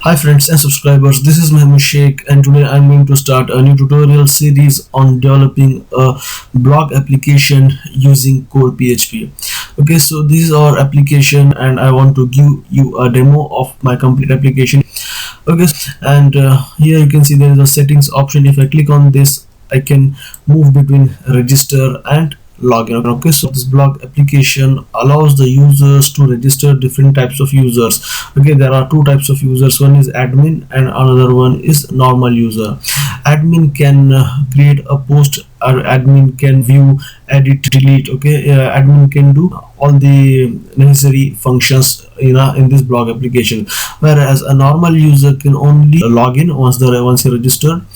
Hi friends and subscribers, this is Mohammed Sheikh and today I'm going to start a new tutorial series on developing a blog application using core PHP. Okay, so this is our application and I want to give you a demo of my complete application. Okay, and here you can see there is a settings option. If I click on this, I can move between register and login. Okay, so this blog application allows the users to register different types of users. Okay, there are two types of users. One is admin and another one is normal user. Admin can create a post, or admin can view, edit, delete. Okay, admin can do all the necessary functions in this blog application, whereas a normal user can only log in once he registered.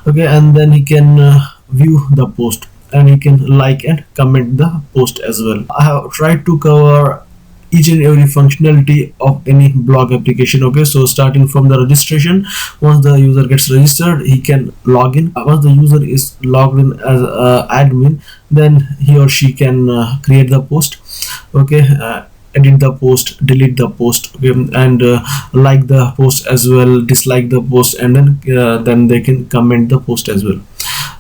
Okay, and then he can view the post, and you can like and comment the post as well. I have tried to cover each and every functionality of any blog application. Okay, so starting from the registration, once the user gets registered, he can log in. Once the user is logged in as admin, then he or she can create the post. Okay, edit the post, delete the post, okay, and like the post as well, dislike the post, and then they can comment the post as well.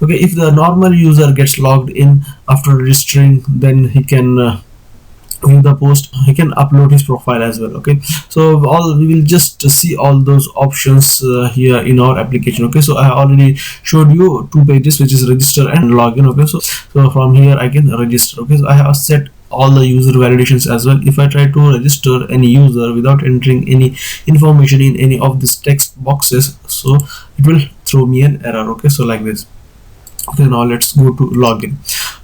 Okay, if the normal user gets logged in after registering, then he can view the post, he can upload his profile as well. Okay, so we will just see all those options here in our application. Okay, so I already showed you two pages, which is register and login. Okay, so from here I can register. Okay, so I have set all the user validations as well. If I try to register any user without entering any information in any of these text boxes, so it will throw me an error. Okay, so like this. Okay, now let's go to login.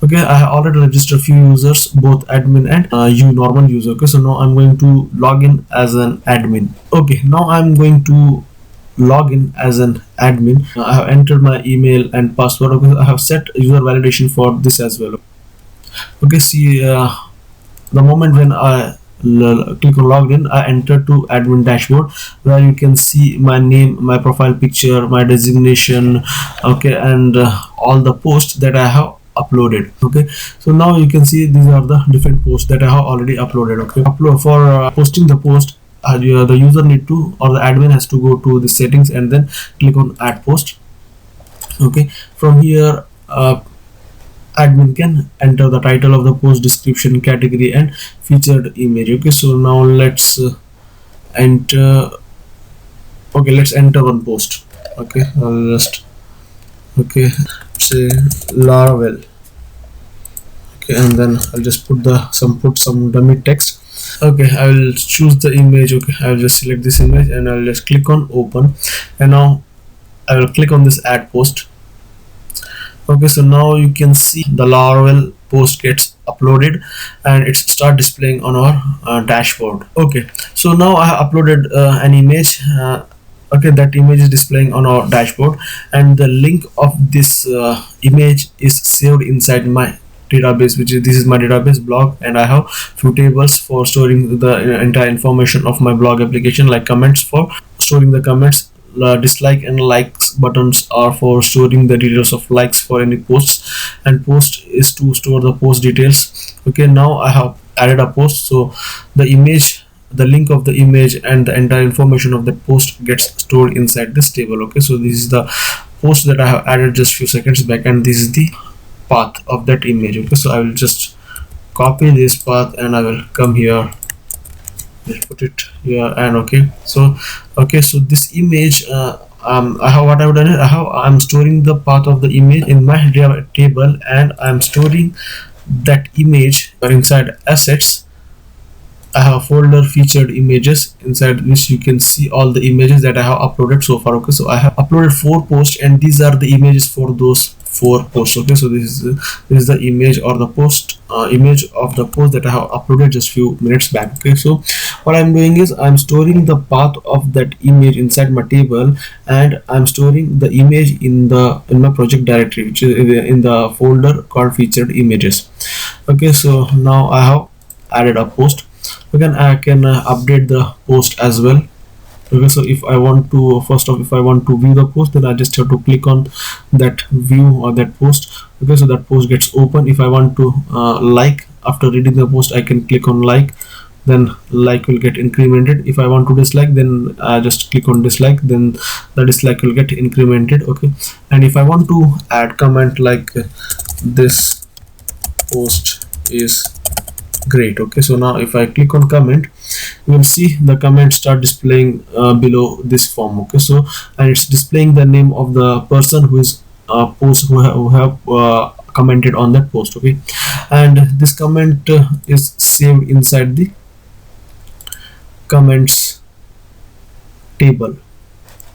Okay, I have already registered few users, both admin and normal user. Okay, so now I'm going to log in as an admin. Okay, now I'm going to log in as an admin. I have entered my email and password. Okay, I have set user validation for this as well. Okay, see, the moment when I click on login, I enter to admin dashboard, where you can see my name, my profile picture, my designation, okay, and all the posts that I have uploaded. Okay, so now you can see these are the different posts that I have already uploaded. Okay, for posting the post, the user need to, or the admin has to go to the settings and then click on add post. Okay, from here admin can enter the title of the post, description, category, and featured image. Okay, so now let's enter. Okay, let's enter one post. Okay, I'll just say Laravel. Okay, and then I'll just put some dummy text. Okay, I will choose the image. Okay, I'll just select this image and I'll just click on open, and now I will click on this add post. Okay, so now you can see the Laravel post gets uploaded and it start displaying on our dashboard. Okay, so now I have uploaded an image. Okay, that image is displaying on our dashboard, and the link of this image is saved inside my database, this is my database blog, and I have few tables for storing the entire information of my blog application, like comments for storing the comments, dislike and likes buttons are for storing the details of likes for any posts, and post is to store the post details. Okay, now I have added a post, so the image, the link of the image, and the entire information of the post gets stored inside this table. Okay, so this is the post that I have added just few seconds back, and this is the path of that image. Okay, so I will just copy this path and I will come here, let's put it here, and okay, so this image, I have, what I've done is I'm storing the path of the image in my table, and I'm storing that image inside assets. I have a folder featured images, inside which you can see all the images that I have uploaded so far. Okay, so I have uploaded 4 posts, and these are the images for those 4 posts. Okay, so this is the image, or the post image of the post that I have uploaded just few minutes back. Okay, so what I'm doing is I'm storing the path of that image inside my table, and I'm storing the image in my project directory, which is in the folder called featured images. Okay, so now I have added a post. Again, I can update the post as well. Okay, so if I want to, first off, if I want to view the post, then I just have to click on that view or that post. Okay, so that post gets open. If I want to like, after reading the post, I can click on like. then like will get incremented. If I want to dislike, then I just click on dislike, then the dislike will get incremented. Okay, and if I want to add comment like this post is great. Okay, so now if I click on comment, you will see the comments start displaying below this form. Okay, so and it's displaying the name of the person who is post who have commented on that post. Okay, and this comment is saved inside the comments table.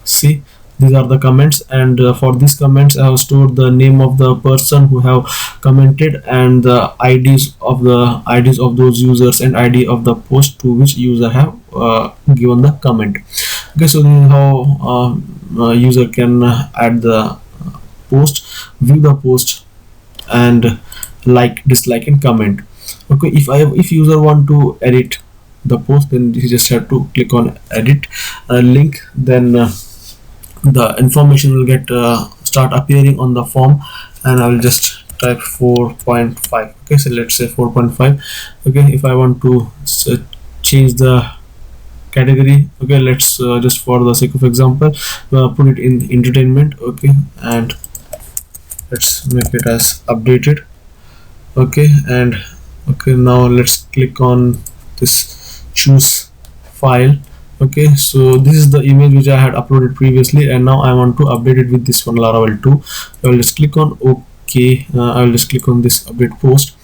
See, these are the comments, and for these comments I have stored the name of the person who have commented and the IDs of those users and ID of the post to which user have given the comment. Okay, so this is how user can add the post, view the post, and like, dislike, and comment. Okay, if user want to edit the post, then you just have to click on edit link, then the information will get start appearing on the form, and I will just type 4.5. okay, so let's say 4.5. okay, if I want to change the category, okay, let's just for the sake of example put it in entertainment. Okay, and let's make it as updated. Okay, and okay, now let's click on this choose file. Okay, so this is the image which I had uploaded previously, and now I want to update it with this one, Laravel 2. I will just click on OK. I will just click on this update post.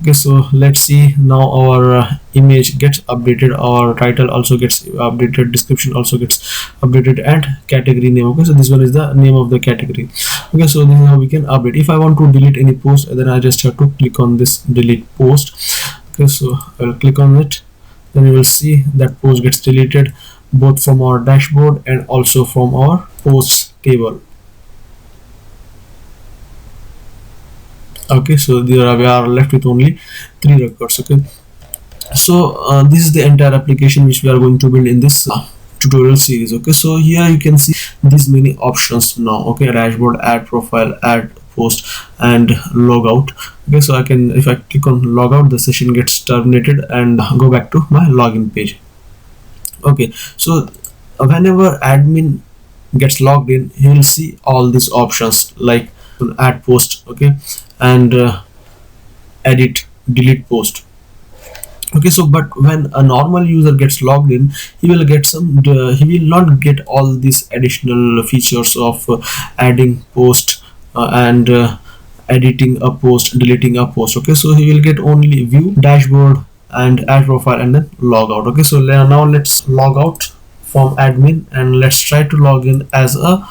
Okay, so let's see now our image gets updated, our title also gets updated, description also gets updated, and category name. Okay, so this one is the name of the category. Okay, so this is how we can update. If I want to delete any post, then I just have to click on this delete post. Okay, so I will click on it, then you will see that post gets deleted both from our dashboard and also from our posts table. Okay, so there we are left with only 3 records. Okay, so this is the entire application which we are going to build in this tutorial series. Okay, so here you can see these many options now. Okay, dashboard, add profile, add post, and logout. Okay, so I can, if I click on logout, the session gets terminated and go back to my login page. Okay, so whenever admin gets logged in, he will see all these options like add post, okay, and edit, delete post. Okay, so but when a normal user gets logged in, he will get some he will not get all these additional features of adding post and editing a post, deleting a post. Okay, so he will get only view, dashboard, and add profile, and then log out. Okay, so now let's log out from admin and let's try to log in as a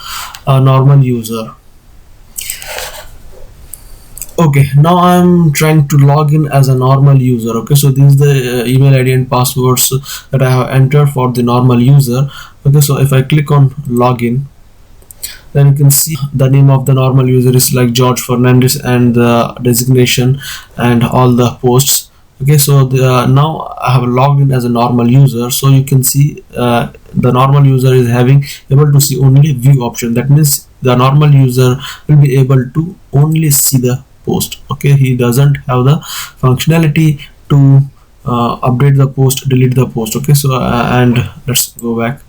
normal user. Okay, now I'm trying to log in as a normal user. Okay, so this is the email ID and passwords that I have entered for the normal user. Okay, so if I click on login, then you can see the name of the normal user is like George Fernandez, and the designation and all the posts. Okay, so now I have logged in as a normal user, so you can see the normal user is able to see only view option. That means the normal user will be able to only see the post. Okay, he doesn't have the functionality to update the post, delete the post. Okay, so and let's go back.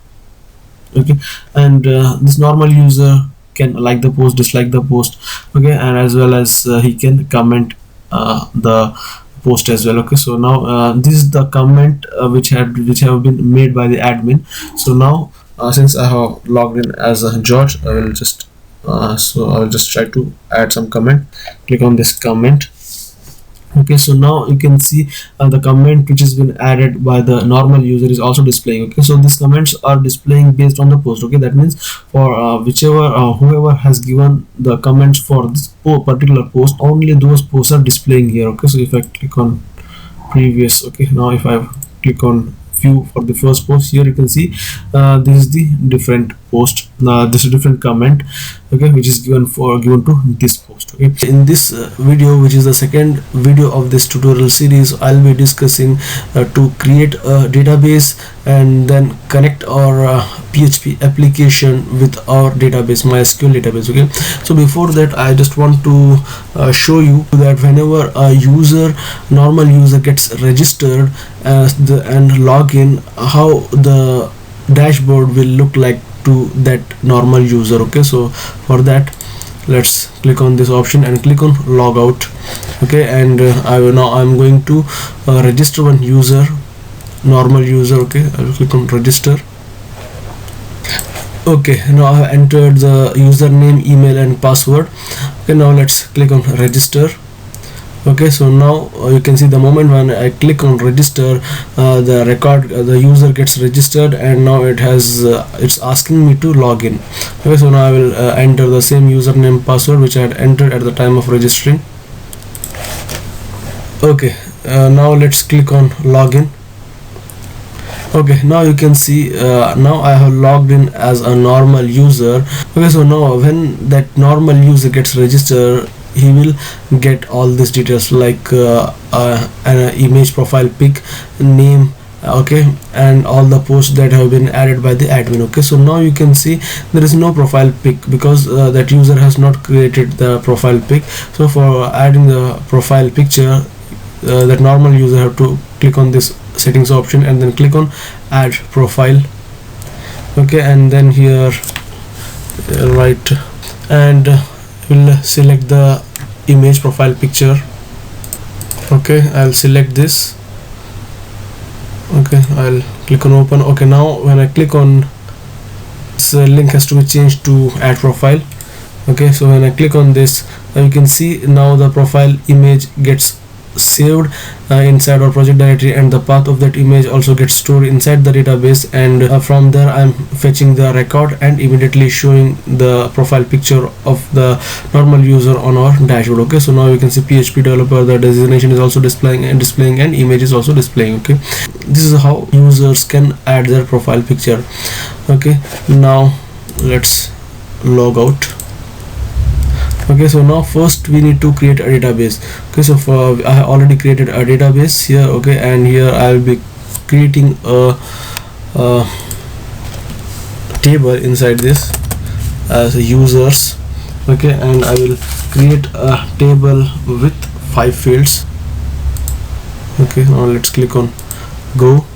Okay, and this normal user can like the post, dislike the post. Okay, and as well as he can comment the post as well. Okay, so now this is the comment which have been made by the admin. So now since I have logged in as George, I will just so I'll just try to add some comment. Click on this comment. Okay, so now you can see the comment which has been added by the normal user is also displaying. Okay, so these comments are displaying based on the post. Okay, that means for whichever whoever has given the comments for this particular post, only those posts are displaying here. Okay, so if I click on previous, okay, now if I click on view for the first post, here you can see this is the different post. This is a different comment, okay, which is given to this post. Okay, in this video, which is the second video of this tutorial series, I'll be discussing to create a database and then connect our PHP application with our database, MySQL database. Okay, so before that, I just want to show you that whenever a normal user gets registered and log in, how the dashboard will look like to that normal user. Okay, so for that, let's click on this option and click on logout. Okay, and I'm going to register one user, normal user. Okay, I will click on register. Okay, now I have entered the username, email and password. Okay, now let's click on register. Okay, so now you can see the moment when I click on register, the user gets registered, and now it's asking me to log in. Okay, so now I will enter the same username, password which I had entered at the time of registering. Okay, now let's click on login. Okay, now you can see now I have logged in as a normal user. Okay, so now when that normal user gets registered, he will get all these details like an image, profile pic, name, okay, and all the posts that have been added by the admin. Okay, so now you can see there is no profile pic because that user has not created the profile pic. So for adding the profile picture, that normal user have to click on this settings option and then click on add profile. Okay, and then here right, and we'll select the image profile picture. Okay, I'll select this. Okay, I'll click on open. Okay, now when I click on, so link has to be changed to add profile. Okay, so when I click on this, you can see now the profile image gets saved inside our project directory, and the path of that image also gets stored inside the database, and from there I'm fetching the record and immediately showing the profile picture of the normal user on our dashboard. Okay, so now you can see PHP developer, the designation is also displaying and image is also displaying. Okay, this is how users can add their profile picture. Okay, now let's log out. Okay, so now first we need to create a database. Okay, so I have already created a database here. Okay, and here I will be creating a table inside this as users. Okay, and I will create a table with 5 fields. Okay, now let's click on go.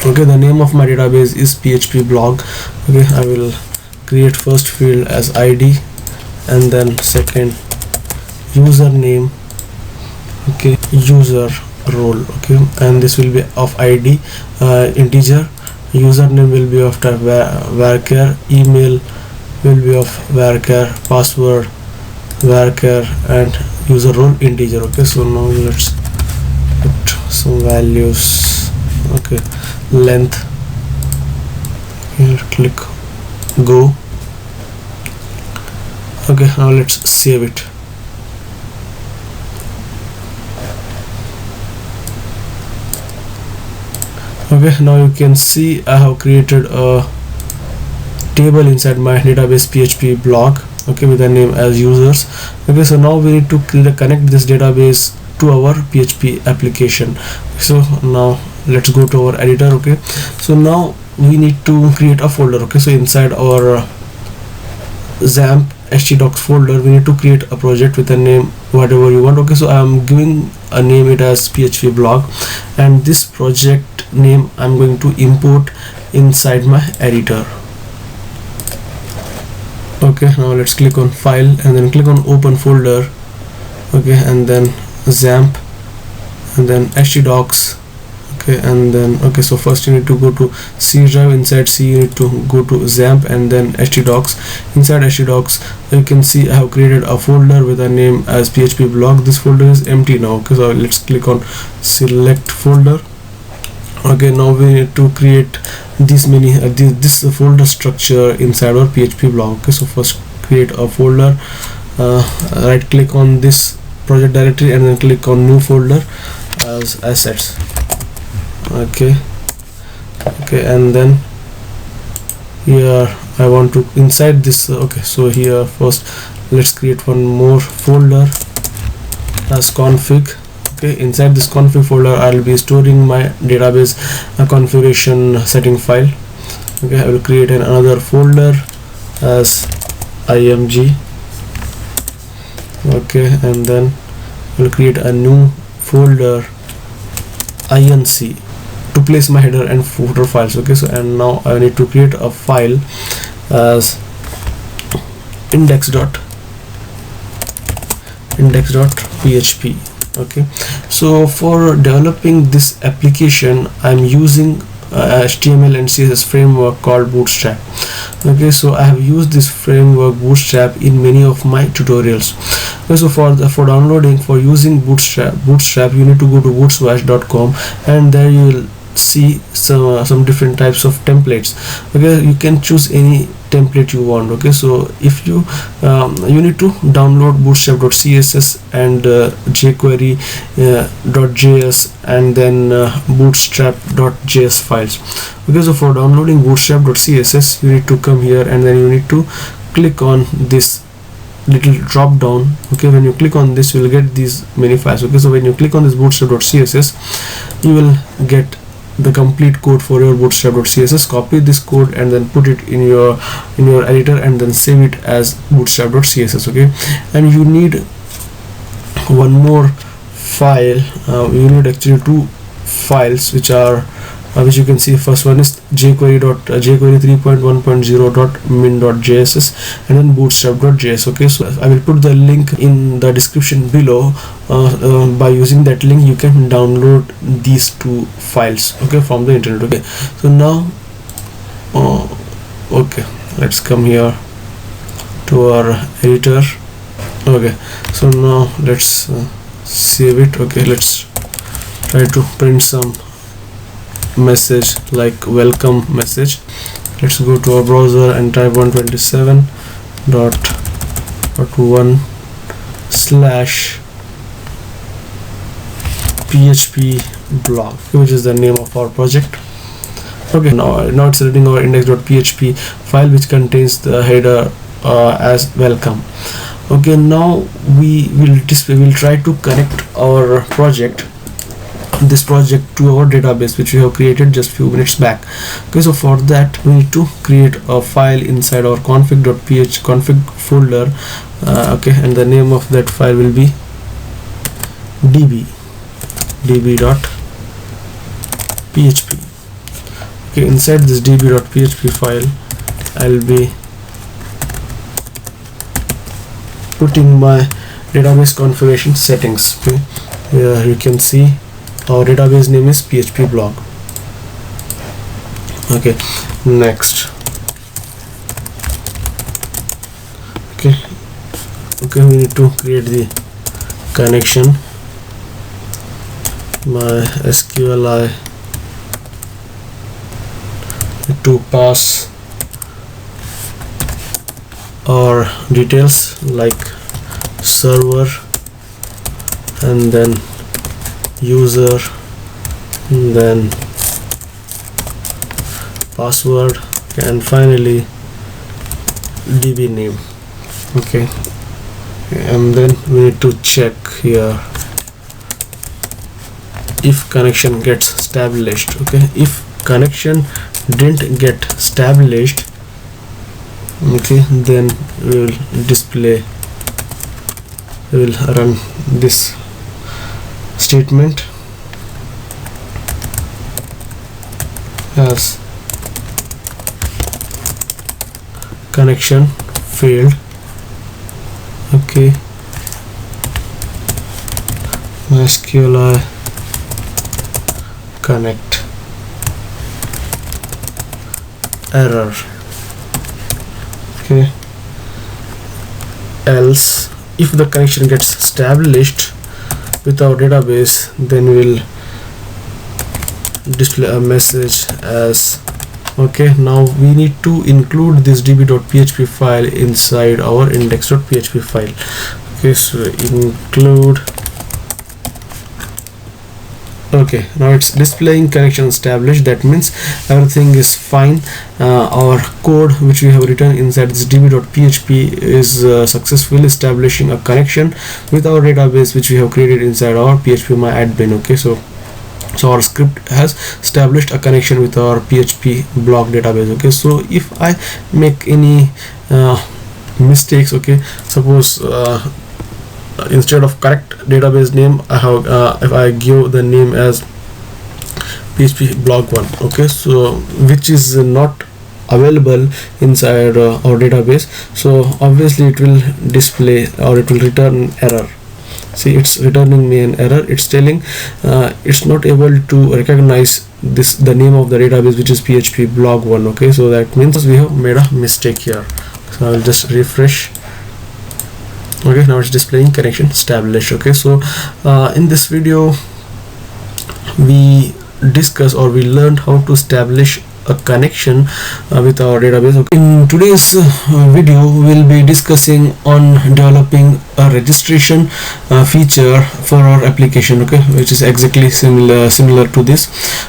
Okay, the name of my database is PHP blog. Okay, I will create first field as ID, and then second username. Okay, user role. Okay, and this will be of ID integer, username will be of type varchar, email will be of varchar, password varchar, and user role integer. Okay, so now let's put some values. Okay, length. Here, click go. Okay, now let's save it. Okay, now you can see I have created a table inside my database PHP blog. Okay, with the name as users. Okay, so now we need to connect this database to our PHP application. So now let's go to our editor. Okay, so now we need to create a folder. Okay, so inside our XAMPP htdocs folder, we need to create a project with a name whatever you want. Okay, so I'm giving a name it as PHP blog, and this project name I'm going to import inside my editor. Okay, now let's click on file and then click on open folder. Okay, and then XAMPP and then htdocs. Okay, and then okay, so first you need to go to C drive. Inside C you need to go to XAMPP and then htdocs. Inside htdocs you can see I have created a folder with a name as PHP blog. This folder is empty now. Okay, so let's click on select folder. Okay, now we need to create this folder structure inside our PHP blog. Okay, so first create a folder, right click on this project directory and then click on new folder as assets. Okay, okay, and then here I want to inside this okay, so here first let's create one more folder as config. Okay, inside this config folder I'll be storing my database configuration setting file. Okay, I will create another folder as img. Okay, and then we'll create a new folder inc to place my header and footer files. Okay, so and now I need to create a file as index.php. okay, so for developing this application I'm using HTML and CSS framework called Bootstrap. Okay, so I have used this framework Bootstrap in many of my tutorials. Okay, so for downloading, for using Bootstrap you need to go to bootstrap.com, and there you will see some different types of templates. Okay, you can choose any template you want. Okay, so if you need to download bootstrap.css and jQuery.js and then bootstrap.js files. Okay, so for downloading bootstrap.css you need to come here and then you need to click on this little drop down. Okay, when you click on this you will get these many files. Okay, so when you click on this bootstrap.css you will get the complete code for your bootstrap.css. Copy this code and then put it in your editor and then save it as bootstrap.css. okay, and you need one more file. You need actually two files which are which you can see. First one is jQuery 3.1.0.min.js and then bootstrap.js. okay, so I will put the link in the description below. By using that link you can download these two files, okay, from the internet. Okay, so now okay, let's come here to our editor. Okay, so now let's save it. Okay, let's try to print some message like welcome message. Let's go to our browser and type 127.1/php blog, which is the name of our project. Okay, now it's reading our index.php file which contains the header as welcome. Okay, now we will try to connect our this project to our database which we have created just few minutes back. Okay, so for that we need to create a file inside our config folder. Okay, and the name of that file will be db.php. okay, inside this db.php file I'll be putting my database configuration settings. Okay, here you can see our database name is php blog. Okay, next. Okay, we need to create the connection. My SQLi to pass our details like server and then user and then password and finally db name. Okay, and then we need to check here if connection gets established. Okay, if connection didn't get established, okay, then we will run this statement as connection failed. Okay, MySQLi connect error. Okay, else if the connection gets established with our database, then we'll display a message as okay. Now we need to include this db.php file inside our index.php file. Okay, so include. Okay, now it's displaying connection established. That means everything is fine. Our code which we have written inside this db.php is successfully establishing a connection with our database which we have created inside our phpMyAdmin. Okay, so our script has established a connection with our PHP blog database. Okay, so if I make any mistakes, okay, suppose instead of correct database name I have if I give the name as PHP blog 1, okay, so which is not available inside our database, so obviously it will display or it will return error. See, it's returning me an error. It's telling it's not able to recognize the name of the database which is PHP blog 1. Okay, so that means we have made a mistake here. So I will just refresh. Okay, now it's displaying connection established. Okay, so in this video we discuss or we learned how to establish a connection with our database. Okay. In today's video we'll be discussing on developing a registration feature for our application, okay, which is exactly similar to this.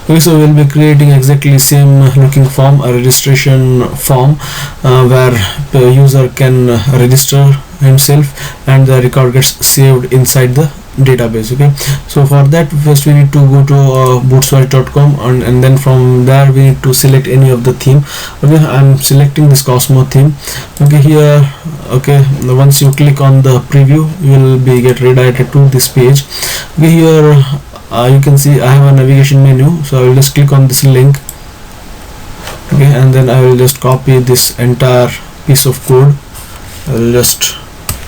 Okay, so we'll be creating exactly same looking form, a registration form where the user can register himself and the record gets saved inside the database. Okay, so for that first we need to go to bootstrap.com and then from there we need to select any of the theme. Okay, I'm selecting this Cosmo theme. Okay, here, okay, once you click on the preview you will be get redirected to this page. Okay, here you can see I have a navigation menu, so I will just click on this link. Okay, and then I will just copy this entire piece of code. I will just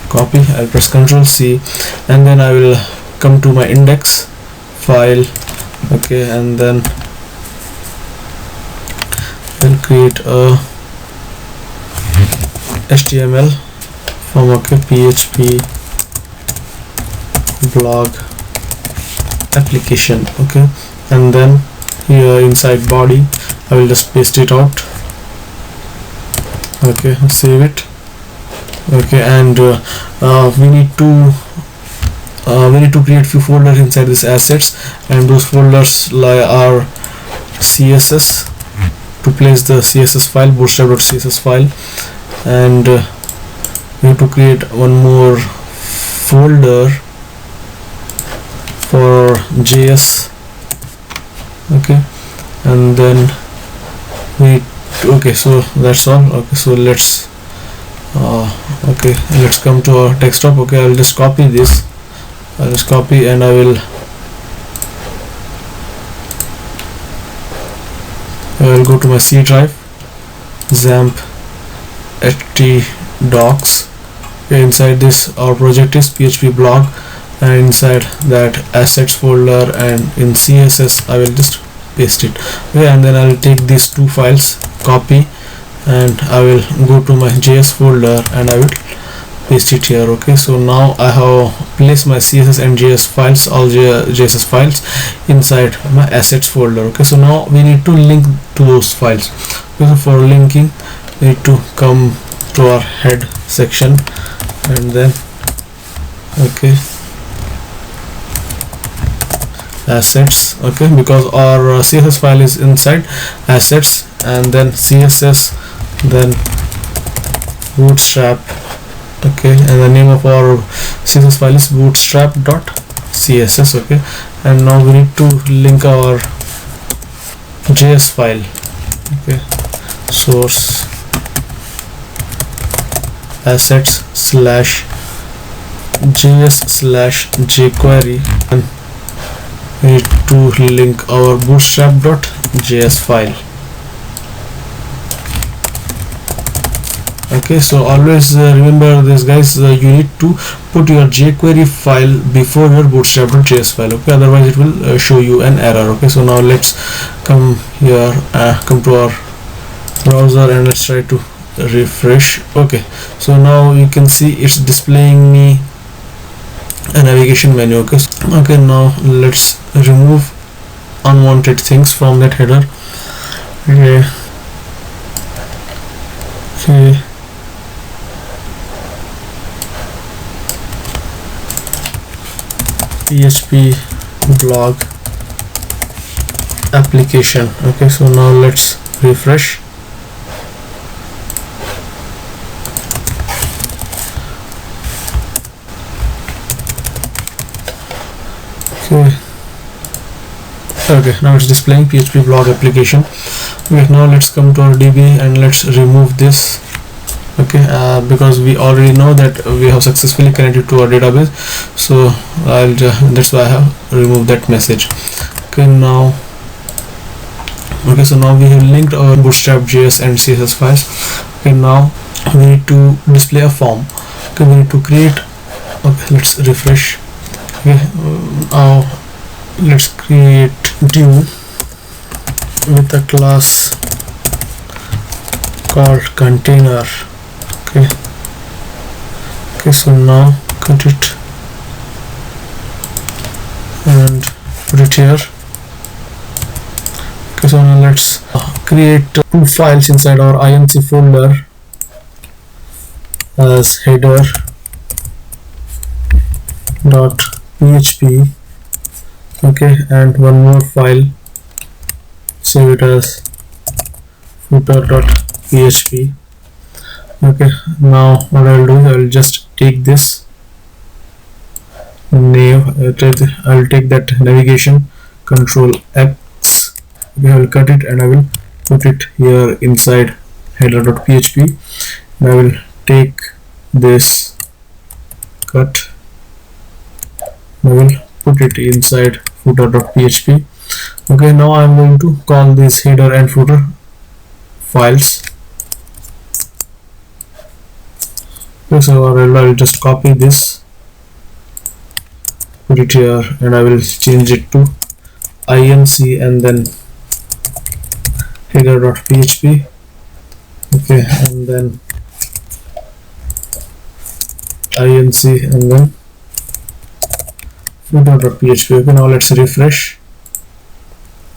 copy, I'll press Ctrl C, and then I will come to my index file. Okay, and then I'll create a HTML form. Okay, PHP blog application. Okay, and then here inside body I will just paste it out. Okay, save it. Okay, and we need to create few folders inside this assets, and those folders are CSS to place the CSS file, bootstrap.css file, and we have to create one more folder for JS. Okay, and then okay, so that's all. Okay, so let's come to our desktop. Okay, I will just copy this. I'll just copy and I will go to my C drive, XAMPP ht docs. Okay, inside this our project is PHP blog, and inside that assets folder and in CSS I will just paste it. Okay, and then I will take these two files, copy, and I will go to my JS folder and I will paste it here. Okay, so now I have placed my CSS and JS files, all JS files inside my assets folder. Okay, so now we need to link to those files. Okay, so for linking we need to come to our head section and then okay, assets. Okay, because our CSS file is inside assets, and then CSS, then bootstrap. Okay, and the name of our CSS file is bootstrap.css. okay, and now we need to link our JS file. Okay, source assets slash JS slash jQuery, and we need to link our bootstrap.js file. Okay, so always remember this, guys, you need to put your jQuery file before your bootstrap.js file. Okay, otherwise it will show you an error. Okay, so now let's come here, come to our browser and let's try to refresh. Okay, so now you can see it's displaying me a navigation menu. Okay, okay, now let's remove unwanted things from that header. Okay, okay, PHP blog application. Okay, so now let's refresh. Okay, now it's displaying PHP blog application. Okay, now let's come to our DB and let's remove this. Okay, because we already know that we have successfully connected to our database, so that's why I have removed that message. Okay, so now we have linked our Bootstrap JS and CSS files. Okay, now we need to display a form. Okay, we need to create. Okay, let's refresh. Okay, now let's create div with a class called container. Okay, so now cut it and put it here. Okay, so now let's create two files inside our inc folder as header dot php. Okay, and one more file, save it as footer.php. Okay, now what I'll do is I'll just take this name, I'll take that navigation, control X. Okay, I will cut it and I will put it here inside header.php. and I will take this cut, I will put it inside footer.php. Okay, now I'm going to call this header and footer files. Okay, so I'll just copy this, put it here, and I will change it to inc and then header.php. Okay, and then inc and then footer.php. Okay, now let's refresh.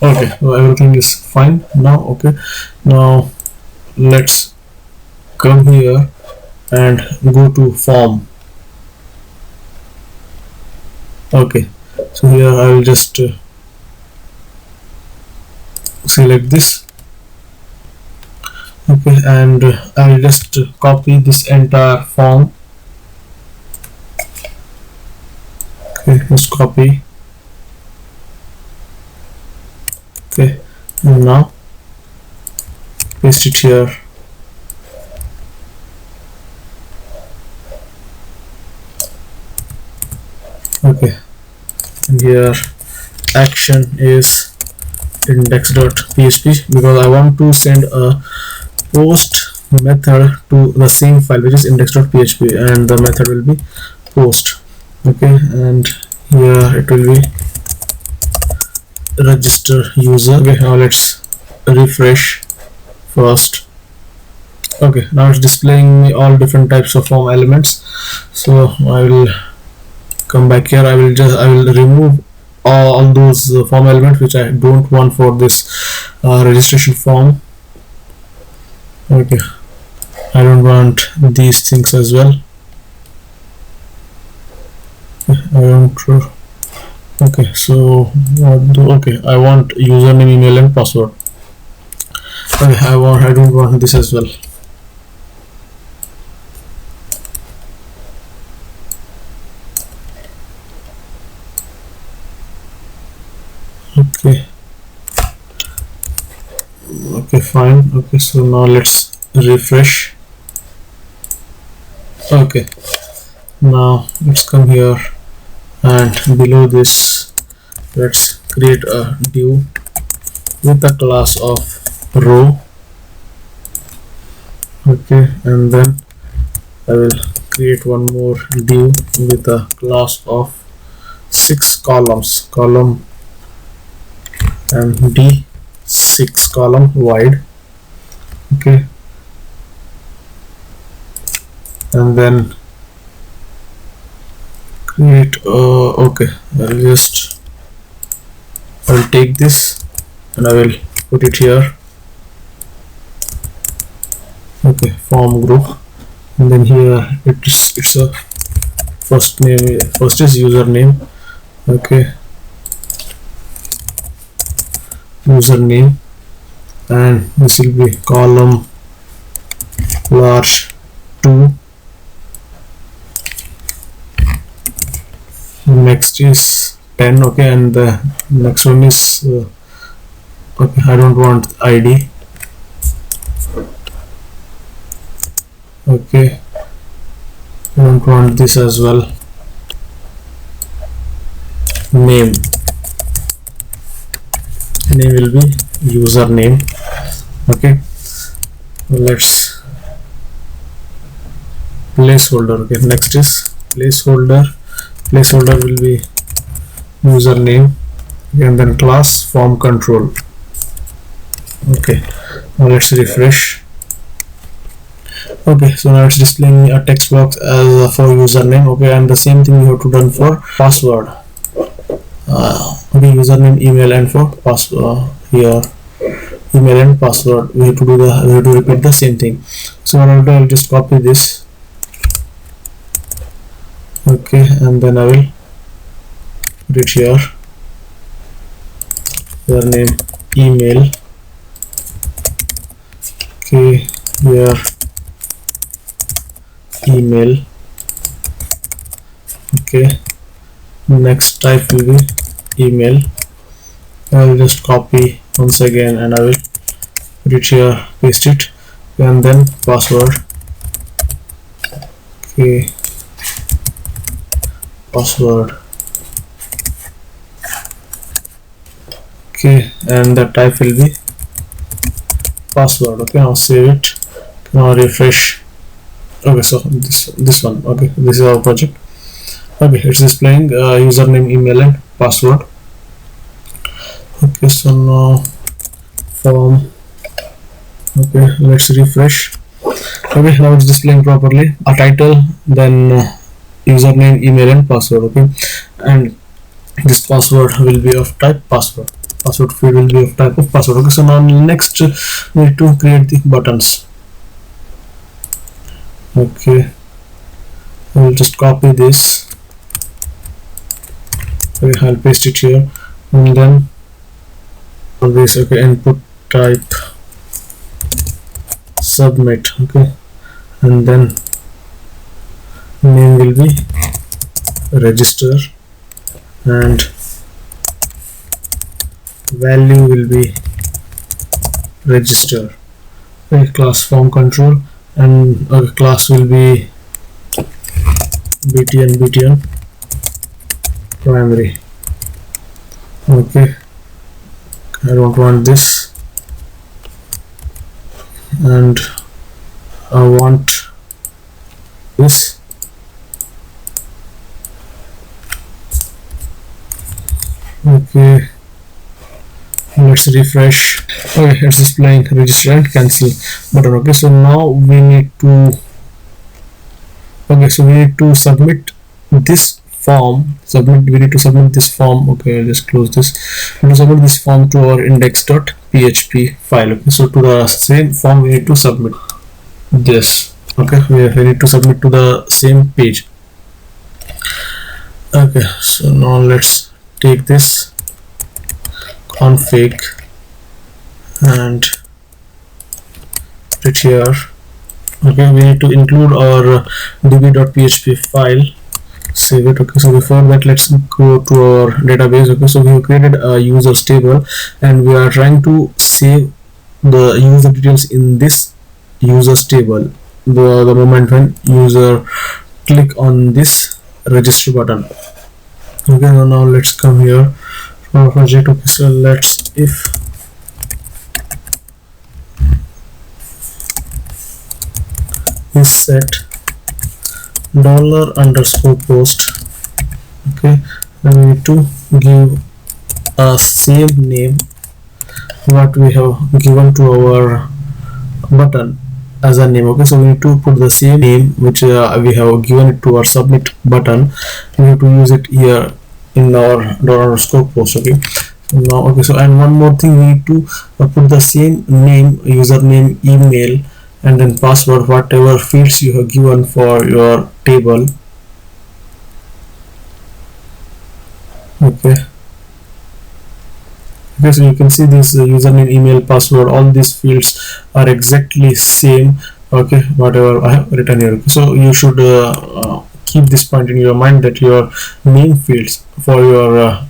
Okay, so everything is fine now. Okay, now let's come here and go to form. Okay, so here I will just select this. Okay, and I will just copy this entire form. Okay, just copy. Okay, and now paste it here. Okay, and here action is index.php because I want to send a post method to the same file, which is index.php, and the method will be post. Okay, and here it will be register user. Okay, now let's refresh first. Okay, now it's displaying me all different types of form elements. So I will come back here. I will remove all those form elements which I don't want for this registration form. Okay, I don't want these things as well. I don't. Okay, so okay, I want username, email, and password. Okay, I don't want this as well. Okay, fine. Okay, so now let's refresh. Okay, now let's come here and below this let's create a div with the class of row. Okay, and then I will create one more div with a class of 6 columns, column and d6 column wide. Okay, and then create okay, I'll take this and I will put it here. Okay, form group, and then here it's a first is username. Okay, username, and this will be column large 2. Next is 10. Okay, and the next one is okay, I don't want ID. Okay, I don't want this as well. Name will be username. Okay, let's placeholder. Okay, next is placeholder will be username, and then class form control. Okay, now let's refresh. Okay, so now it's displaying a text box as for username. Okay, and the same thing we have to done for password. Okay, username, email, and for password here, email and password, we have to repeat the same thing. So I'll just copy this. Okay, and then I will put it here, username, email. Okay, here email. Okay, next type will be email. I will just copy once again and I will put it here, paste it, and then password. Okay, password. Okay, and the type will be password. Okay, now save it. Now refresh. Okay, so this one. Okay, this is our project. Okay, it's displaying username, email, and password. Okay, so now form. Okay, let's refresh. Okay, now it's displaying properly a title, then username, email, and password. Okay, and this password will be of type password. Password field will be of type of password. Okay, so now next we need to create the buttons. Okay, I will just copy this. Okay, I'll paste it here, and then this. Okay, input type submit. Okay, and then name will be register, and value will be register. Okay, class form control, and class will be btn primary. Okay, I don't want this, and I want this. Okay, let's refresh. Okay, it's displaying register and cancel button. Okay, so now we need to submit this form. We need to submit this form. Okay, I'll just close this. We need to submit this form to our index.php file. Okay, so to the same form we need to submit this. Okay, we need to submit to the same page. Okay, so now let's take this config and put it here. Okay, we need to include our db.php file, save it. Okay, so before that let's go to our database. Okay, so we have created a users table and we are trying to save the user details in this users table the moment when user click on this register button. Okay, now let's come here to our project. Okay, so let's if is set $_post. Okay, and we need to give a same name what we have given to our button as a name. Okay, so we need to put the same name which we have given it to our submit button. We have to use it here in our $_post. Okay, so now, okay, so and one more thing, we need to put the same name, username, email, and then password, whatever fields you have given for your table. Okay, Okay, so you can see this username, email, password, all these fields are exactly same. Okay, whatever I have written here. So you should keep this point in your mind, that your main fields for your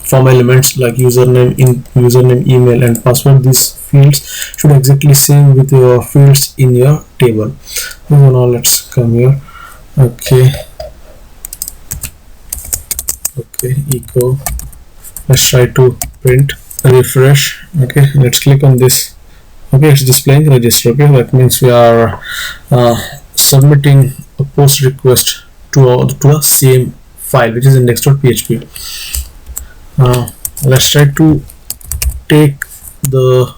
form elements like username, email, and password, these fields should exactly same with your fields in your table. So now let's come here. Okay, echo. Let's try to print, refresh. Okay, let's click on this. Okay, it's displaying register. Okay, that means we are submitting a post request to the same file, which is index.php. Let's try to take the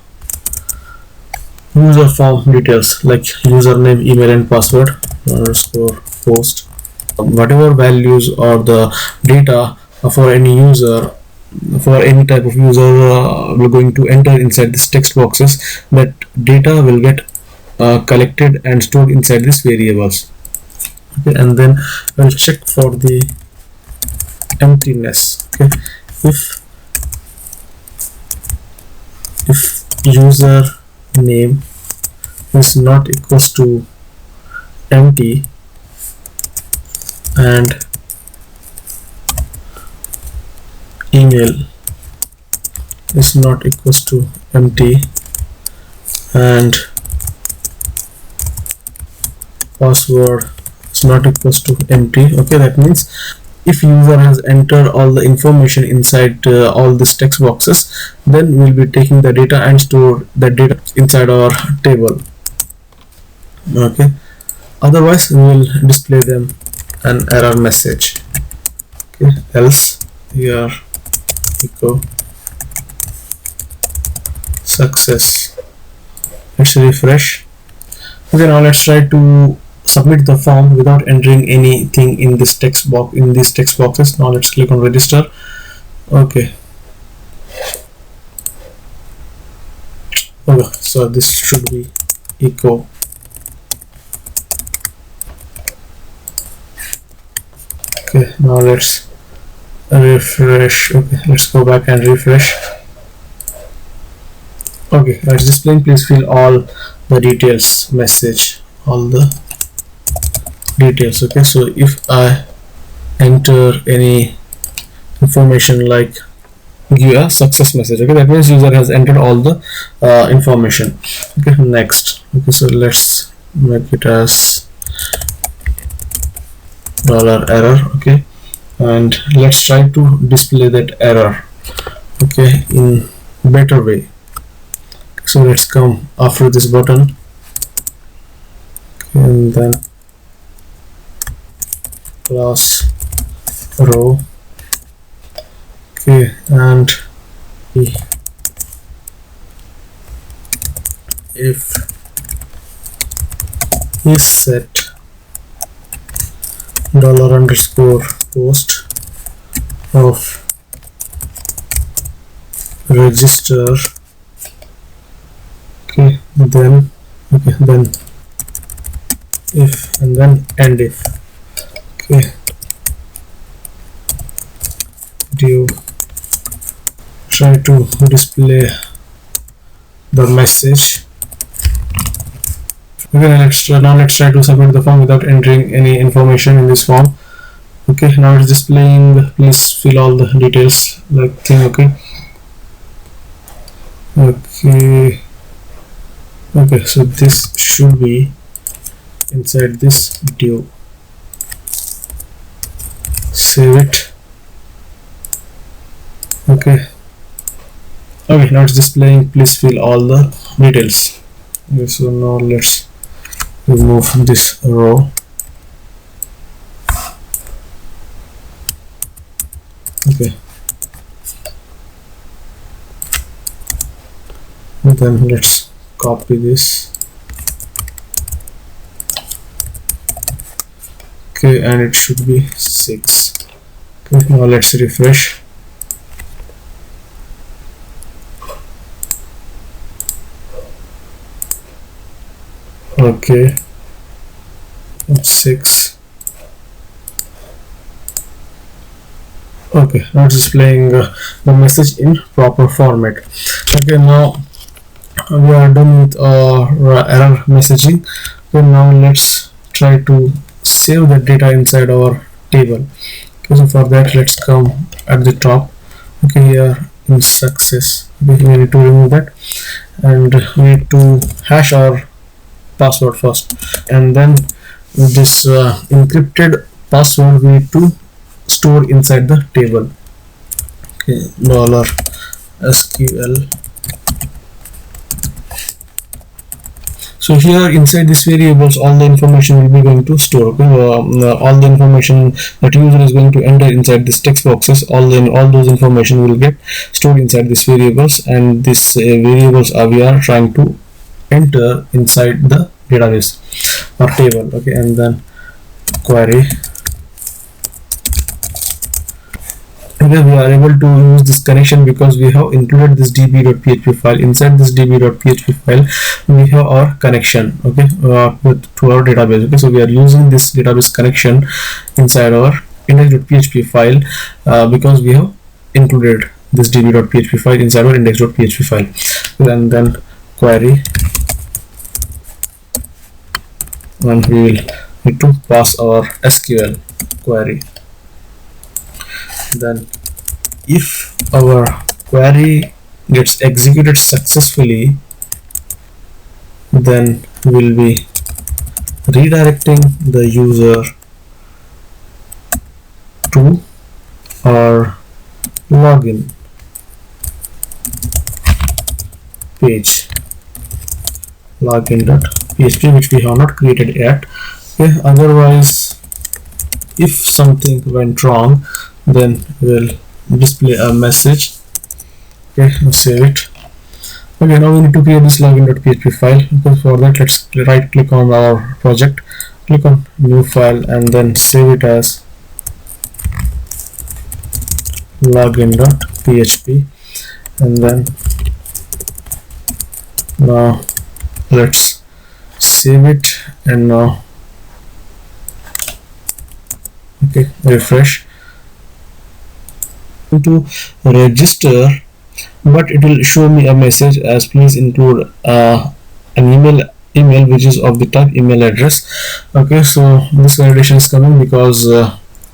user form details like username, email, and password underscore post. Whatever values or the data for any user, for any type of user, we're going to enter inside this text boxes, that data will get collected and stored inside these variables. Okay, and then I'll check for the emptiness. Okay, if user name is not equals to empty and email is not equals to empty and password is not equals to empty. Okay, that means if user has entered all the information inside all these text boxes, then we'll be taking the data and store that data inside our table. Okay, otherwise we will display them an error message. Okay, else here echo success. Let's refresh. Okay, now let's try to submit the form without entering anything in this text box, in these text boxes. Now let's click on register. Okay, so this should be echo. Okay, now let's refresh. Okay, let's go back and refresh. Okay, let's displaying please fill all the details message, all the details. Okay, so if I enter any information like give a success message, okay, that means user has entered all the information. Okay, next. Okay, so let's make it as $error. Okay, and let's try to display that error, okay, in better way. So let's come after this button, and then class row. Okay, and if is set $_post of register. Okay, then if, and then end if. Okay, do try to display the message. Okay, now let's try to submit the form without entering any information in this form. Okay, now it's displaying please fill all the details like thing. Okay, so this should be inside this div. Save it. Okay, now it's displaying please fill all the details. Okay, so now let's remove this row. Okay, and then let's copy this. Okay, and it should be 6. Okay, now let's refresh. Okay, 6. Okay, now it's displaying the message in proper format. Okay, now we are done with error messaging. Okay, now let's try to save the data inside our table. Okay, so for that, let's come at the top. Okay, here in success, okay, we need to remove that, and we need to hash our password first, and then with this encrypted password we need to store inside the table. Okay, dollar sql. So here inside this variables all the information will be going to store. Okay, all the information that user is going to enter inside this text boxes, all those information will get stored inside these variables, and this variables we are trying to enter inside the database or table. Okay, and then query. Okay, we are able to use this connection because we have included this db.php file. Inside this db.php file we have our connection, okay, to our database. Okay, so we are using this database connection inside our index.php file because we have included this db.php file inside our index.php file. And then query, and we will need to pass our SQL query. Then if our query gets executed successfully, then we'll be redirecting the user to our login page, login.php, which we have not created yet. Okay, otherwise if something went wrong, then we'll display a message. Okay, now save it. Okay, now we need to create this login.php file. Okay, for that let's right click on our project, click on new file, and then save it as login.php. and then now let's save it, and now okay, refresh. To register, but it will show me a message as please include an email which is of the type email address. Okay, so this validation is coming because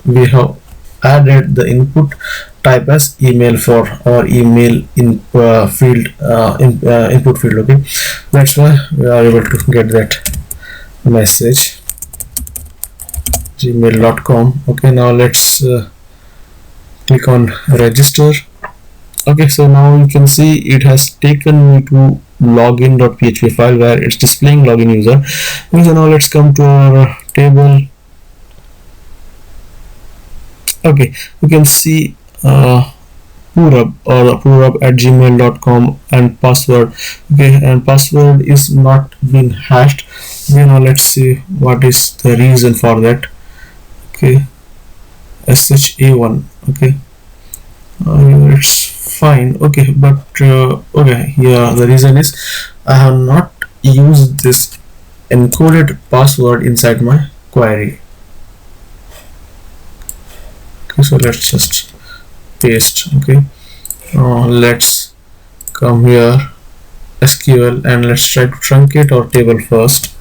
we have added the input type as email for our email in field input field. Okay, that's why we are able to get that message, gmail.com. okay, now let's click on register. Okay, so now you can see it has taken me to login.php file where it's displaying login user. Okay, so now let's come to our table. Okay, you can see purab at gmail.com and password. Okay, and password is not being hashed. Okay, now let's see what is the reason for that. Okay, sha1. okay, it's fine. Okay, but okay, yeah, the reason is I have not used this encoded password inside my query. Okay, so let's just paste. Okay, let's come here SQL, and let's try to truncate our table first.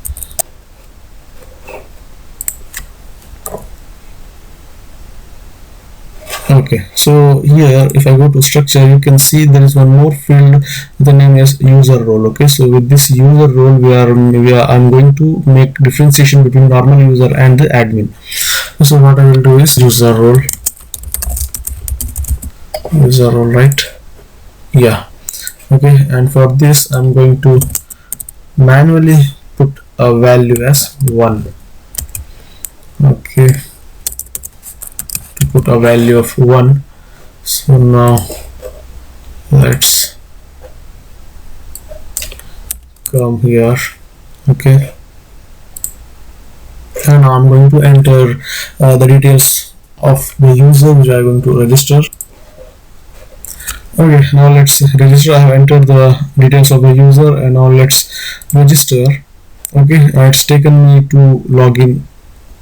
Okay, so here if I go to structure, you can see there is one more field. The name is user role. Okay, so with this user role I'm going to make differentiation between normal user and the admin. So what I will do is user role, right? Yeah. Okay, and for this I'm going to manually put a value as 1. Okay, to put a value of 1. So now let's come here. Okay, and now I'm going to enter the details of the user which I'm going to register. Okay, now let's register. I have entered the details of the user, and now let's register. Okay, it's taken me to login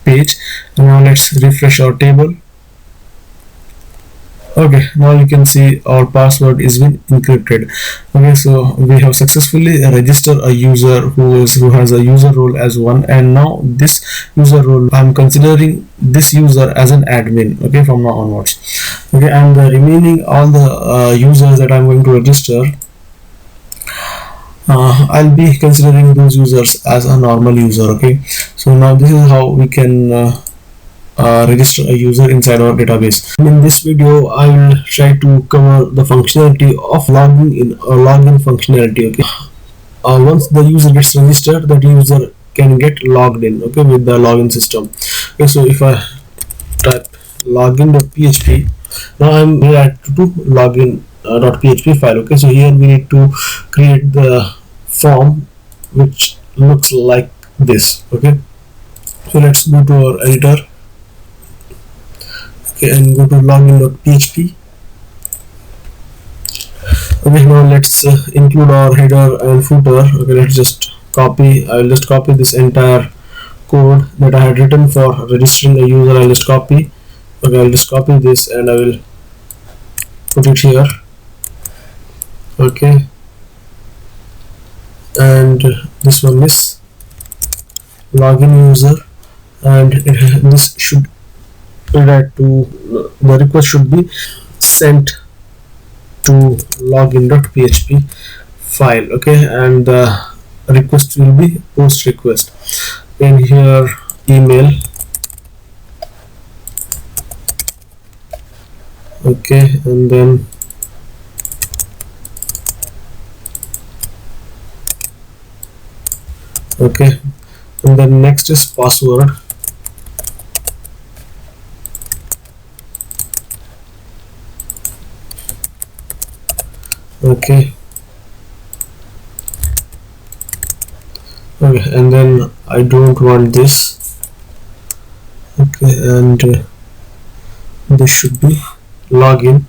page, and now let's refresh our table. Okay, now you can see our password is been encrypted. Okay, so we have successfully registered a user who has a user role as one, and now this user role I'm considering this user as an admin. Okay, from now onwards. Okay, and the remaining all the users that I'm going to register, I'll be considering those users as a normal user. Okay, so now this is how we can register a user inside our database. In this video, I will try to cover the functionality of logging in or login functionality. Okay, once the user gets registered, that user can get logged in. Okay, with the login system. Okay, so if I type login.php, now I'm here at to login .php file. Okay, so here we need to create the form which looks like this. Okay, so let's go to our editor. Okay, and go to login.php. Okay, now let's include our header and footer. Okay, let's just copy. I will just copy this entire code that I had written for registering a user. I'll just copy. Okay, I'll just copy this and I will put it here. Okay, and this one is login user, and this should redirect to the request should be sent to login.php file. Okay, and the request will be post request, and here email. Okay, and then okay, and then next is password. Okay, okay, and then I don't want this. Okay, and this should be login.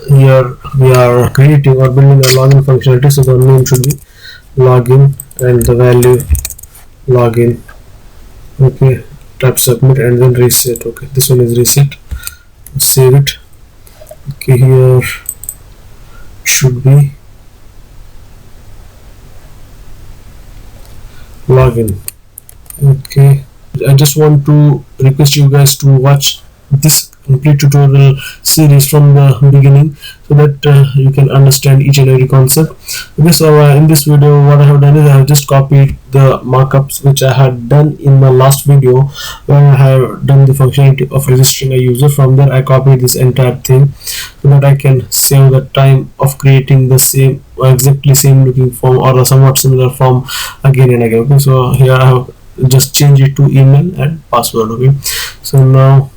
Here we are creating or building a login functionality, so the name should be login and the value login. Okay, tap submit and then reset. Okay, this one is reset. Save it. Okay, here should be login. Okay, I just want to request you guys to watch this complete tutorial series from the beginning, so that you can understand each and every concept. Okay, so in this video what I have done is I have just copied the markups which I had done in my last video, where I have done the functionality of registering a user. From there I copied this entire thing so that I can save the time of creating the same exactly same looking form or a somewhat similar form again and again. Okay, so here I have just change it to email and password. Okay, so now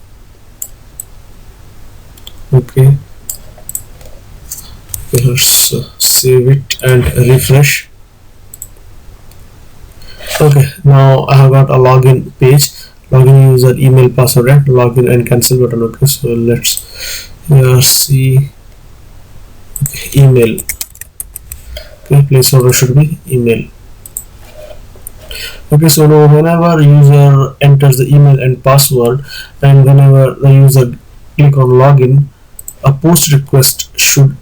okay, let's save it and refresh. Okay, now I have got a login page, login user, email, password, and login and cancel button. Okay, so let's see. Okay, email. Okay, placeholder should be email. Okay, so now whenever user enters the email and password, and whenever the user click on login, a post request should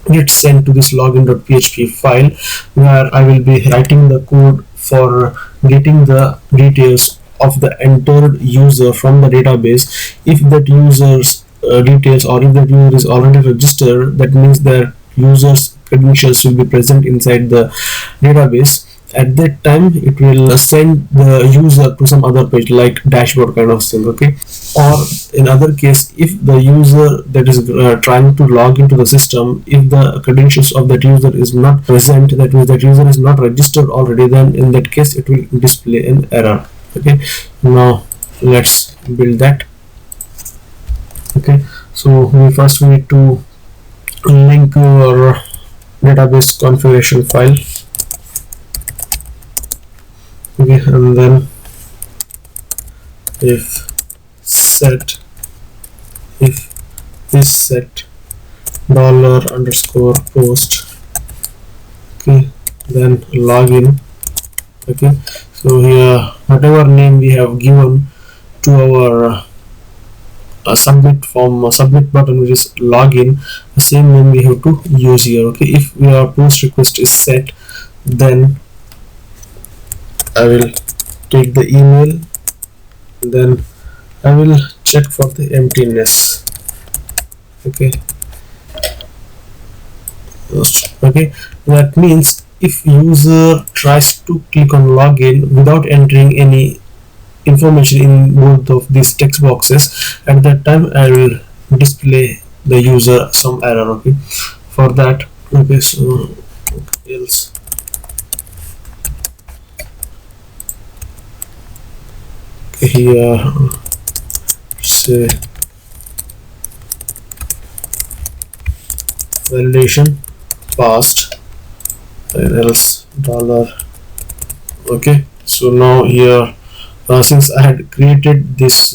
get sent to this login.php file, where I will be writing the code for getting the details of the entered user from the database. If that user's details, or if that user is already registered, that means their user's credentials will be present inside the database. At that time it will send the user to some other page like dashboard kind of thing. Okay, or in other case, if the user that is trying to log into the system, if the credentials of that user is not present, that means that user is not registered already, then in that case it will display an error. Okay, now let's build that. Okay, so we first need to link our database configuration file. Okay, and then if this set $_post, okay, then login. Okay, so here whatever name we have given to our submit form, submit button, which is login, the same name we have to use here. Okay, if your post request is set, then I will take the email, then I will check for the emptiness. Okay, okay, that means if user tries to click on login without entering any information in both of these text boxes, at that time I will display the user some error. Okay, for that, okay, so else, okay, here say validation passed, and else dollar. Okay, so now here, since I had created this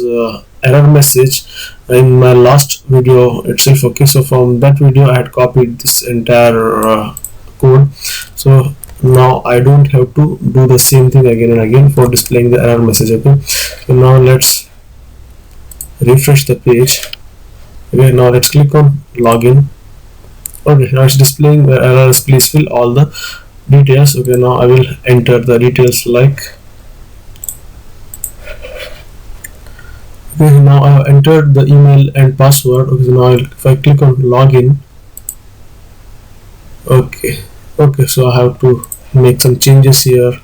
error message in my last video itself, okay, so from that video I had copied this entire code, so now I don't have to do the same thing again and again for displaying the error message. Okay, so now let's refresh the page. Okay, now let's click on login. Okay, now it's displaying the errors, please fill all the details. Okay, now I will enter the details like, okay, now I have entered the email and password. Okay, so now if I click on login, okay, okay, so I have to make some changes here.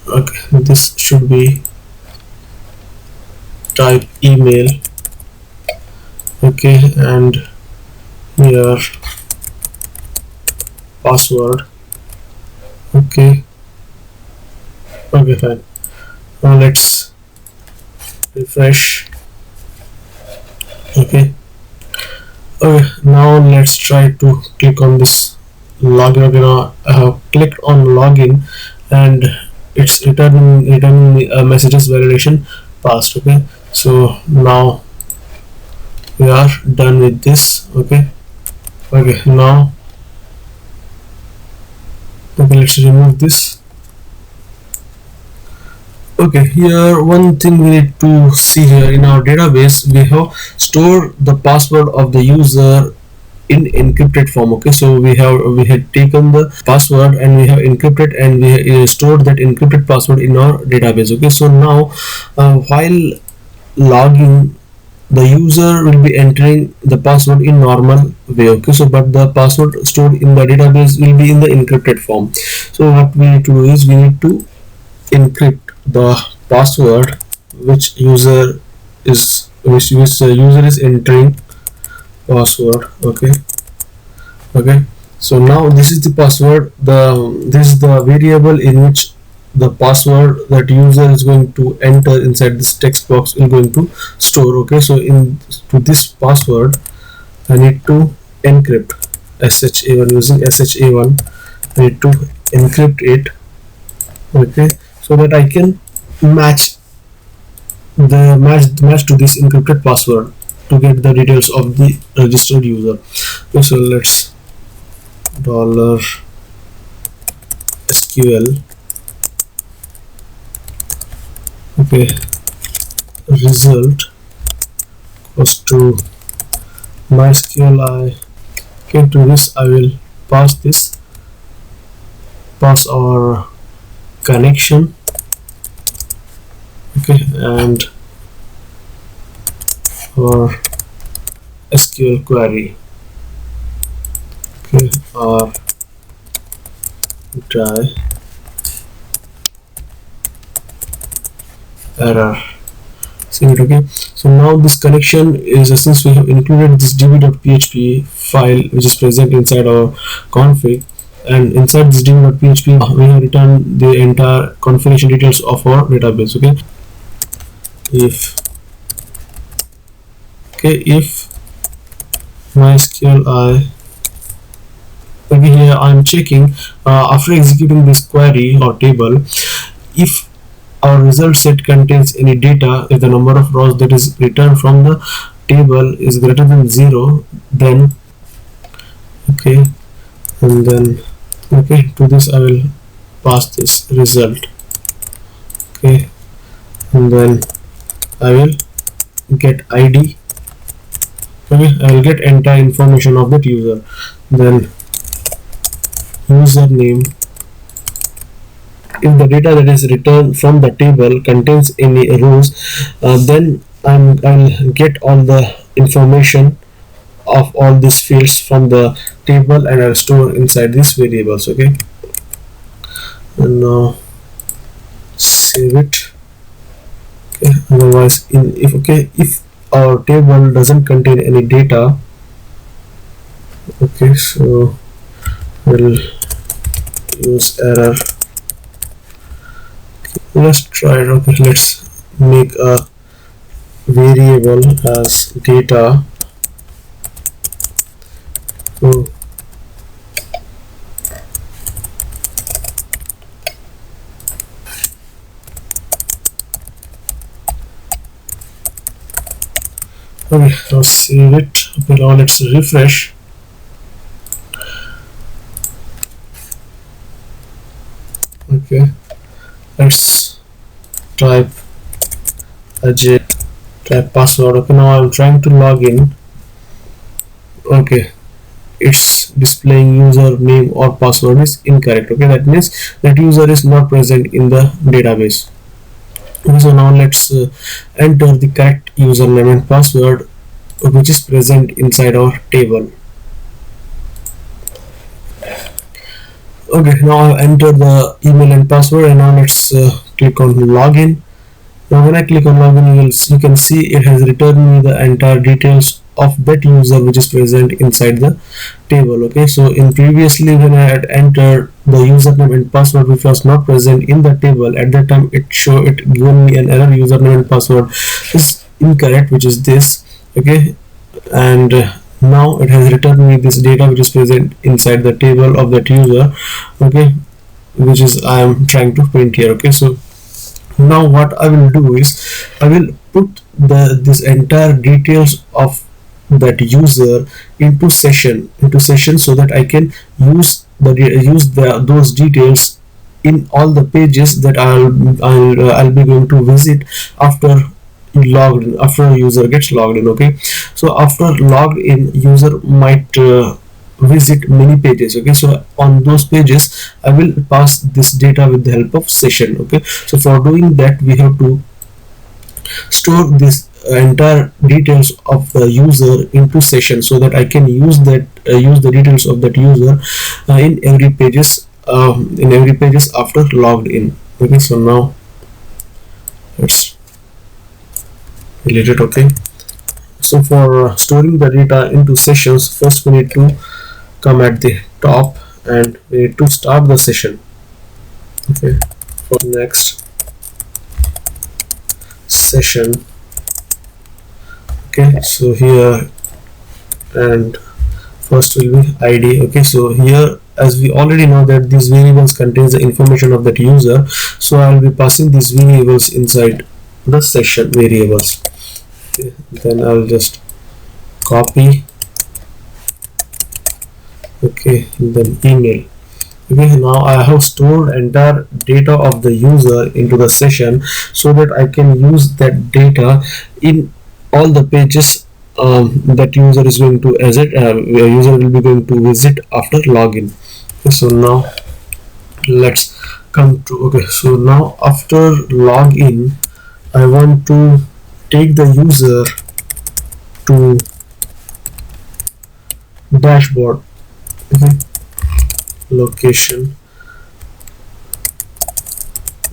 Okay, this should be type email. Okay, and here password. Okay, okay, fine. Now let's refresh. Okay, okay, now let's try to click on this login. Okay, now I have clicked on login and it's returning messages validation passed. Okay, so now we are done with this. Okay, okay, now, okay, let's remove this. Okay, here one thing we need to see here, in our database we have stored the password of the user in encrypted form. Okay, so we had taken the password and we have encrypted, and we stored that encrypted password in our database. Okay, so now while logging, the user will be entering the password in normal way. Okay, so but the password stored in the database will be in the encrypted form. So what we need to do is we need to encrypt the password which the user is entering password. Okay, okay, so now this is the password, this is the variable in which the password that user is going to enter inside this text box is going to store. Okay, so in to this password I need to encrypt SHA1 using SHA1. I need to encrypt it. Okay, so that I can match to this encrypted password to get the details of the registered user. Okay, so let's $SQL. Okay, result goes to MySQL. Okay, to this I will pass our connection. Okay, and our SQL query. Okay, or try error. Okay, so now this connection is, since we have included this db.php file which is present inside our config, and inside this db.php we have returned the entire configuration details of our database. Okay, if MySQL okay, here I'm checking after executing this query or table, if our result set contains any data, if the number of rows that is returned from the table is greater than 0, then okay, and then okay, to this I will pass this result. Okay, and then I will get ID Okay, I will get entire information of that user. Then username, if the data that is returned from the table contains any rows, then I'll get all the information of all these fields from the table and I'll store inside these variables. Okay, and now save it. Okay, otherwise if our table doesn't contain any data, okay, so we'll use error. Let's try it. Okay, let's make a variable as data. So okay, now save it. Okay, now let's refresh. Okay, let's type Ajay, type password. Okay, now I'm trying to log in. Okay, it's displaying user name or password is incorrect. Okay, that means that user is not present in the database. Okay, so now let's enter the correct username and password which is present inside our table. Okay, now I've entered the email and password, and now let's click on login. Now when I click on login, you can see it has returned me the entire details of that user which is present inside the table. Okay, so in previously when I had entered the username and password which was not present in the table, at that time it given me an error, username and password is incorrect, which is this. Okay, and now it has returned me this data which is present inside the table of that user. Okay, which is I am trying to print here. Okay, so now what I will do is I will put this entire details of that user into session so that I can use those details in all the pages that I'll be going to visit after a user gets logged in. Okay, so after logged in, user might visit many pages. Okay, so on those pages I will pass this data with the help of session. Okay, so for doing that we have to store this entire details of the user into session so that I can use the details of that user in every pages after logged in. Okay, so now let's delete it. Okay, so for storing the data into sessions, first we need to come at the top and we need to start the session. Okay, for next session. Okay, so here and first will be ID. Okay, so here as we already know that these variables contains the information of that user, so I will be passing these variables inside the session variables. Okay, then I'll just copy. Okay, then email. Okay, now I have stored entire data of the user into the session so that I can use that data in all the pages that user is going to visit. User will be going to visit after login. Okay, so now let's come to. Okay, so now after login, I want to take the user to dashboard. Okay, location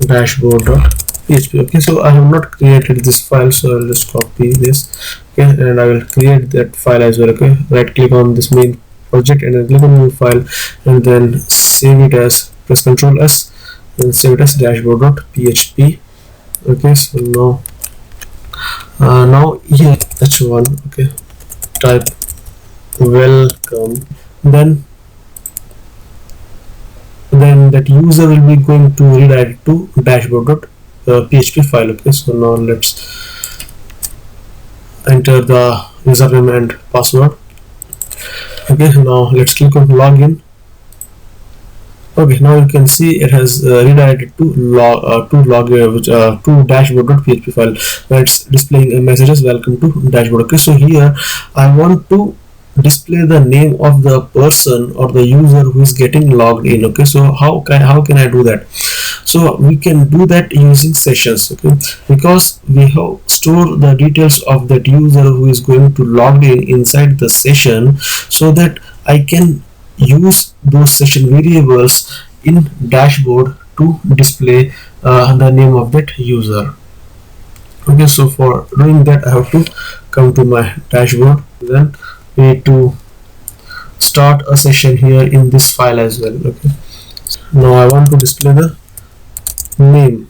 dashboard.php. Okay, so I have not created this file, so I'll just copy this. Okay, and I will create that file as well. Okay, right click on this main project and then click on new file and then save it as, press Ctrl S and save it as dashboard.php. Okay, so now here h1. Okay, type welcome, then that user will be going to redirect to dashboard.php file. Okay, so now let's enter the username and password. Okay, now let's click on login. Okay, now you can see it has redirected to dashboard.php file where it's displaying a messages welcome to dashboard. Okay, so here I want to display the name of the person or the user who is getting logged in. Okay, so how can I do that? So we can do that using sessions. Okay, because we have stored the details of that user who is going to log in inside the session, so that I can use those session variables in dashboard to display the name of that user. Okay, so for doing that I have to come to my dashboard, then we need to start a session here in this file as well. Okay, now I want to display the name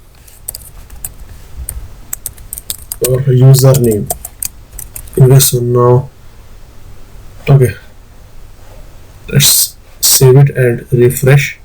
or username. Okay, so now, okay, let's save it and refresh.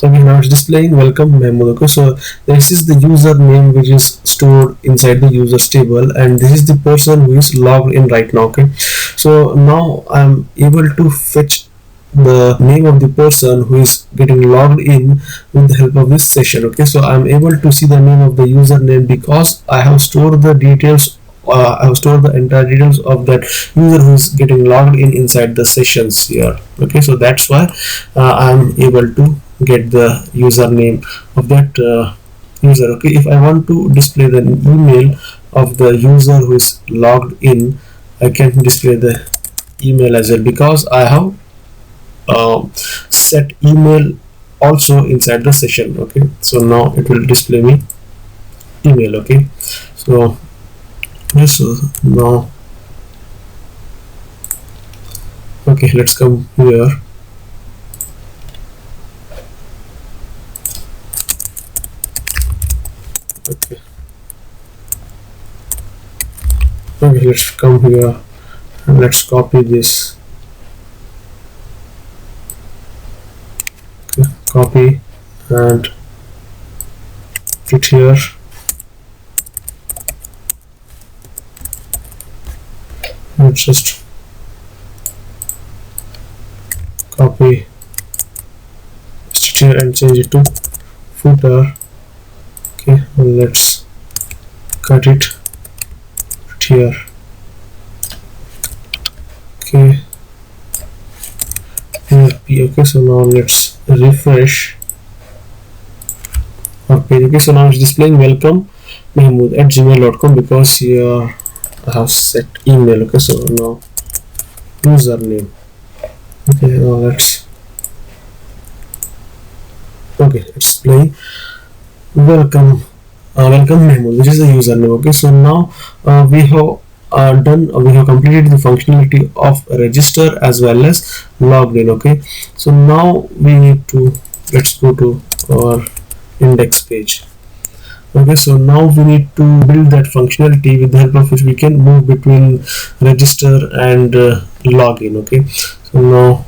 Okay, now it's displaying welcome Mahmood. Okay, so this is the username which is stored inside the users table, and this is the person who is logged in right now. Okay, so now I'm able to fetch the name of the person who is getting logged in with the help of this session. Okay, so I'm able to see the name of the username because I have stored the details. I have stored the entire details of that user who is getting logged in inside the sessions here. Okay, so that's why I'm able to get the username of that user. Okay, if I want to display the email of the user who is logged in, I can display the email as well because I have set email also inside the session. Okay, so now it will display me email. Okay, so yes, so now, okay, let's come here. Okay, okay, let's come here and let's copy this. Okay, copy and put it here. Let's just copy it here and change it to footer. Okay, and let's cut it here. Okay, PHP. Okay, so now let's refresh our page. Okay, so now it's displaying welcome Mahmood at gmail.com because here I have set email. Okay, so now username. Okay, now let's, okay, it's playing welcome Mahmood, which is the username. Okay, so now we have completed the functionality of register as well as logged in. Okay, so now we need to, let's go to our index page. Okay, so now we need to build that functionality with the help of which we can move between register and login. Okay, so now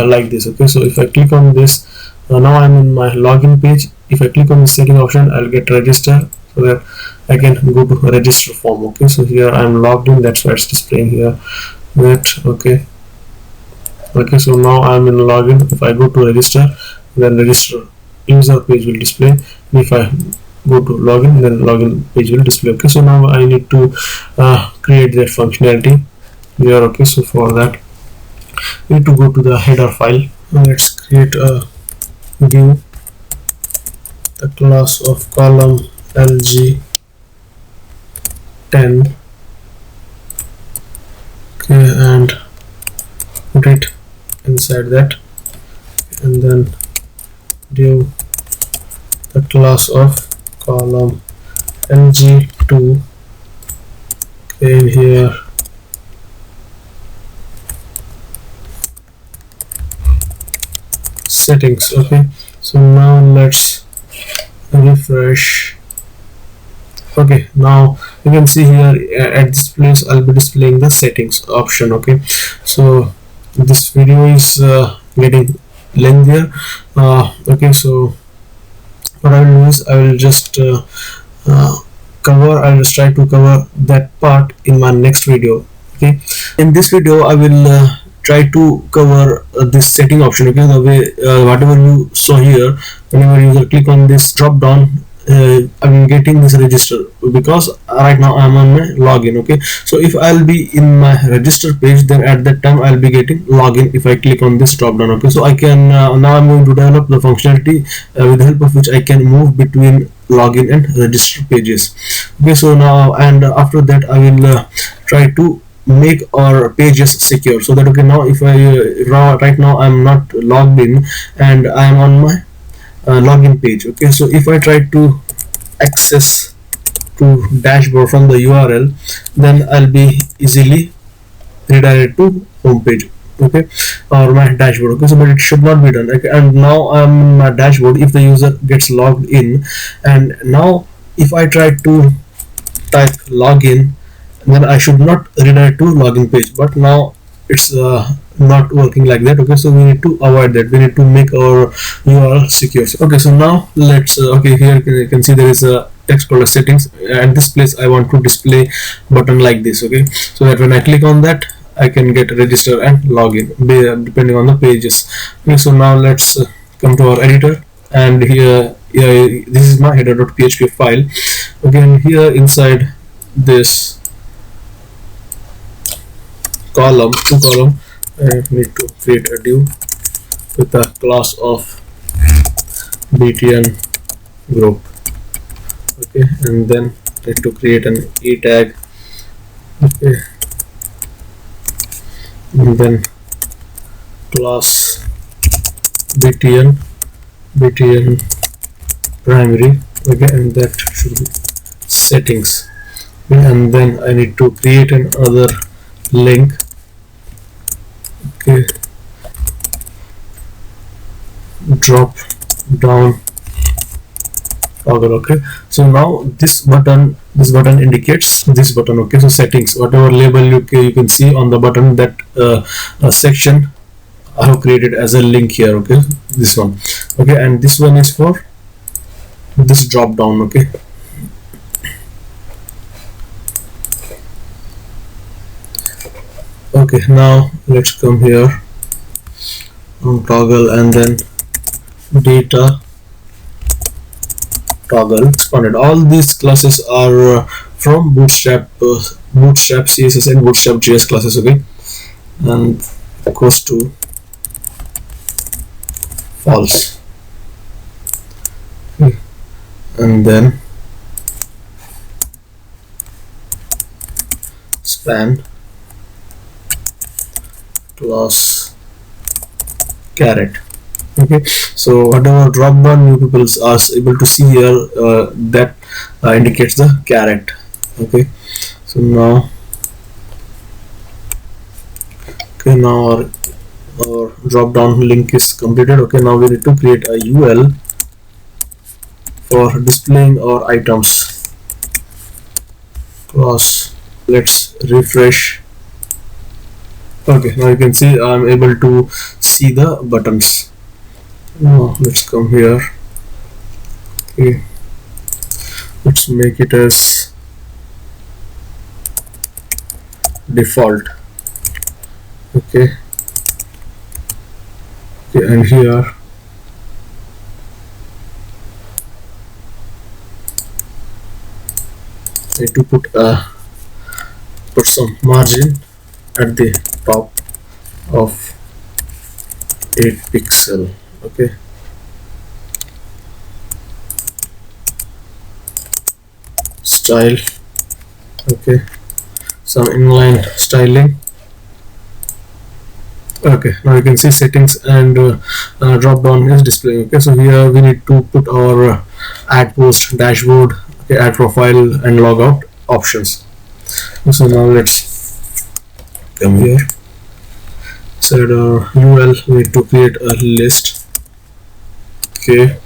like this. Okay, so if I click on this, now I'm in my login page. If I click on the second option, I'll get register, so that I can go to register form. Okay, so here I'm logged in, that's why it's displaying here that. Okay, okay, so now I'm in login. If I go to register, then register user page will display, and if I go to login, then login page will display. Okay, so now I need to create that functionality here. Okay, so for that we need to go to the header file. Let's create a div, the class of column lg10. Okay, and put it inside that, and then div the class of column lg2. Okay, and here settings. Okay, so now let's refresh. Okay, now you can see here at this place I'll be displaying the settings option. Okay, so this video is getting lengthier. Okay, so what I will do is I will just I'll just try to cover that part in my next video. Okay, in this video I will try to cover this setting option. Okay, the way whatever you saw here, whenever you click on this drop down, I'm getting this register because right now I'm on my login. Okay, so if I'll be in my register page, then at that time I'll be getting login if I click on this drop down. Okay, so I can now I'm going to develop the functionality with the help of which I can move between login and register pages. Okay, so now and after that I will try to make our pages secure, so that okay, now if I right now I'm not logged in and I'm on my login page. Okay, so if I try to access to dashboard from the URL, then I'll be easily redirected to home page. Okay, or my dashboard. Okay, so but it should not be done. Okay, and now I'm in my dashboard. If the user gets logged in, and now if I try to type login, then I should not redirect to login page, but now it's not working like that. Okay, so we need to avoid that. We need to make our URL secure. Okay, so now let's okay, here you can see there is a text called settings, and this place I want to display button like this. Okay, so that when I click on that, I can get register and login depending on the pages. Okay, so now let's come to our editor, and here this is my header.php file. Again, here inside this column, two column, I need to create a div with a class of btn group. Okay, and then need to create an e tag. Okay, and then class btn primary. Okay, and that should be settings. Okay, and then I need to create another link. Okay, drop down toggle. Okay, so now this button indicates this button. Okay, so settings, whatever label you can see on the button, that section I have created as a link here. Okay, this one. Okay, and this one is for this drop down. Okay, okay, now let's come here on toggle and then data toggle expanded. All these classes are from Bootstrap CSS and Bootstrap JS classes. Okay, and equals to false. Okay, and then span class caret. Okay, so whatever drop down you people are able to see here, that indicates the caret. Okay, so now okay, now our drop down link is completed. Okay, now we need to create a UL for displaying our items. Class, let's refresh. Okay, now you can see I'm able to see the buttons. Now let's come here. Okay, let's make it as default. Okay, okay, and here I need to put some margin at the top of 8 pixel. Okay, style. Okay, some inline styling. Okay, now you can see settings and drop down is displaying. Okay, so here we need to put our add post, dashboard, okay, add profile and logout options. So now let's come here. Inside our UL we need to create a list. Okay,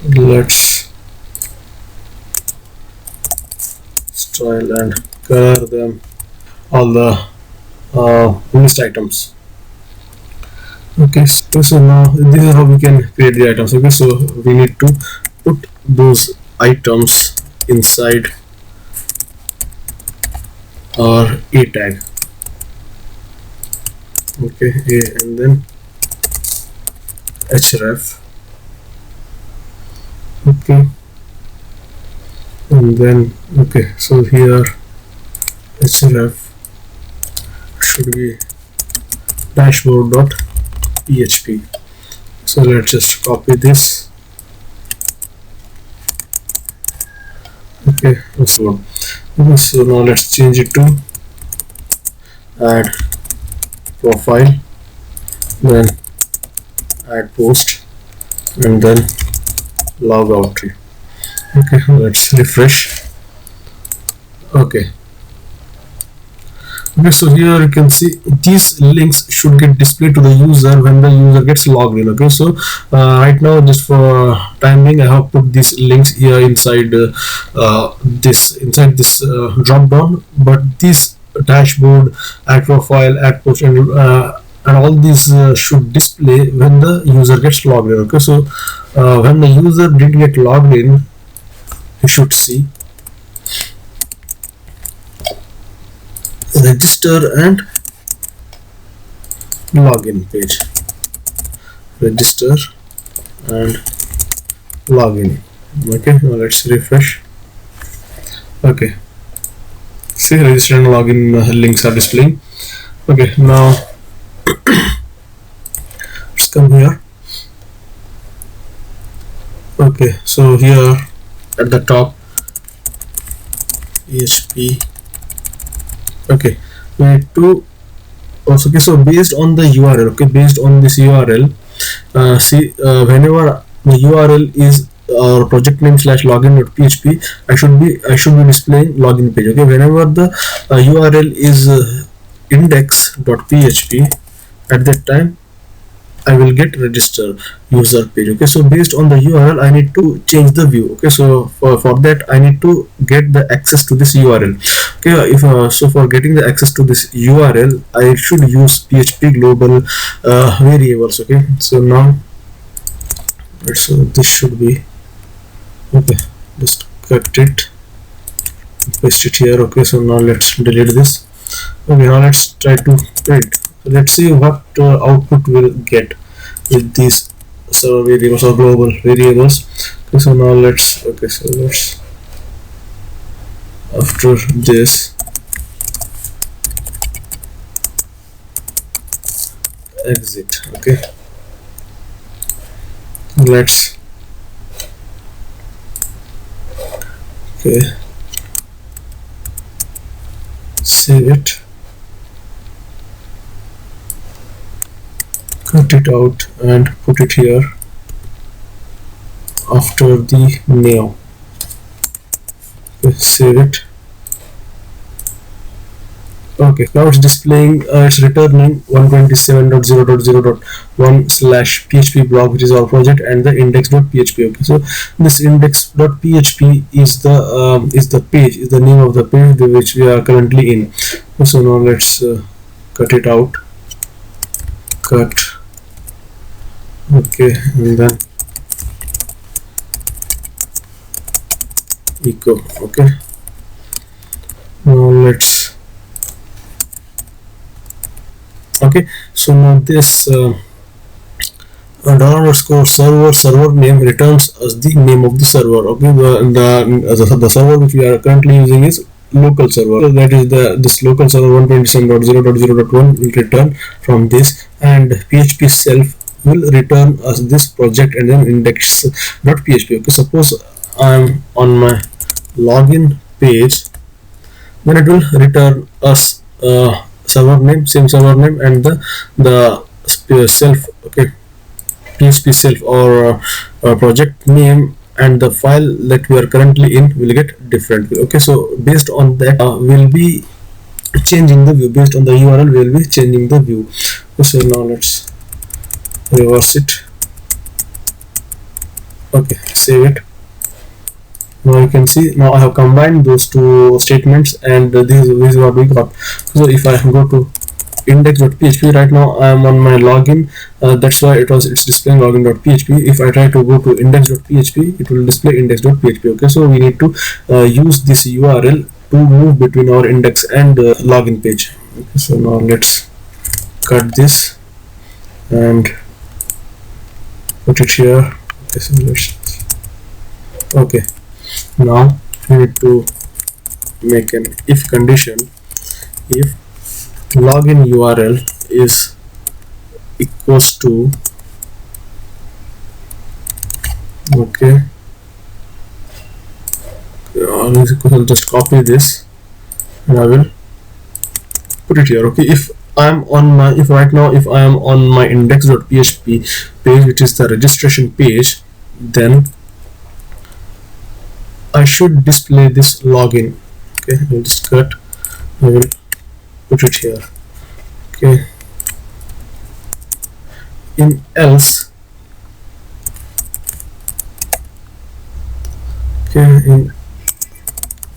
let's style and color them all the list items. Okay, so now this is how we can create the items. Okay, so we need to put those items inside our e tag. okay, a, and then href, okay, and then okay, so here href should be dashboard.php. So let's just copy this, okay, so now let's change it to add profile, then add post, and then log out tree. Okay, let's refresh. Okay, so here you can see these links should get displayed to the user when the user gets logged in. Okay, so right now, just for time being, I have put these links here inside this drop down, but this dashboard, add profile, add post, and all these should display when the user gets logged in. Okay, so when the user did get logged in, you should see register and login page, register and login. Okay, now let's refresh. Okay, see, register and login links are displaying. Okay, now let's come here. Okay, so here at the top, PHP. Okay, we need to also, okay, so based on the URL, okay, based on this URL, see, whenever the URL is project name / login.php, I should be displaying login page. Okay, whenever the URL is index.php, at that time I will get register user page. Okay, so based on the URL, I need to change the view. Okay, so for that I need to get the access to this URL. Okay, if so for getting the access to this URL, I should use PHP global variables. Okay, so now so this should be okay. Just cut it, paste it here. Okay, so now let's delete this. Okay, now let's try to print. Let's see what output we'll get with these server variables or global variables. Okay, so now let's after this exit. Okay, let's save it, cut it out and put it here after the name. Okay, save it. Okay, now it's displaying, it's returning 127.0.0.1/php block, which is our project, and the index.php. Okay, so this index.php is the page, is the name of the page which we are currently in. So now let's cut it out, cut. Okay, and then echo. Okay, now let's okay, so now this $server name returns us the name of the server. Okay, the server which we are currently using is local server. So that is this local server 127.0.0.1 will return from this, and PHP self will return us this project and then index.php. Okay, suppose I'm on my login page, then it will return us server name, same server name, and the self, okay, PHP self or project name, and the file that we are currently in will get different. Okay, so based on that we'll be changing the view. Based on the URL we'll be changing the view. So now let's reverse it. Okay, save it. Now you can see, now I have combined those two statements, and this is what we got. So if I go to index.php, right now I am on my login, that's why it's displaying login.php. If I try to go to index.php, it will display index.php. Okay, so we need to use this URL to move between our index and login page. Okay, so now let's cut this and put it here. Okay, so okay, now we need to make an if condition. If login URL is equals to, okay, I'll just copy this and I will put it here. Okay, if right now if I am on my index.php page, which is the registration page, then I should display this login. Okay, I'll just cut, I will put it here. Okay, in else, okay, in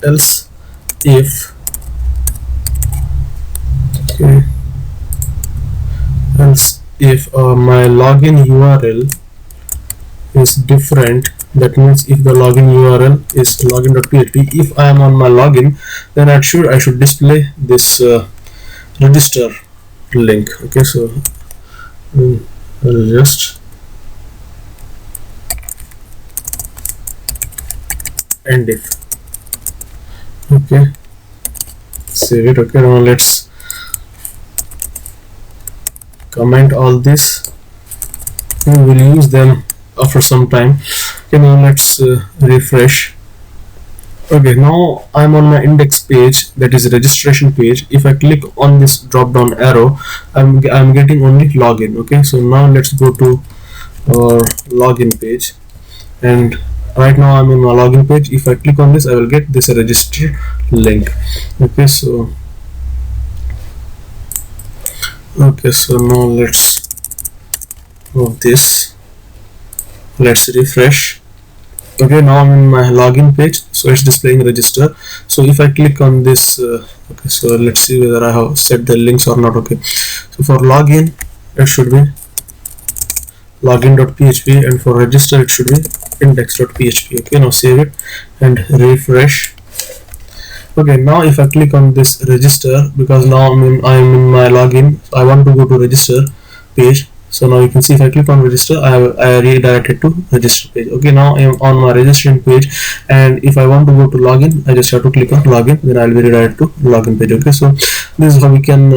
else if, okay, else if my login URL is different, that means if the login URL is login.php, if I am on my login, then I should display this register link. Okay, so I'll just end if. Okay, save it. Okay, now let's comment all this. We will use them after some time. Okay, now let's refresh. Okay, now I'm on my index page, that is registration page. If I click on this drop down arrow, I'm getting only login. Okay, so now let's go to our login page, and right now I'm in my login page. If I click on this, I will get this register link. Okay, so now let's move this, let's refresh. Okay, now I'm in my login page, so it's displaying register. So if I click on this, okay, so let's see whether I have set the links or not. Okay, so for login it should be login.php, and for register it should be index.php. okay, now save it and refresh. Okay, now if I click on this register, because now I'm in my login, so I want to go to register page. So now you can see if I click on register, I redirected to register page. Okay, now I am on my registration page, and if I want to go to login, I just have to click on login, then I'll be redirected to login page. Okay, so this is how we can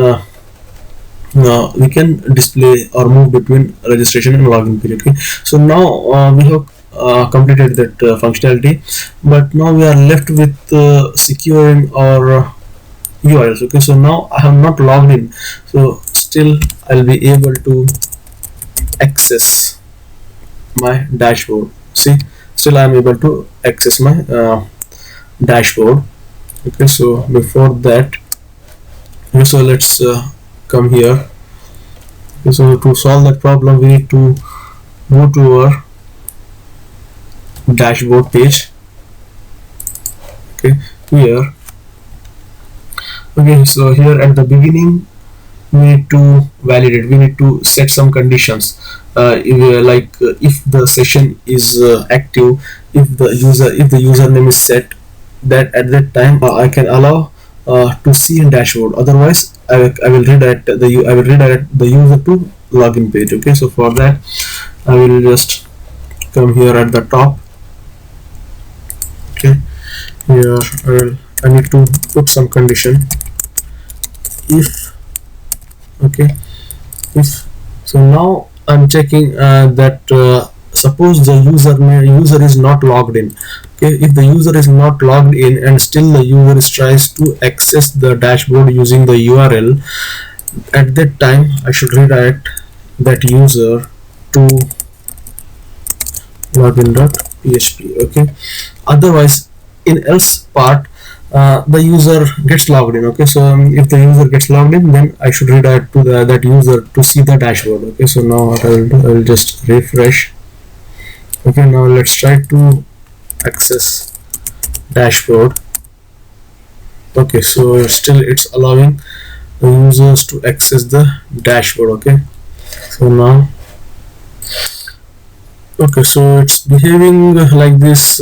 display or move between registration and login page. Okay, so now we have completed that functionality, but now we are left with securing our URLs. Okay, so now I have not logged in, so still I'll be able to access my dashboard. See, still I'm able to access my dashboard. Okay, so before that, okay, so let's come here. Okay, so to solve that problem, we need to go to our dashboard page. Okay, here. Okay, so here at the beginning we need to validate, we need to set some conditions, if the session is active, if the username is set, that at that time I can allow to see in dashboard. Otherwise I will redirect the user to login page. Okay, so for that I will just come here at the top. Okay, here I need to put some condition. If, okay, if, so now I'm checking that suppose the user is not logged in. Okay, if the user is not logged in and still the user tries to access the dashboard using the URL, at that time I should redirect that user to login.php. okay, otherwise in else part the user gets logged in. Okay, so if the user gets logged in, then I should redirect to that user to see the dashboard. Okay, so now what I will do, I will just refresh. Okay, now let's try to access dashboard. Okay, so still it's allowing the users to access the dashboard. Okay, so now, okay, so it's behaving like this.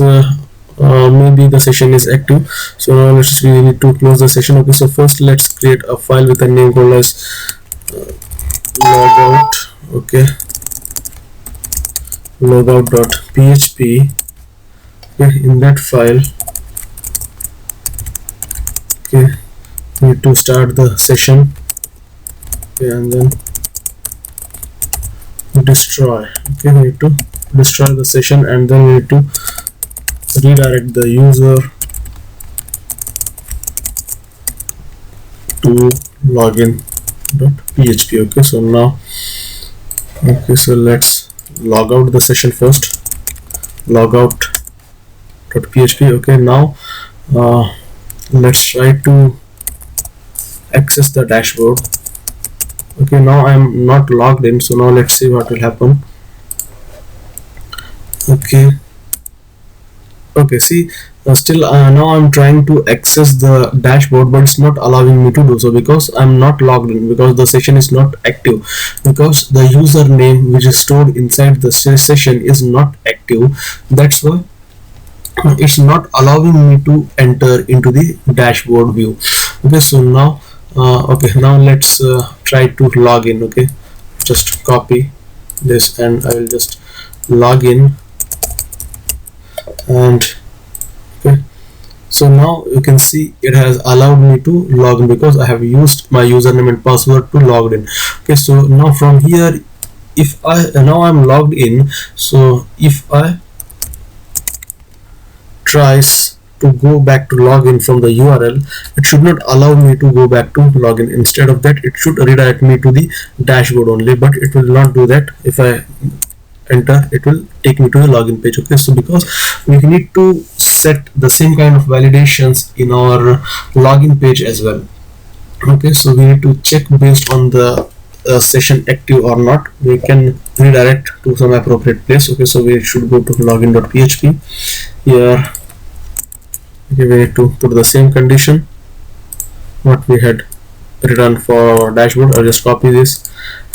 Maybe the session is active, so now we need to close the session. Okay, so first let's create a file with a name called as logout. Okay, logout.php. Okay, in that file, okay, we need to start the session. Okay, and then destroy. Okay, we need to destroy the session, and then we need to redirect the user to login.php. Okay, so now, okay, so let's log out the session first. Logout.php. Okay, now let's try to access the dashboard. Okay, now I'm not logged in, so now let's see what will happen. Okay, see, still now I'm trying to access the dashboard, but it's not allowing me to do so because I'm not logged in, because the session is not active, because the username which is stored inside the session is not active. That's why it's not allowing me to enter into the dashboard view. Okay, so now okay, now let's try to log in. Okay, just copy this and I will just log in. And okay, so now you can see it has allowed me to log in because I have used my username and password to log in. Okay, so now from here, if now I'm logged in, so if I tries to go back to login from the URL, it should not allow me to go back to login. Instead of that, it should redirect me to the dashboard only, but it will not do that. If I enter, it will take me to the login page. Okay, so because we need to set the same kind of validations in our login page as well. Okay, so we need to check based on the session active or not, we can redirect to some appropriate place. Okay, so we should go to login.php here. Okay, we need to put the same condition what we had written for our dashboard. I'll just copy this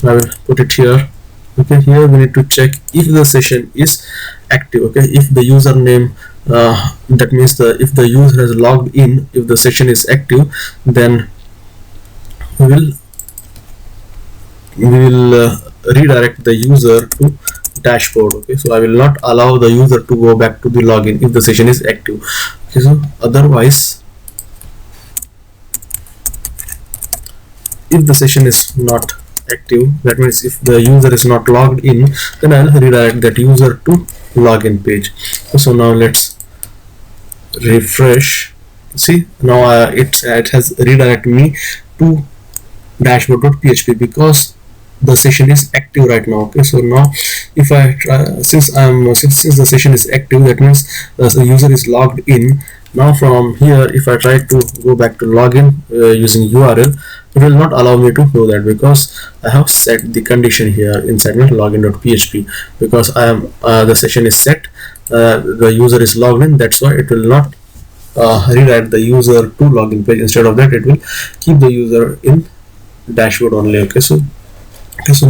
and I will put it here. Okay, here we need to check if the session is active. Okay, if the username that means if the user has logged in, if the session is active, then we will redirect the user to dashboard. Okay, so I will not allow the user to go back to the login if the session is active. Okay, so otherwise, if the session is not active, that means if the user is not logged in, then I'll redirect that user to login page. So now let's refresh. See, now it has redirected me to dashboard.php because the session is active right now. Okay, so now if I try, since the session is active, that means the user is logged in. Now from here, if I try to go back to login using URL, it will not allow me to do that because I have set the condition here inside my login.php, because I am the session is set, the user is logged in. That's why it will not redirect the user to login page. Instead of that, it will keep the user in dashboard only. Okay, so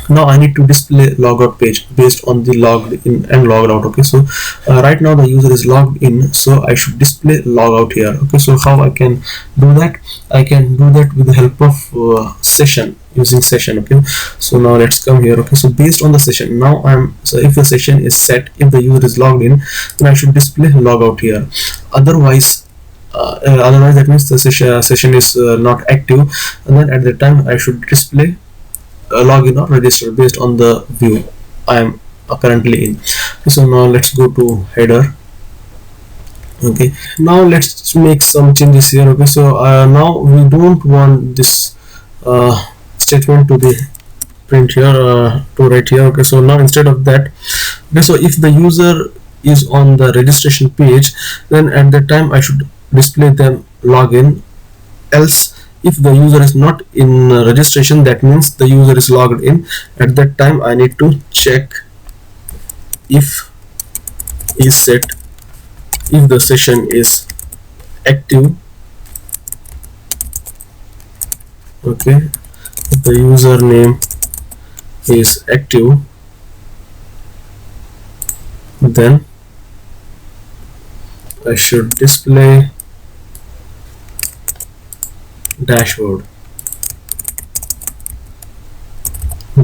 now I need to display logout page based on the logged in and logged out. Okay, so right now the user is logged in, so I should display logout here. Okay, so how I can do that? I can do that with the help of session, using session. Okay, so now let's come here. Okay, so based on the session, now so if the session is set, if the user is logged in, then I should display logout here. Otherwise that means the session is not active, and then at the time I should display login or register based on the view I am currently in. So now let's go to header. Okay, now let's make some changes here. Okay, so now we don't want this statement to be print here to write here. Okay, so now instead of that, okay, so if the user is on the registration page, then at that time I should display them login. Else, if the user is not in registration, that means the user is logged in. At that time I need to check if is set, if the session is active. Okay, if the username is active, then I should display dashboard.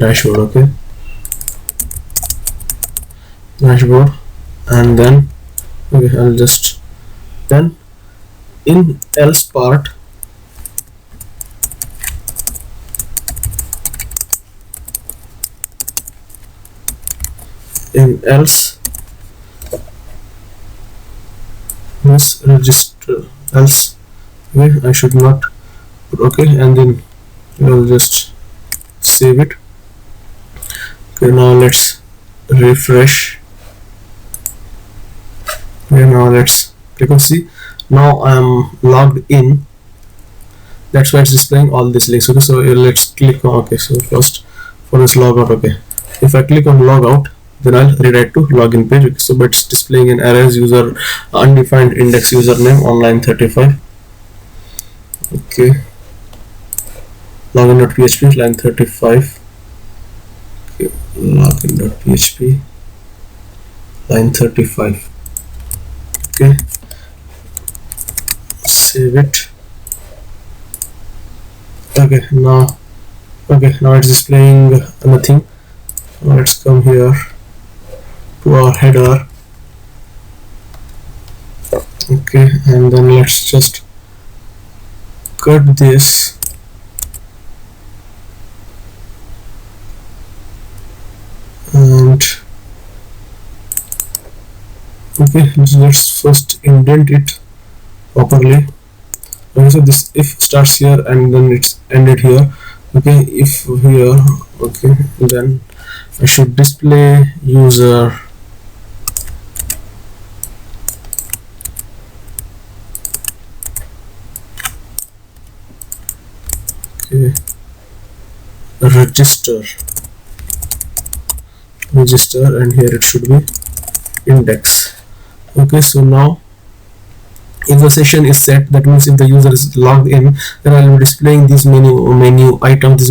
dashboard. Okay, dashboard, and then okay, I'll just then in else part, in else this register else. Okay, I should not put okay, and then I'll just save it. Okay, now let's refresh. Okay, now let's click on see. Now I am logged in. That's why it's displaying all these links. Okay, so let's click on okay. So first for this logout. Okay, if I click on logout, then I'll redirect to login page. Okay, so but it's displaying an errors user undefined index username on line 35. Okay, login.php line 35. Okay, login.php line 35. Okay, save it. Okay, now it's displaying nothing. Now let's come here to our header. Okay, and then let's just cut this and okay, let's first indent it properly. Okay, so this if starts here and then it's ended here. Okay, if here, okay, then I should display user okay, register, and here it should be index. Okay, so now if the session is set, that means if the user is logged in, then I will be displaying these menu items,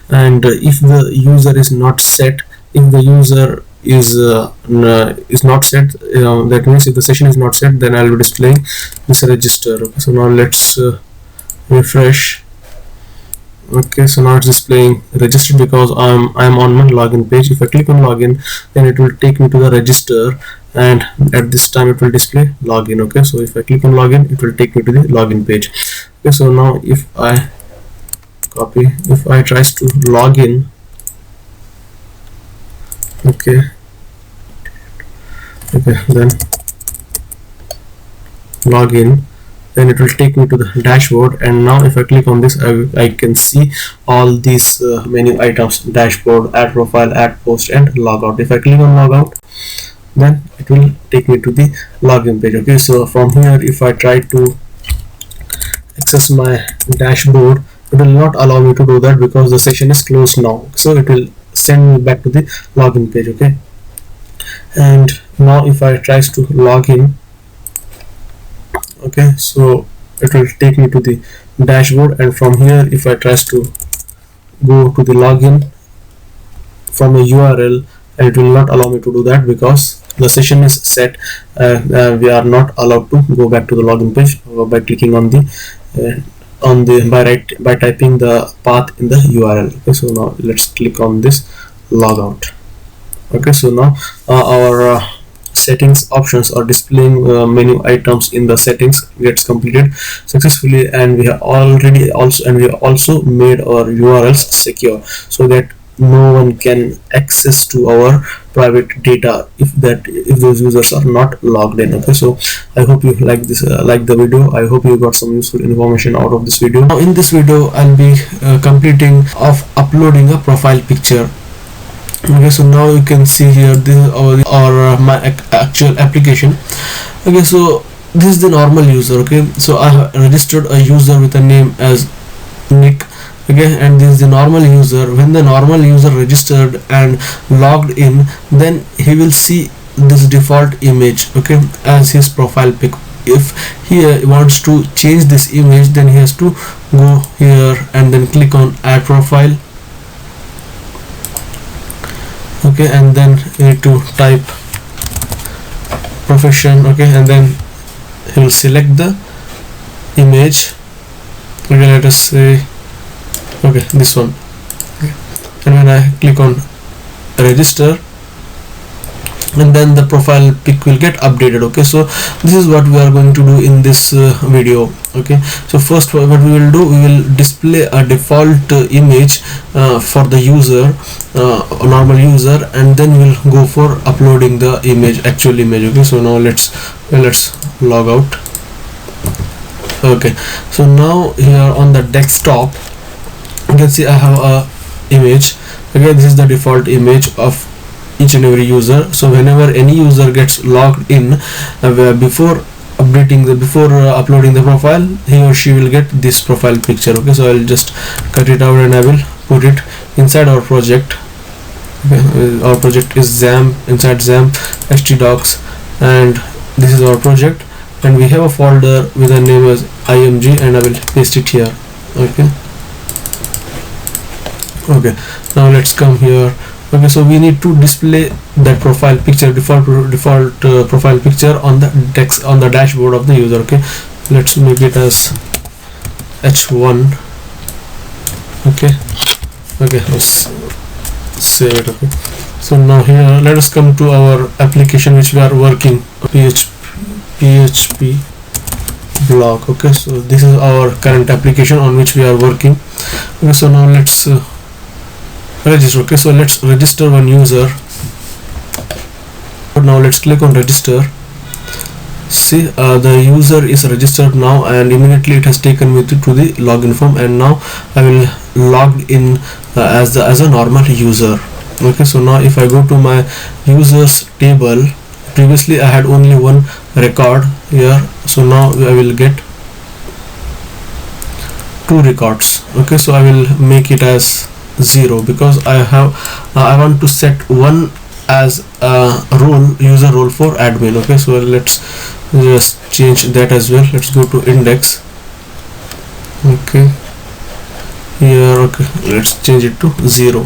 and if the user is not set, if the user is not set, that means if the session is not set, then I will be displaying this register. Okay, so now let's refresh. Okay, so now it's displaying registered because I'm on my login page. If I click on login, then it will take me to the register, and at this time it will display login. Okay, so if I click on login, it will take me to the login page. Okay, so now if I copy, if I tries to log in, okay, then login, then it will take me to the dashboard, and now if I click on this, I can see all these menu items: dashboard, add profile, add post, and logout. If I click on logout, then it will take me to the login page. Okay, so from here if I try to access my dashboard, it will not allow me to do that because the session is closed now, so it will send me back to the login page. Okay, and now if I tries to log in, okay, so it will take me to the dashboard, and from here if I tries to go to the login from a URL, and it will not allow me to do that because the session is set. We are not allowed to go back to the login page by clicking on the by typing the path in the URL. Okay, so now let's click on this logout. Okay, so now our settings options are displaying menu items in the settings gets completed successfully, and we have also made our URLs secure so that no one can access to our private data if those users are not logged in. Okay, so I hope you like this like the video. I hope you got some useful information out of this video. Now in this video I'll be completing of uploading a profile picture. Okay, so now you can see here this is my actual application. Okay, so this is the normal user. Okay, so I have registered a user with a name as Nick. Okay, and this is the normal user. When the normal user registered and logged in, then he will see this default image, okay, as his profile pic. If he wants to change this image, then he has to go here and then click on add profile. Okay, and then you need to type profession. Okay, and then he will select the image. Okay, let us say okay, this one. Okay. and when I click on register, and then the profile pic will get updated. Okay, so this is what we are going to do in this video. Okay, so first what we will do, we will display a default image for the user, a normal user, and then we'll go for uploading the image, actual image. Okay, so now let's log out. Okay, so now here on the desktop you can see I have a image. Okay, this is the default image of each and every user. So whenever any user gets logged in, before uploading the profile, he or she will get this profile picture. Okay, so I'll just cut it out and I will put it inside our project. Okay, our project is XAMPP, inside XAMPP htdocs, and this is our project, and we have a folder with a name as img, and I will paste it here. Okay, now let's come here. Okay, so we need to display that profile picture, default profile picture on the dashboard of the user. Okay, let's make it as h1. Okay, let's save it. Okay, so now here let us come to our application which we are working, PHP blog. Okay, so this is our current application on which we are working. Okay, so now let's register. Okay, so let's register one user. Now let's click on register. See, the user is registered now, and immediately it has taken me to the login form, and now I will log in as a normal user. Okay, so now if I go to my users table, previously I had only one record here, so now I will get 2 records. Okay, so I will make it as 0 because I want to set one as a user role for admin. Okay, so let's just change that as well. Let's go to index. Okay, here. Okay, let's change it to 0.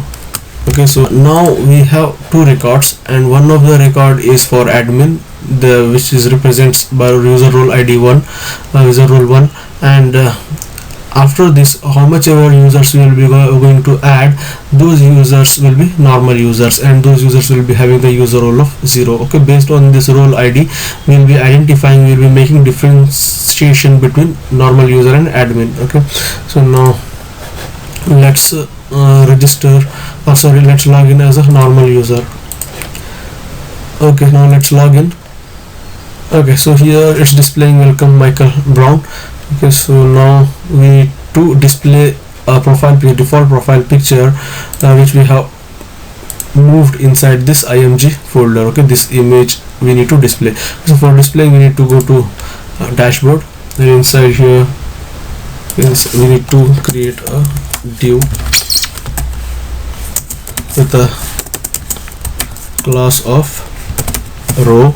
Okay, so now we have 2 records, and one of the record is for admin, which is represents by user role ID 1, user role 1, and after this, how much ever users we will be going to add, those users will be normal users, and those users will be having the user role of 0. Okay, based on this role ID, we will be identifying, we will be making differentiation between normal user and admin. Okay, so now let's register, let's log in as a normal user. Okay, now let's log in. Okay, so here it's displaying welcome Michael Brown. Okay, so now we need to display a default profile picture which we have moved inside this img folder. Okay, this image we need to display. So for displaying, we need to go to dashboard, and inside here we need to create a div with a class of row.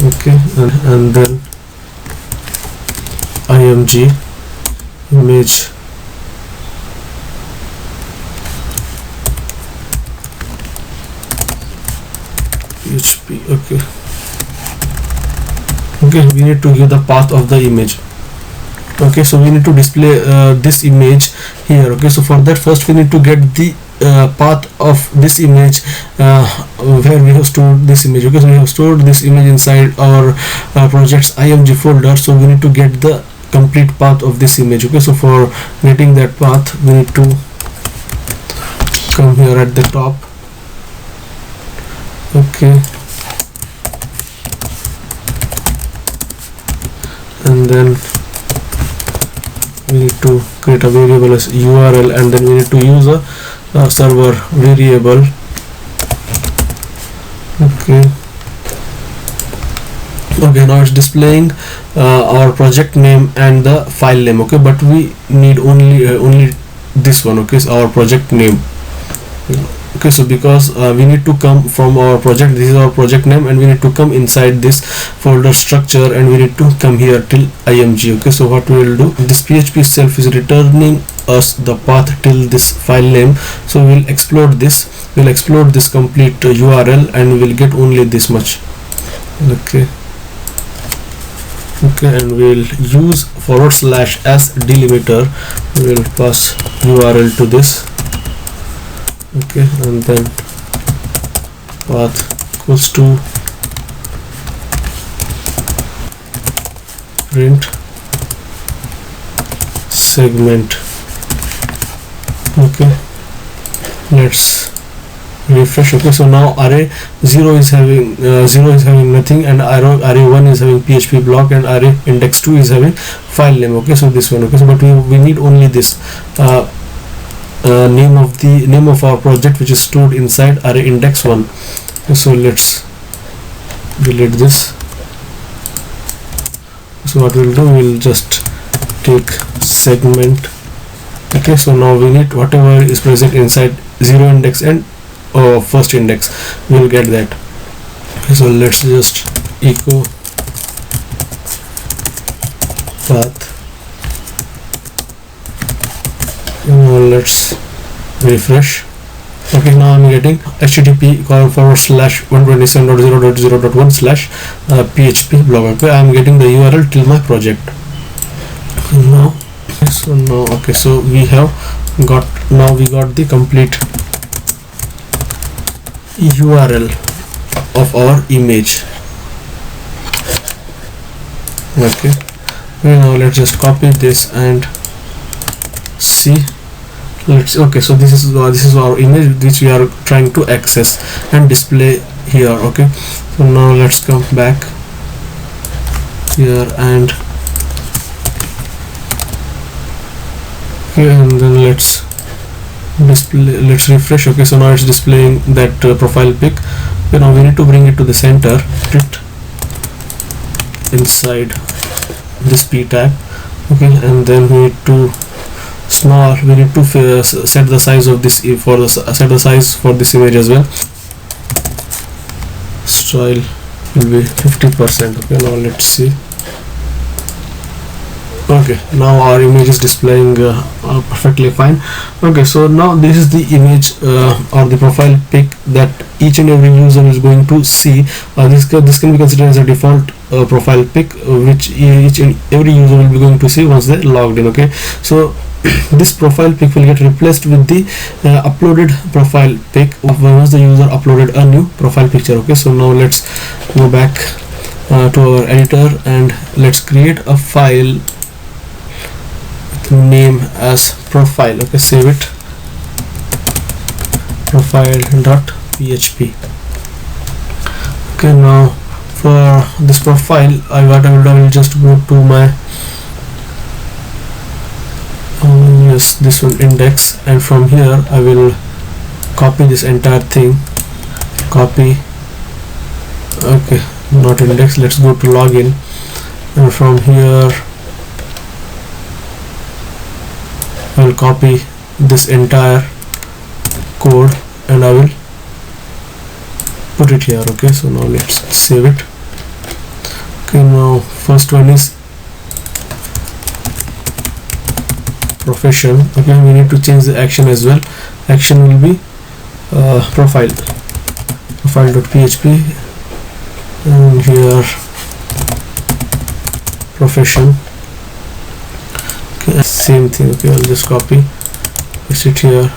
Okay, and then img image PHP. Okay, we need to give the path of the image. Okay, so we need to display this image here. Okay, so for that, first we need to get the path of this image where we have stored this image. Okay, so we have stored this image inside our project's img folder, so we need to get the complete path of this image. Okay, so for getting that path, we need to come here at the top. Okay, and then we need to create a variable as URL, and then we need to use a server variable. Okay, now it's displaying our project name and the file name. Okay, but we need only this one. Okay, so our project name. Okay, so because we need to come from our project, this is our project name, and we need to come inside this folder structure, and we need to come here till img. Okay, so what we will do, this PHP itself is returning us the path till this file name, so we'll explode this complete URL, and we will get only this much. Okay, and we'll use /s delimiter. We will pass URL to this. okay, and then path equals to print segment. Okay, let's refresh. Okay, so now array 0 is having nothing, and array 1 is having PHP block, and array index 2 is having file name. Okay, so this one. Okay, so but we need only this name of our project, which is stored inside array index 1. Okay, so let's delete this. So what we'll do, we'll just take segment. Okay, so now we need whatever is present inside 0 index and first index, we'll get that. Okay, so let's just echo path. Now let's refresh. Okay, now I'm getting http://127.0.0.1/php blog. Okay, I'm getting the URL till my project. Now, okay, so we got the complete URL of our image. Okay, now let's just copy this and see. Okay, so this is our image which we are trying to access and display here. Okay, so now let's come back here and then let's refresh. Okay, so now it's displaying that profile pic. Okay, now we need to bring it to the center, put it inside this p tag. Okay, and then we need to set the size of this for this image as well. Style will be 50%. Okay, now let's see. Okay, now our image is displaying perfectly fine. Okay, so now this is the image or the profile pic that each and every user is going to see. This can be considered as a default profile pic, which each and every user will be going to see once they logged in. Okay, so this profile pic will get replaced with the uploaded profile pic once the user uploaded a new profile picture. Okay, so now let's go back to our editor and let's create a file with name as profile. Okay, save it, profile.php. okay, now for this profile, I will just go to my this one index, and from here I will copy this entire thing. Copy. Okay, not index. Let's go to login, and from here I will copy this entire code and I will put it here. Okay, so now let's save it. Okay, now first one is profession. Okay, we need to change the action as well. Action will be profile.php, and here profession. Okay, same thing. Okay, I'll just copy, paste it here,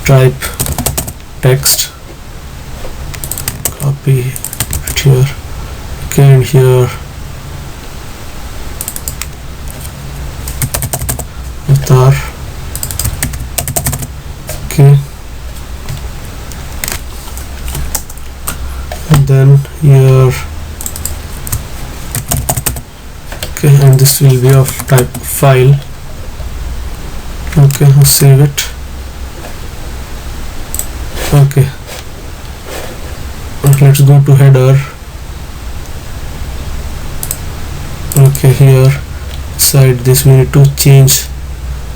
type text, copy it here. Okay, and here avatar. Okay, and then here. Okay, and this will be of type file. Okay, I'll save it. Okay, let's go to header. Okay, here inside this we need to change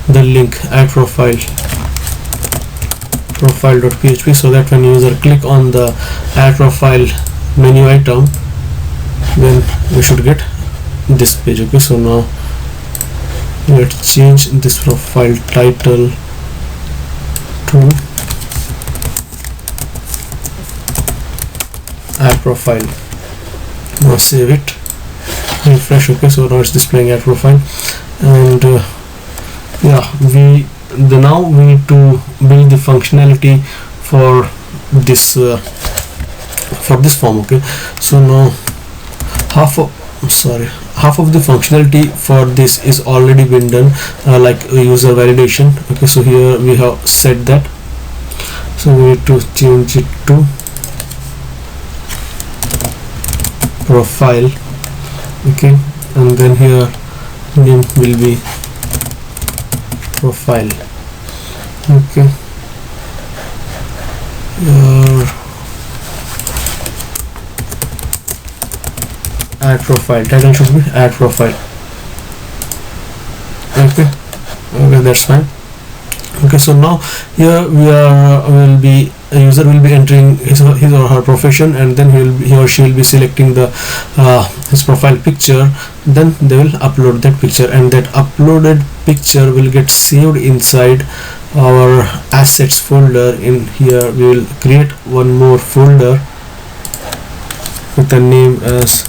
the link add profile.php, so that when user click on the add profile menu item, then we should get this page. Okay, so now let's change this profile title to add profile. Now save it, refresh. Okay, so now it's displaying add profile, and yeah, we now we need to build the functionality for this form. Okay, so now half of the functionality for this is already been done, like user validation. Okay, so here we have set that, so we need to change it to profile. Okay, and then here name will be profile. Okay, add profile, title should be add profile. Okay, that's fine. Okay, so now here a user will be entering his or her profession, and then he or she will be selecting the his profile picture. Then they will upload that picture, and that uploaded picture will get saved inside our assets folder. In here we will create one more folder with the name as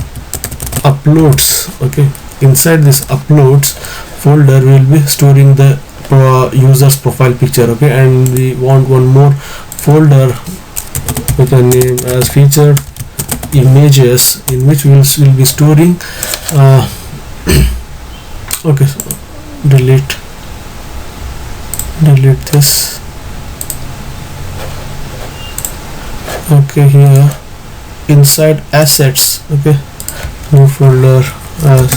uploads. Okay, inside this uploads folder we will be storing the user's profile picture. Okay, and we want one more folder with a name as featured images, in which we will be storing okay, so delete this. Okay, here inside assets, okay, new folder as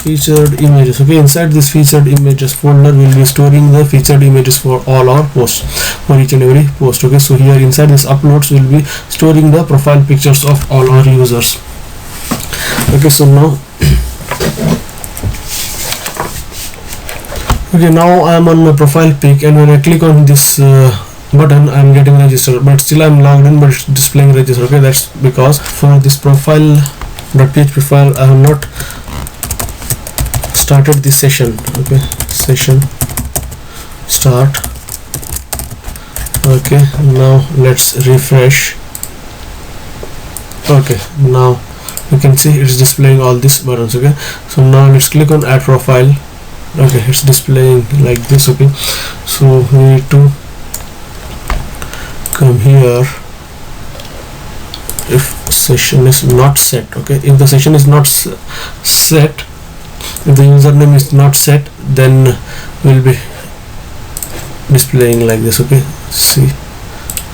featured images. Okay, inside this featured images folder we will be storing the featured images for all our posts, for each and every post. Okay, so here inside this uploads we will be storing the profile pictures of all our users. Okay, so now okay, now I am on my profile pic, and when I click on this button I am getting registered, but still I am logged in but it's displaying register. Okay, that's because for this profile.php file I have not started this session. Okay, session start. Okay, now let's refresh. Okay, now you can see it's displaying all these buttons. Okay, so now let's click on add profile. Okay, it's displaying like this. Okay, so we need to come here. If session is not set, okay, if the session is not set, if the username is not set, then we'll be displaying like this. Okay, see,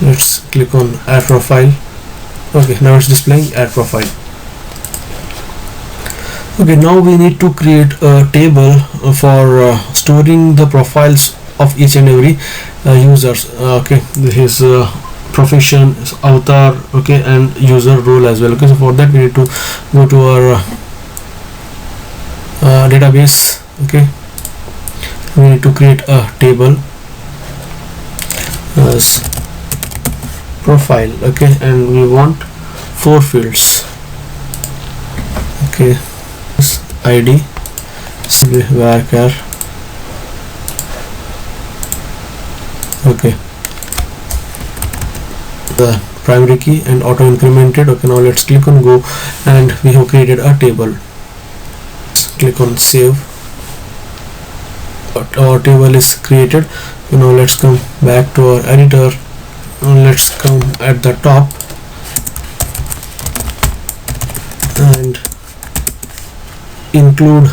let's click on add profile. Okay, now it's displaying add profile. Okay, now we need to create a table for storing the profiles of each and every users. Okay, his profession, his avatar, okay, and user role as well. Okay, so for that we need to go to our database. Okay, we need to create a table as profile. Okay, and we want 4 fields. Okay, ID, varchar. Okay, the primary key and auto incremented. Okay, now let's click on go, and we have created a table. Click on save. Our table is created. Now let's come back to our editor. Now let's come at the top and include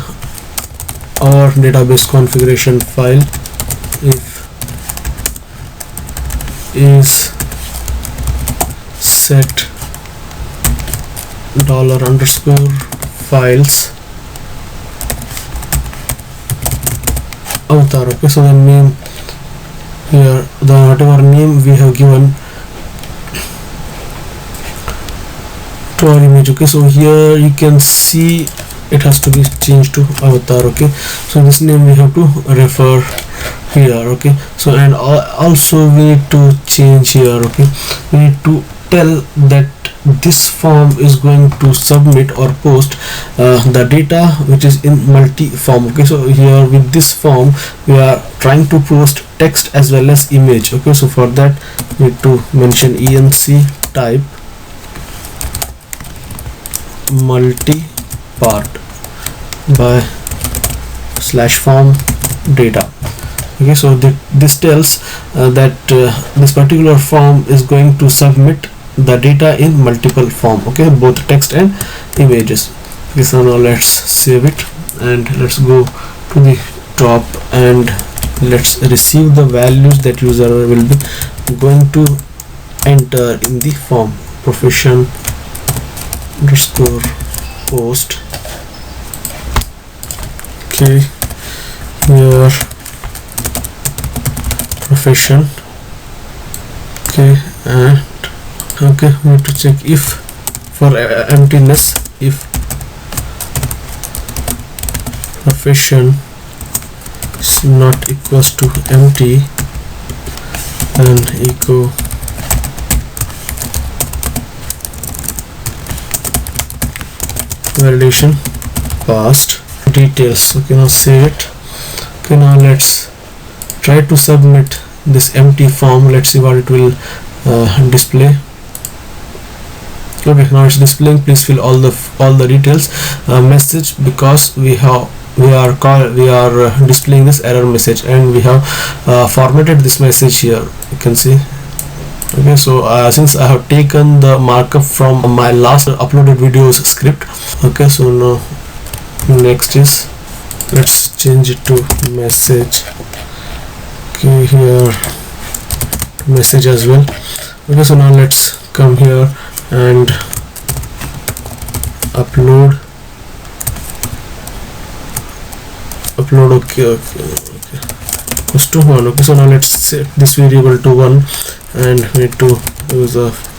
our database configuration file. If is set $_ files avatar. Okay, so the name here, the whatever name we have given to our image. Okay, so here you can see it has to be changed to avatar. Okay, so this name we have to refer here. Okay, so and also we need to change here. Okay, we need to tell that this form is going to submit or post the data which is in multi form. Okay, so here with this form we are trying to post text as well as image. Okay, so for that we need to mention enc type multi part by /form data. Okay, so this tells that this particular form is going to submit the data in multiple form, okay, both text and images. Okay, so now let's save it and let's go to the top and let's receive the values that user will be going to enter in the form. Profession underscore post. Okay, your profession. Okay, and okay, we need to check if for emptiness, if profession is not equals to empty, then echo validation passed details. Okay, now save it. Okay, now let's try to submit this empty form. Let's see what it will display. Okay, now it's displaying please fill all the details. Message, because we are displaying this error message and we have formatted this message here, you can see. Okay, so since I have taken the markup from my last uploaded videos script. Okay, so now next is let's change it to message. Okay, here message as well. Okay, so now let's come here and upload. Okay, equals to 1. Okay, so now let's set this variable to 1 and we need to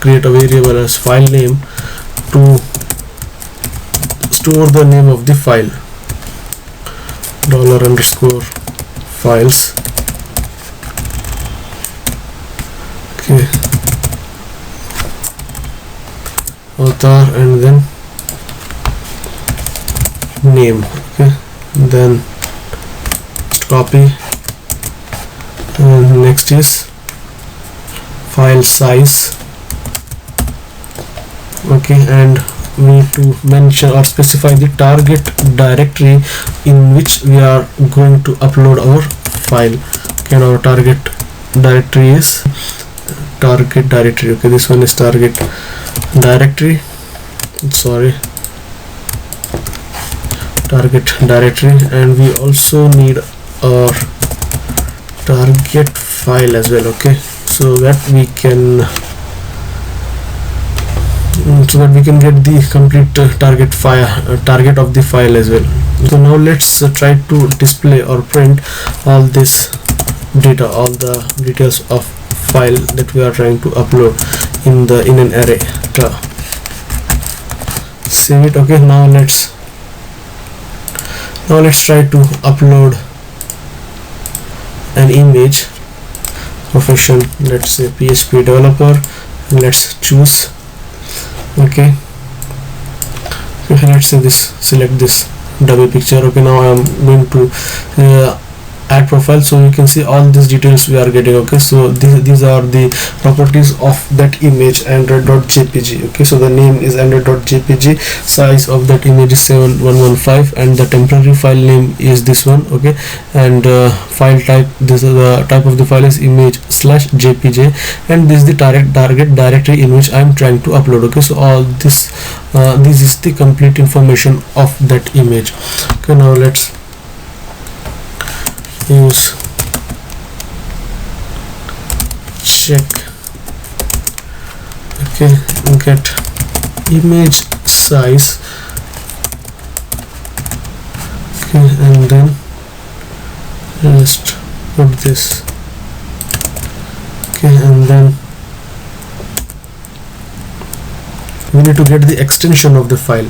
create a variable as file name to store the name of the file, $_files. Okay, author and then name. Okay, then copy and next is file size. Okay, and we need to mention or specify the target directory in which we are going to upload our file. Okay, and our target directory is target directory. Okay, this one is target directory, sorry, target directory, and we also need our target file as well. Okay, so that we can get the complete target of the file as well. So now let's try to display or print all this data, all the details of file that we are trying to upload in an array. Save it. Okay, now let's try to upload an image. Profession, let's say PHP developer, and let's choose. Okay, let's say this, select this dummy picture. Okay, now I am going to add profile, so you can see all these details we are getting. Okay, so these are the properties of that image, android.jpg. okay, so the name is android.jpg, size of that image is 7115, and the temporary file name is this one. Okay, and file type, this is the type of the file is image/jpg, and this is the target directory in which I am trying to upload. Okay, so all this is the complete information of that image. Okay, now let's use check. Okay, get image size. Okay, and then just put this. Okay, and then we need to get the extension of the file.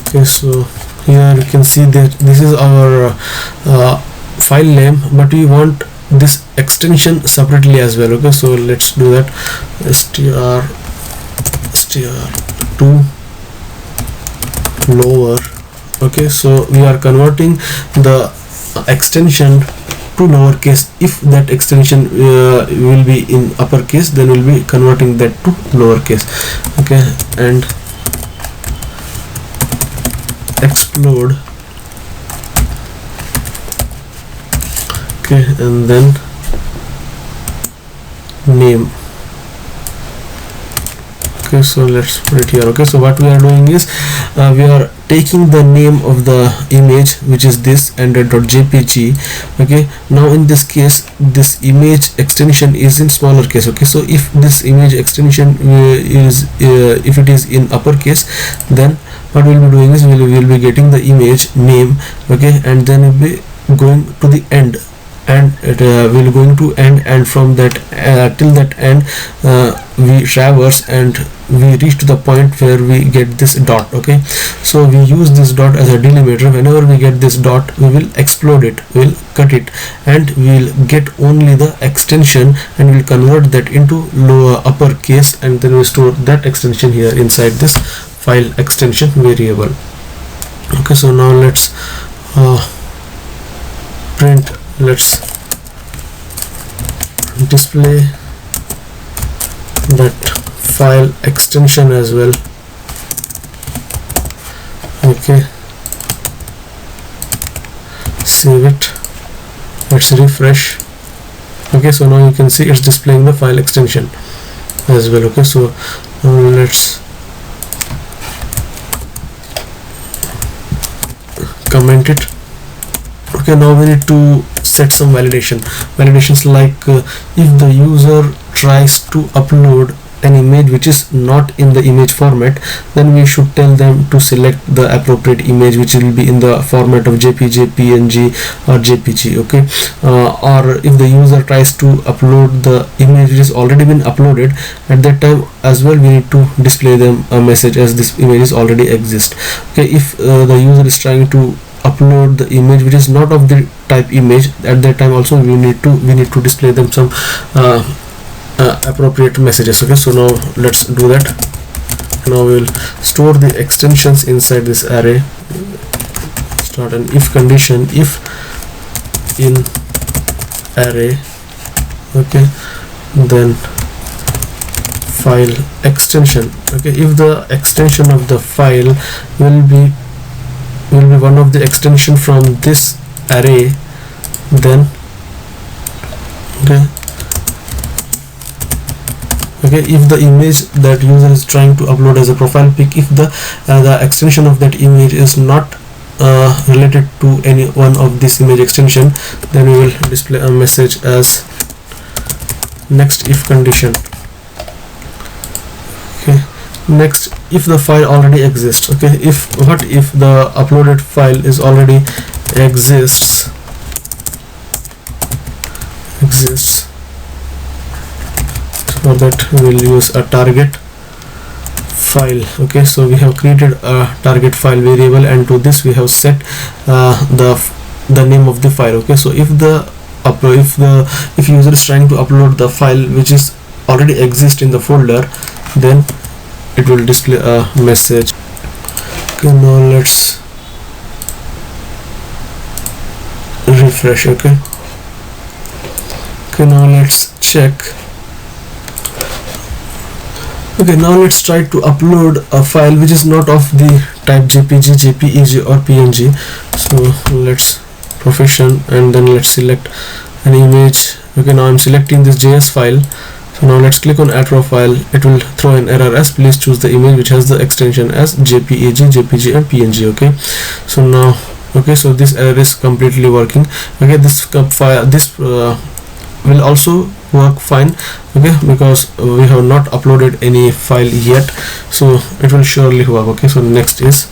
Okay, so here you can see that this is our file name, but we want this extension separately as well. Okay, so let's do that. str2 lower. Okay, so we are converting the extension to lowercase. If that extension will be in uppercase, then we'll be converting that to lowercase. Okay, and explode. okay, and then name. Okay, so let's put it here. Okay, so what we are doing is we are taking the name of the image, which is this android.jpg. okay, now in this case this image extension is in smaller case. Okay, so if this image extension is if it is in uppercase, then what we'll be doing is we'll be getting the image name. Okay, and then we'll be going to the end, and it will going to end, and from that till that end we traverse and we reach to the point where we get this dot. Okay, so we use this dot as a delimiter. Whenever we get this dot, we will explode it, we'll cut it, and we'll get only the extension, and we'll convert that into lower uppercase, and then we store that extension here inside this file extension variable. Okay, so now let's print, let's display that file extension as well. Okay, save it, let's refresh. Okay, so now you can see it's displaying the file extension as well. Okay, so now let's comment it. Okay, now we need to set some validations like if the user tries to upload an image which is not in the image format, then we should tell them to select the appropriate image, which will be in the format of JPG, PNG or JPG. Okay, or if the user tries to upload the image which has already been uploaded, at that time as well we need to display them a message as this image is already exist. Okay, if the user is trying to upload the image which is not of the type image, at that time also we need to display them some appropriate messages. Okay, so now let's do that. Now we'll store the extensions inside this array. Start an if condition, if in array, okay, then file extension. Okay, if the extension of the file will be one of the extension from this array, then okay, if the image that user is trying to upload as a profile pic, if the extension of that image is not related to any one of this image extension, then we will display a message as next if condition. Okay, next if the file already exists. Okay, if the uploaded file is already exists, for that we will use a target file. Okay, so we have created a target file variable, and to this we have set the name of the file. Okay, so if user is trying to upload the file which is already exist in the folder, then it will display a message. Okay, now let's refresh. Okay, now let's check. Okay, now let's try to upload a file which is not of the type JPG, JPEG or PNG. So let's profession, and then let's select an image. Okay, now I'm selecting this JS file. So now let's click on add profile. It will throw an error as please choose the image which has the extension as JPEG, JPG and PNG. Okay, so now so this error is completely working. Okay, this file will also work fine. Okay, because we have not uploaded any file yet, so it will surely work. Okay, so next is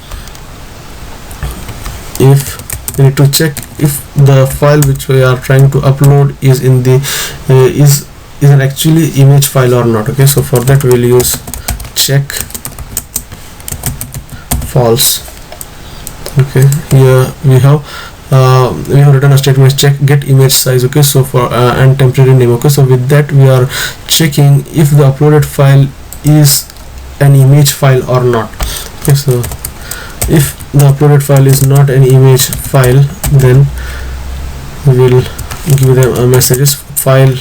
if we need to check if the file which we are trying to upload is in the is an actually image file or not. Okay, so for that we will use check false. Okay, here we have written a statement check get image size. Okay, so for and temporary name. Okay, so with that we are checking if the uploaded file is an image file or not. Okay, so if the uploaded file is not an image file, then we will give them a message file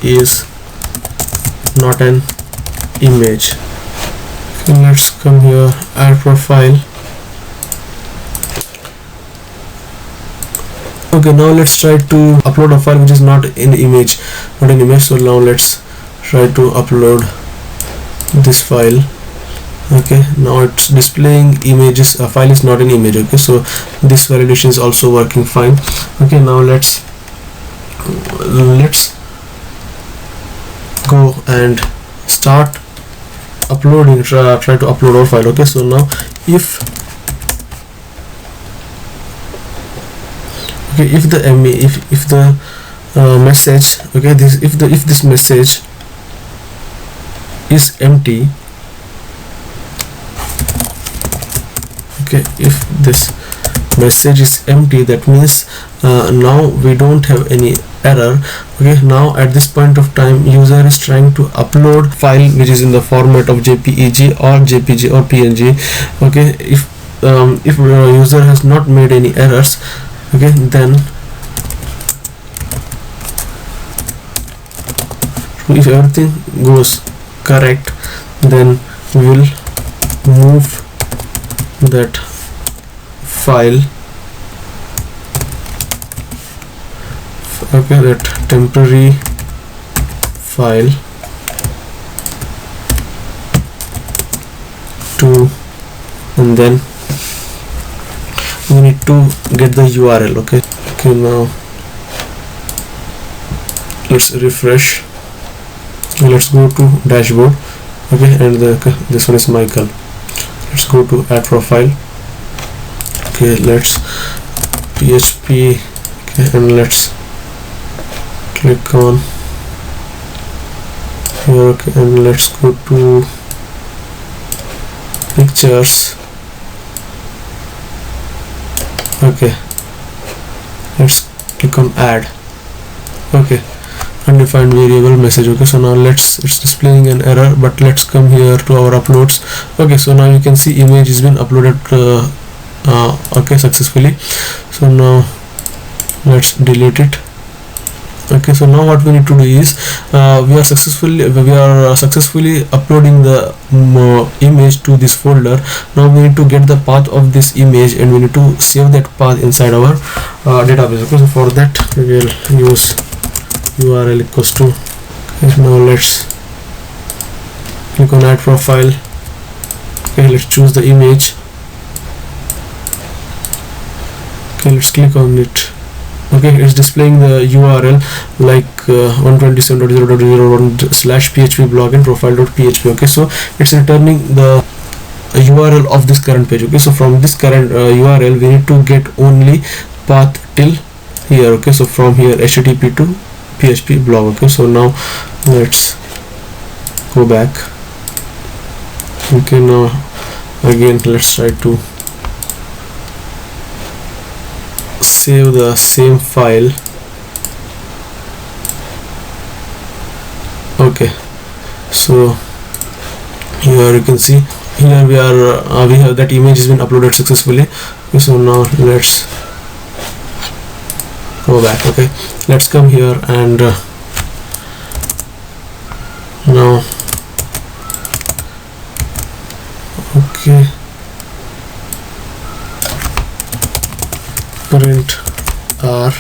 is not an image. Okay, let's come here, add profile. Okay, now let's try to upload a file which is not in image, so now let's try to upload this file. Okay, now it's displaying images. A file is not an image. Okay, so this validation is also working fine. Okay, now let's go and start uploading. Try to upload our file. Okay, so now if the message, okay, if this message is empty, okay, if this message is empty, that means now we don't have any error. Okay, now at this point of time user is trying to upload file which is in the format of JPEG or JPG or PNG. Okay, if user has not made any errors, okay, then if everything goes correct, then we will move that file, okay, that temporary file to, and then we need to get the URL. Okay, now let's refresh. Let's go to dashboard. Okay, and this one is Michael. Let's go to add profile. Okay, let's PHP. Okay, and let's click on here. Okay, and let's go to pictures. Okay, let's click on add. Okay, undefined variable message. Okay, so now it's displaying an error, but let's come here to our uploads. Okay, so now you can see image has been uploaded okay, successfully. So now let's delete it. Okay, so now what we need to do is we are successfully uploading the image to this folder. Now we need to get the path of this image and we need to save that path inside our database. Okay, so for that we will use URL equals to. Okay, now let's click on add profile. Okay, let's choose the image. Okay, let's click on it. Okay, it's displaying the URL like 127.0.0.1/php blog and profile.php. okay, so it's returning the URL of this current page. Okay, so from this current URL we need to get only path till here. Okay, so from here http to php blog. Okay, so now let's go back. Okay, now again let's try to save the same file. Okay, so here you can see here we have that image has been uploaded successfully. Okay, so now let's go back. Okay, let's come here and now okay, print r,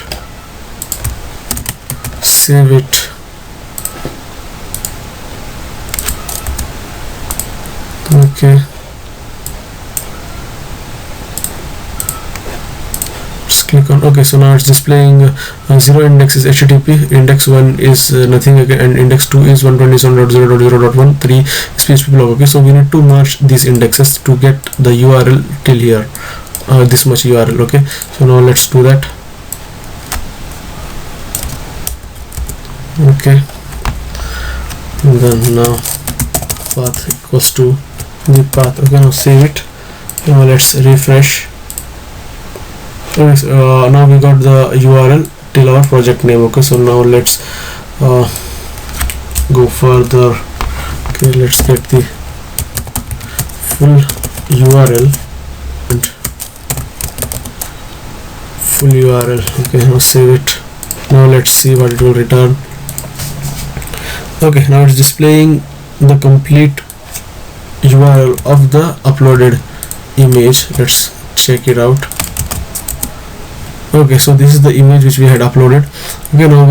save it. Okay, just click on. Okay, so now it's displaying 0 index is http, index 1 is nothing again, and index 2 is 127.0.0.1, 3 is php blog. Okay, so we need to merge these indexes to get the URL till here, this much URL. Okay, so now let's do that. Okay, and then now path equals to the path. Okay, now save it. Now let's refresh. Now we got the URL till our project name. Okay, so now let's go further. Okay, let's get the full URL and full URL. Okay, now save it. Now let's see what it will return. Okay, now it's displaying the complete URL of the uploaded image. Let's check it out. Okay, so this is the image which we had uploaded. Okay, now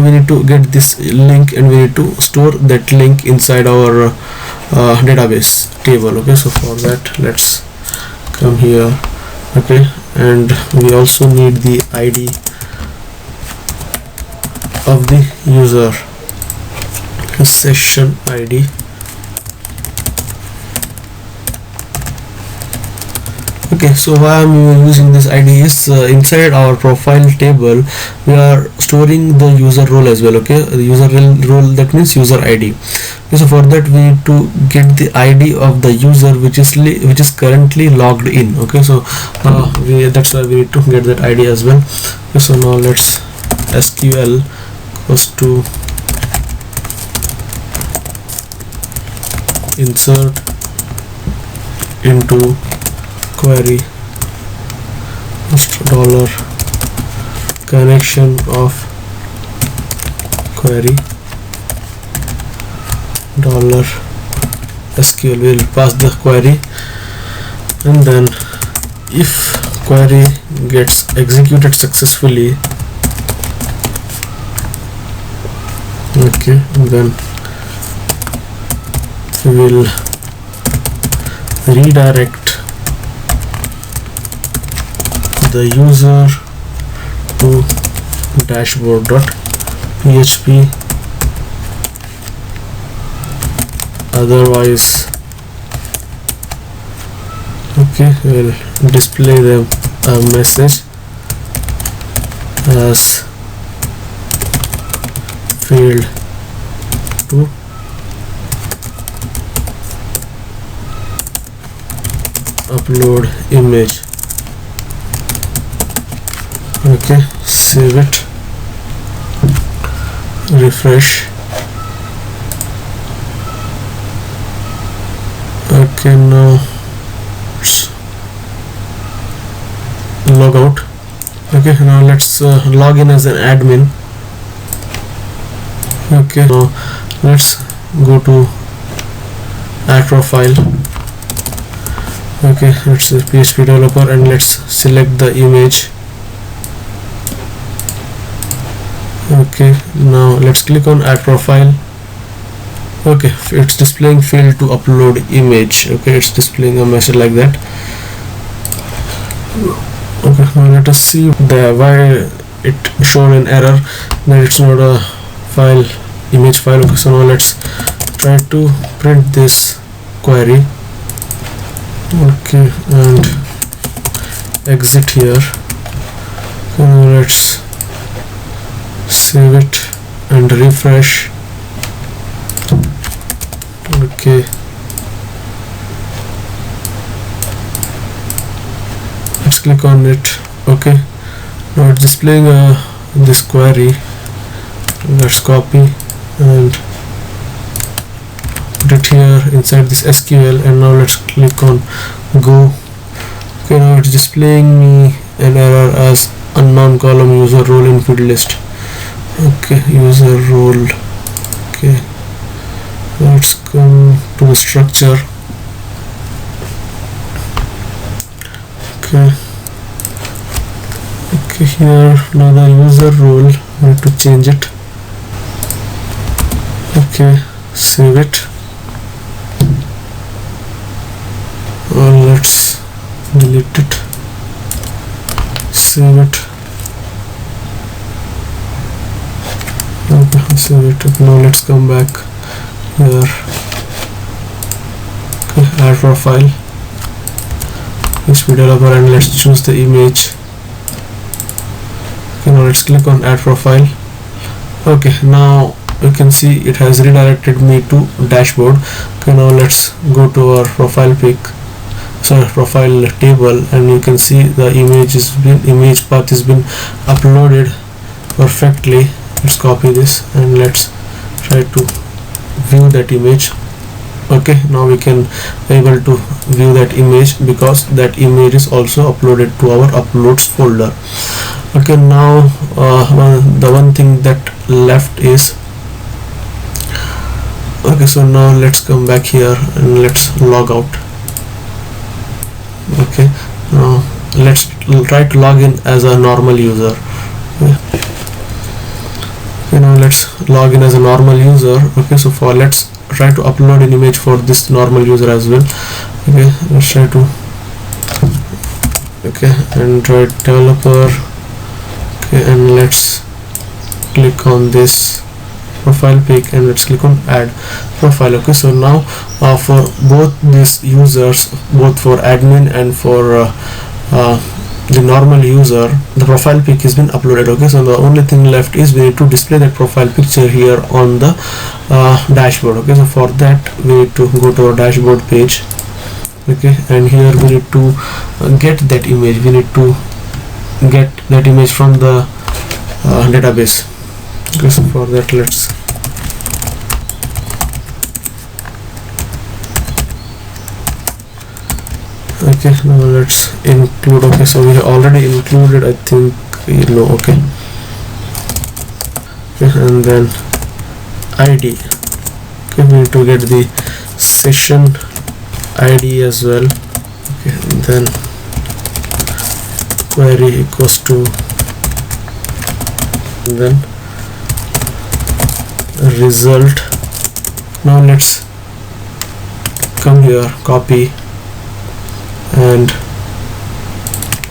we need to get this link, and we need to store that link inside our database table. Okay, so for that, let's come here. Okay, and we also need the ID of the user, session ID. Okay, so why I'm using this ID is inside our profile table we are storing the user role as well. Okay, the user role, that means user ID. Okay, so for that we need to get the ID of the user which is currently logged in. Okay, so that's why we need to get that ID as well. Okay, so now let's SQL goes to insert into query dollar connection of query dollar SQL. Will pass the query, and then if query gets executed successfully, okay, then we will redirect the user to dashboard.php, otherwise, okay, we'll display them a message as failed to upload image. Okay, save it, refresh. Okay, now let's log out. Okay, now let's log in as an admin. Okay, now let's go to add profile. Okay, let's PHP developer, and let's select the image. Okay, now let's click on add profile. Okay, it's displaying failed to upload image. Okay, it's displaying a message like that. Okay, now let us see why it showed an error that it's not a image file. Okay, so now let's try to print this query. Okay, and exit here. Okay, now let's save it and refresh. Okay, let's click on it. Okay, now it's displaying this query. Let's copy and put it here inside this SQL, and now let's click on go. Okay, now it's displaying me an error as unknown column user role in field list. Okay, user role. Okay, let's come to the structure. Okay, here now the user role, I need to change it. Okay, save it. Let's delete it, save it. Okay, save it. Now let's come back here. Okay, add profile, PHP developer, and let's choose the image. Okay, now let's click on add profile. Okay, now you can see it has redirected me to dashboard. Okay, now let's go to our profile profile table, and you can see the image path has been uploaded perfectly. Let's copy this and let's try to view that image. Okay, now we can able to view that image because that image is also uploaded to our uploads folder. Okay, now the one thing that left is, okay, so now let's come back here and let's log out. Okay, now let's try to log in as a normal user. Okay, now let's log in as a normal user. Okay, so for let's try to upload an image for this normal user as well. Okay, let's try to, okay, Android developer. Okay, and let's click on this profile pic and let's click on add profile. Okay, so now for both these users, both for admin and for the normal user, the profile pic has been uploaded. Okay, so the only thing left is we need to display that profile picture here on the dashboard. Okay, so for that we need to go to our dashboard page. Okay, and here we need to get that image. We need to get that image from the database. Okay, so for that let's okay, now let's include. Okay, so we have already included, I think, okay, and then ID. Okay, we need to get the session ID as well. Okay, and then query equals to, and then result. Now let's come here, copy and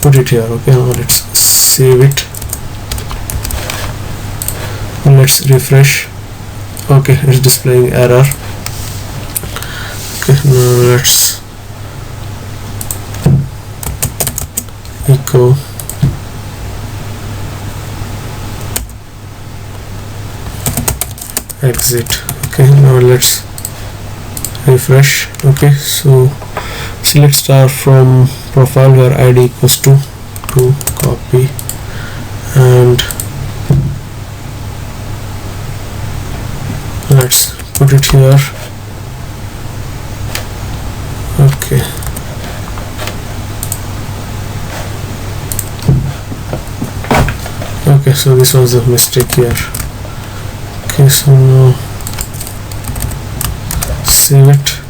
put it here. Okay, now let's save it and let's refresh. Okay, it's displaying error. Okay, now let's echo exit. Okay, now let's refresh. Okay, so select star from profile where ID equals to copy and let's put it here. Okay, okay, so this was a mistake here. Okay, so now save it,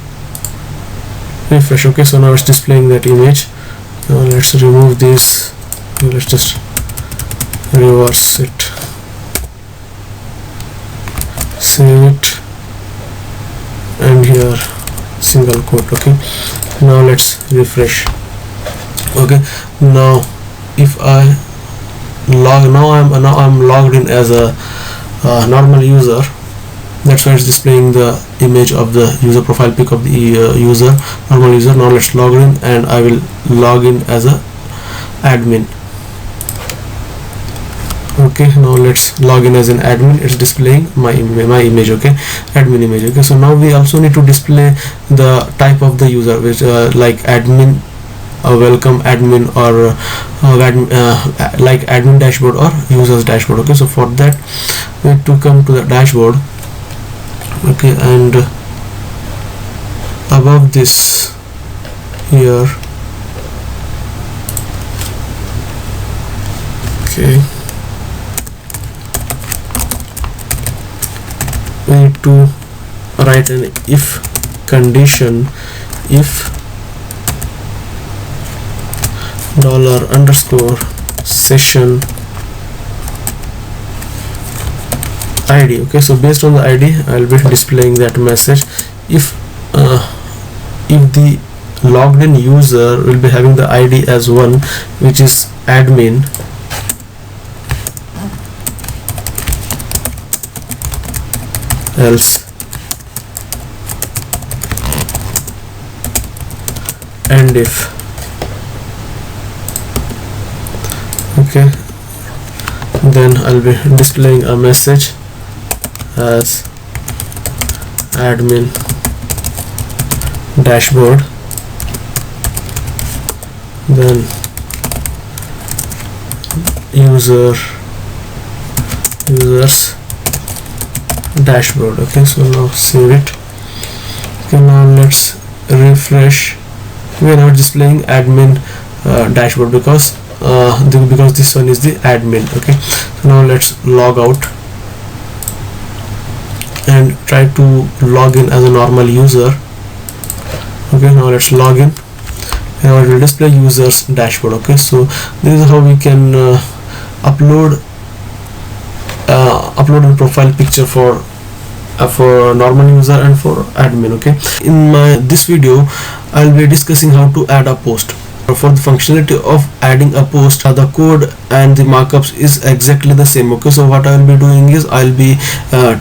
refresh. Okay, so now it's displaying that image. Now let's remove this. Let's just reverse it, save it, and here single quote. Okay, now let's refresh. Okay, now if I log, now I'm logged in as a normal user. That's why it's displaying the image of the user profile pic of the user, normal user. Now let's log in and I will log in as a admin. Okay, now let's log in as an admin. It's displaying my image. Okay, admin image. Okay, so now we also need to display the type of the user, which like admin, welcome admin, or like admin dashboard or users dashboard. Okay, so for that we need to come to the dashboard. Okay, and above this here, okay, we need to write an if condition. If $_ ID. Okay, so based on the ID I'll be displaying that message. If the logged in user will be having the ID as 1, which is admin, else, and if. Okay, then I'll be displaying a message as admin dashboard, then users dashboard. Okay, so now save it. Okay, now let's refresh. We are not displaying admin dashboard because this one is the admin. Okay, so now let's log out and try to log in as a normal user. Okay, now let's log in Now it will display users dashboard. Okay, so this is how we can upload a profile picture for normal user and for admin. Okay, in this video I'll be discussing how to add a post. For the functionality of adding a post, the code and the markups is exactly the same. Okay, so what I will be doing is I'll be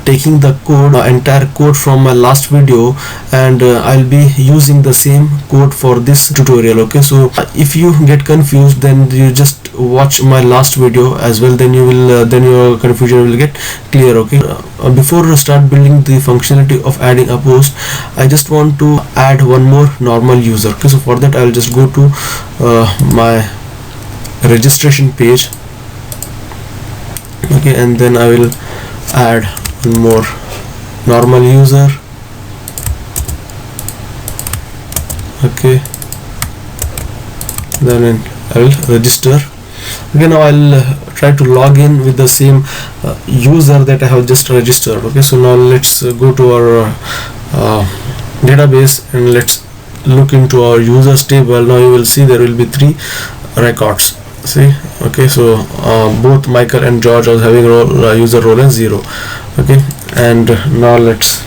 taking the code, entire code from my last video, and I'll be using the same code for this tutorial. Okay, so if you get confused, then you just watch my last video as well, then you will then your confusion will get clear. Okay, before we start building the functionality of adding a post, I just want to add one more normal user. Okay, so for that I'll just go to my registration page. Okay, and then I will add one more normal user. Okay, then I will register. Okay, now I'll try to log in with the same user that I have just registered. Okay, so now let's go to our database and let's look into our users table. Now you will see there will be 3 records. See, okay, so both Michael and George are having user role as 0. Okay, and now let's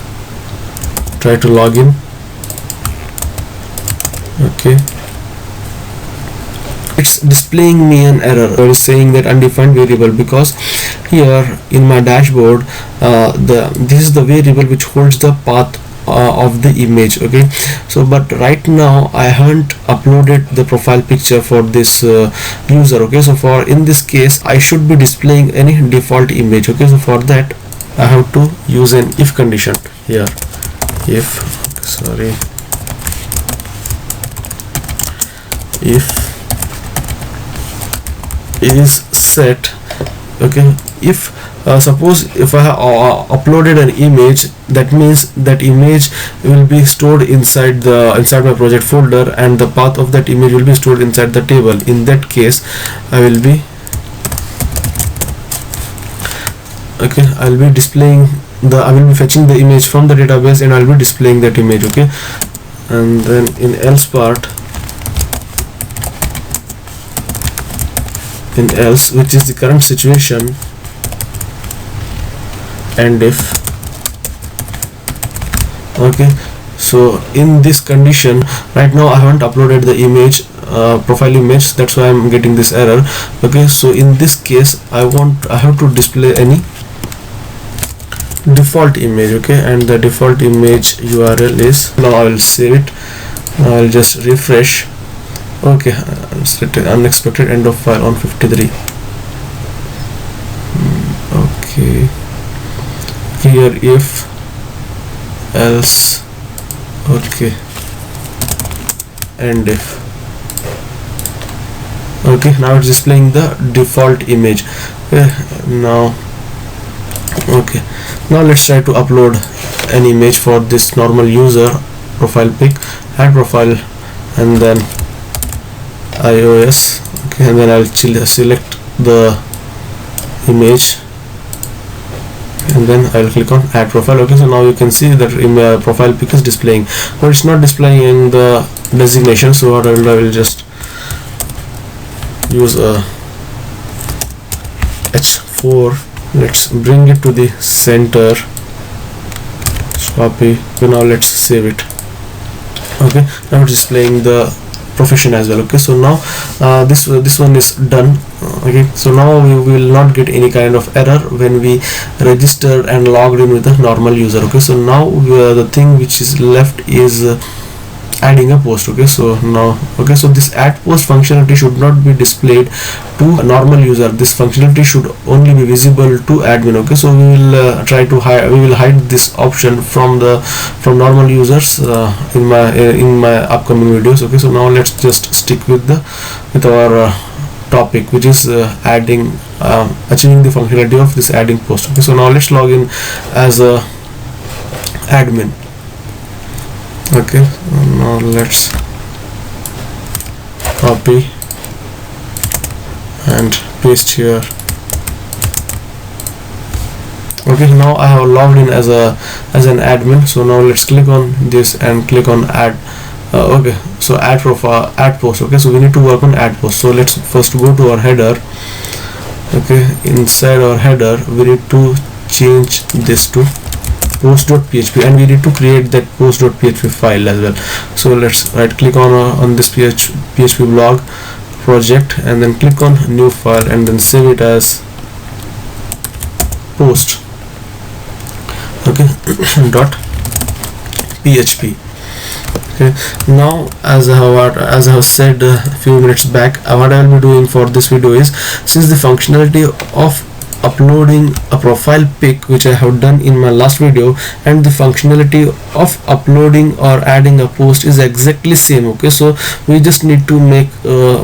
try to log in. Okay, it's displaying me an error. It is saying that undefined variable, because here in my dashboard this is the variable which holds the path of the image. Okay, so but right now I haven't uploaded the profile picture for this user. Okay, so for in this case I should be displaying any default image. Okay, so for that I have to use an if condition here. If is set. Okay, if suppose if I have uploaded an image, that means that image will be stored inside my project folder, and the path of that image will be stored inside the table. In that case I will be fetching the image from the database and I'll be displaying that image. Okay, and then in else part, in else, which is the current situation, and if. Okay, so in this condition right now I haven't uploaded the image, profile image, that's why I'm getting this error. Okay, so in this case I have to display any default image. Okay, and the default image URL is, now I will save it. I'll just refresh. Okay, unexpected end of file on 53. Okay, here if else. Okay, and if. Okay, now it's displaying the default image. Okay, now let's try to upload an image for this normal user. Profile pic, add profile, and then iOS. Okay, and then I'll select the image, and then I'll click on add profile. Okay, so now you can see that in my profile pic is displaying, but it's not displaying in the designation. So what I will just use a H4. Let's bring it to the center. Copy. Okay, now let's save it. Okay, now it's displaying the profession as well. Okay, so now this one is done. Okay, so now we will not get any kind of error when we registered and logged in with the normal user. Okay, so now the thing which is left is adding a post. Okay, so now so this add post functionality should not be displayed to a normal user. This functionality should only be visible to admin. Okay, so we will try to hide this option from normal users in my upcoming videos. Okay, so now let's just stick with our topic, which is adding achieving the functionality of this adding post. Okay, so now let's log in as a admin. Okay, now let's copy and paste here. Okay, now I have logged in as an admin. So now let's click on this and click on add. Okay, so add profile, add post. Okay, so we need to work on add post. So let's first go to our header. Okay, inside our header we need to change this to post.php, and we need to create that post.php file as well. So let's right click on this PHP blog project, and then click on new file, and then save it as post. Okay, dot php. Okay, now as I have said a few minutes back, what I will be doing for this video is, since the functionality of uploading a profile pic, which I have done in my last video, and the functionality of uploading or adding a post is exactly same. Okay, so we just need to make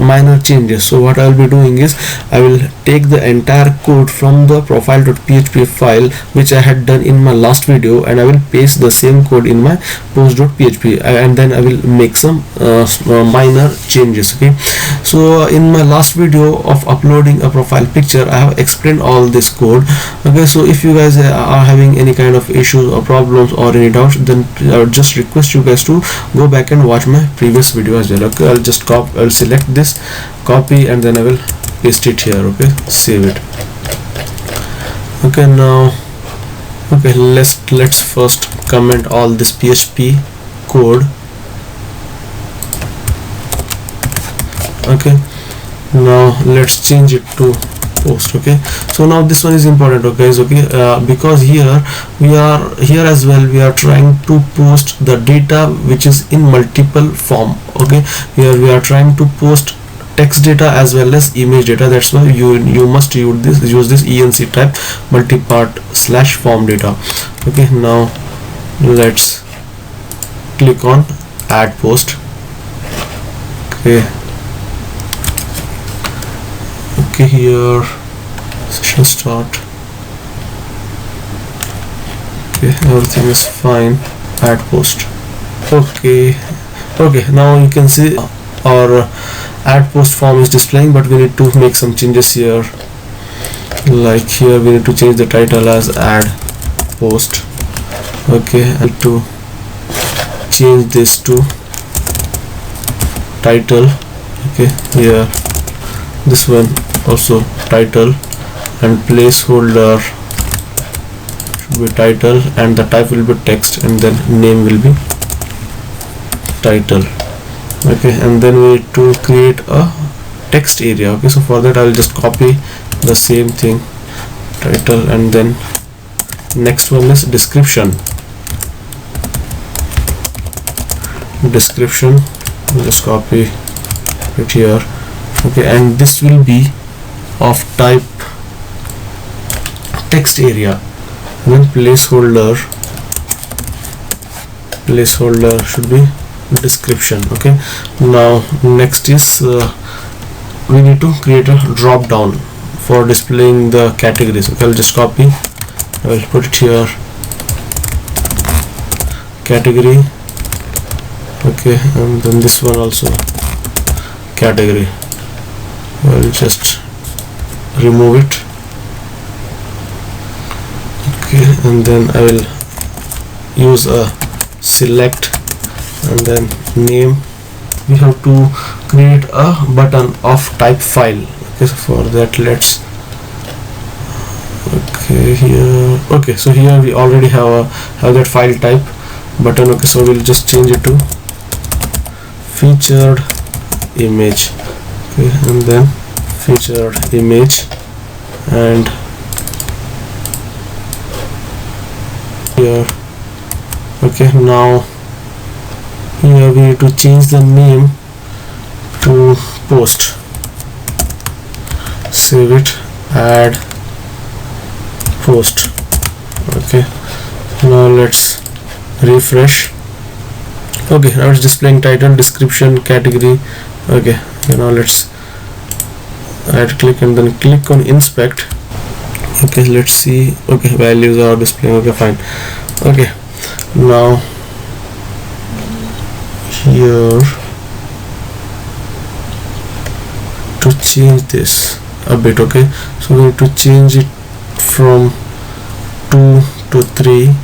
minor changes. So what I will be doing is, I will take the entire code from the profile.php file which I had done in my last video, and I will paste the same code in my post.php, and then I will make some minor changes. Okay, so in my last video of uploading a profile picture, I have explained all this code. Okay, so if you guys are having any kind of issues or problems or any doubts, then I would just request you guys to go back and watch my previous video as well. Okay, I'll select this, copy, and then I will paste it here. Okay, save it. Okay, now okay, let's first comment all this PHP code. Okay, now let's change it to post. Okay, so now this one is important. Okay, because here as well we are trying to post the data which is in multiple form. Okay, here we are trying to post text data as well as image data. That's why you must use this enc type multipart / form data. Okay, now let's click on add post. Okay, here session start. Okay, everything is fine. Add post. Okay, now you can see our add post form is displaying, but we need to make some changes here. Like here we need to change the title as add post. Okay, and to change this to title. Okay, here this one also title, and placeholder should be title, and the type will be text, and then name will be title. Okay, and then we need to create a text area. Okay, so for that I will just copy the same thing, title, and then next one is description. We'll just copy it here. Okay, and this will be of type text area, and then placeholder should be description. Okay, now next is we need to create a drop down for displaying the categories. Okay, I'll just copy, I will put it here, category. Okay, and then this one also category. I will just remove it. Okay, and then I will use a select, and then name. We have to create a button of type file. Okay, so for that let's so here we already have that file type button. Okay, so we'll just change it to featured image. Okay, and then featured image, and here. Okay, now here we need to change the name to post. Save it, add post. Okay, now let's refresh. Okay, now it's displaying title, description, category. Okay, now let's right click and then click on inspect. Okay, let's see. Okay, values are displaying. Okay, fine. Okay, now here to change this a bit. Okay, so we need to change it from 2 to 3,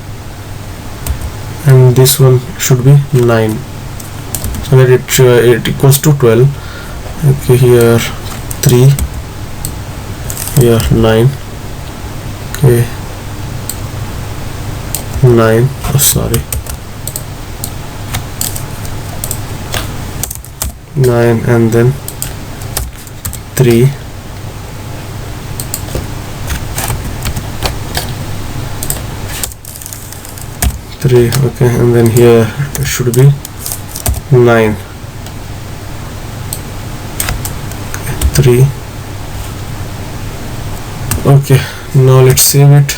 and this one should be 9. where it equals to 12. Okay, here 3, here 9. Okay, 9, oh sorry, 9, and then 3, 3. Okay, and then here it should be 9, 3. Okay, now let's save it.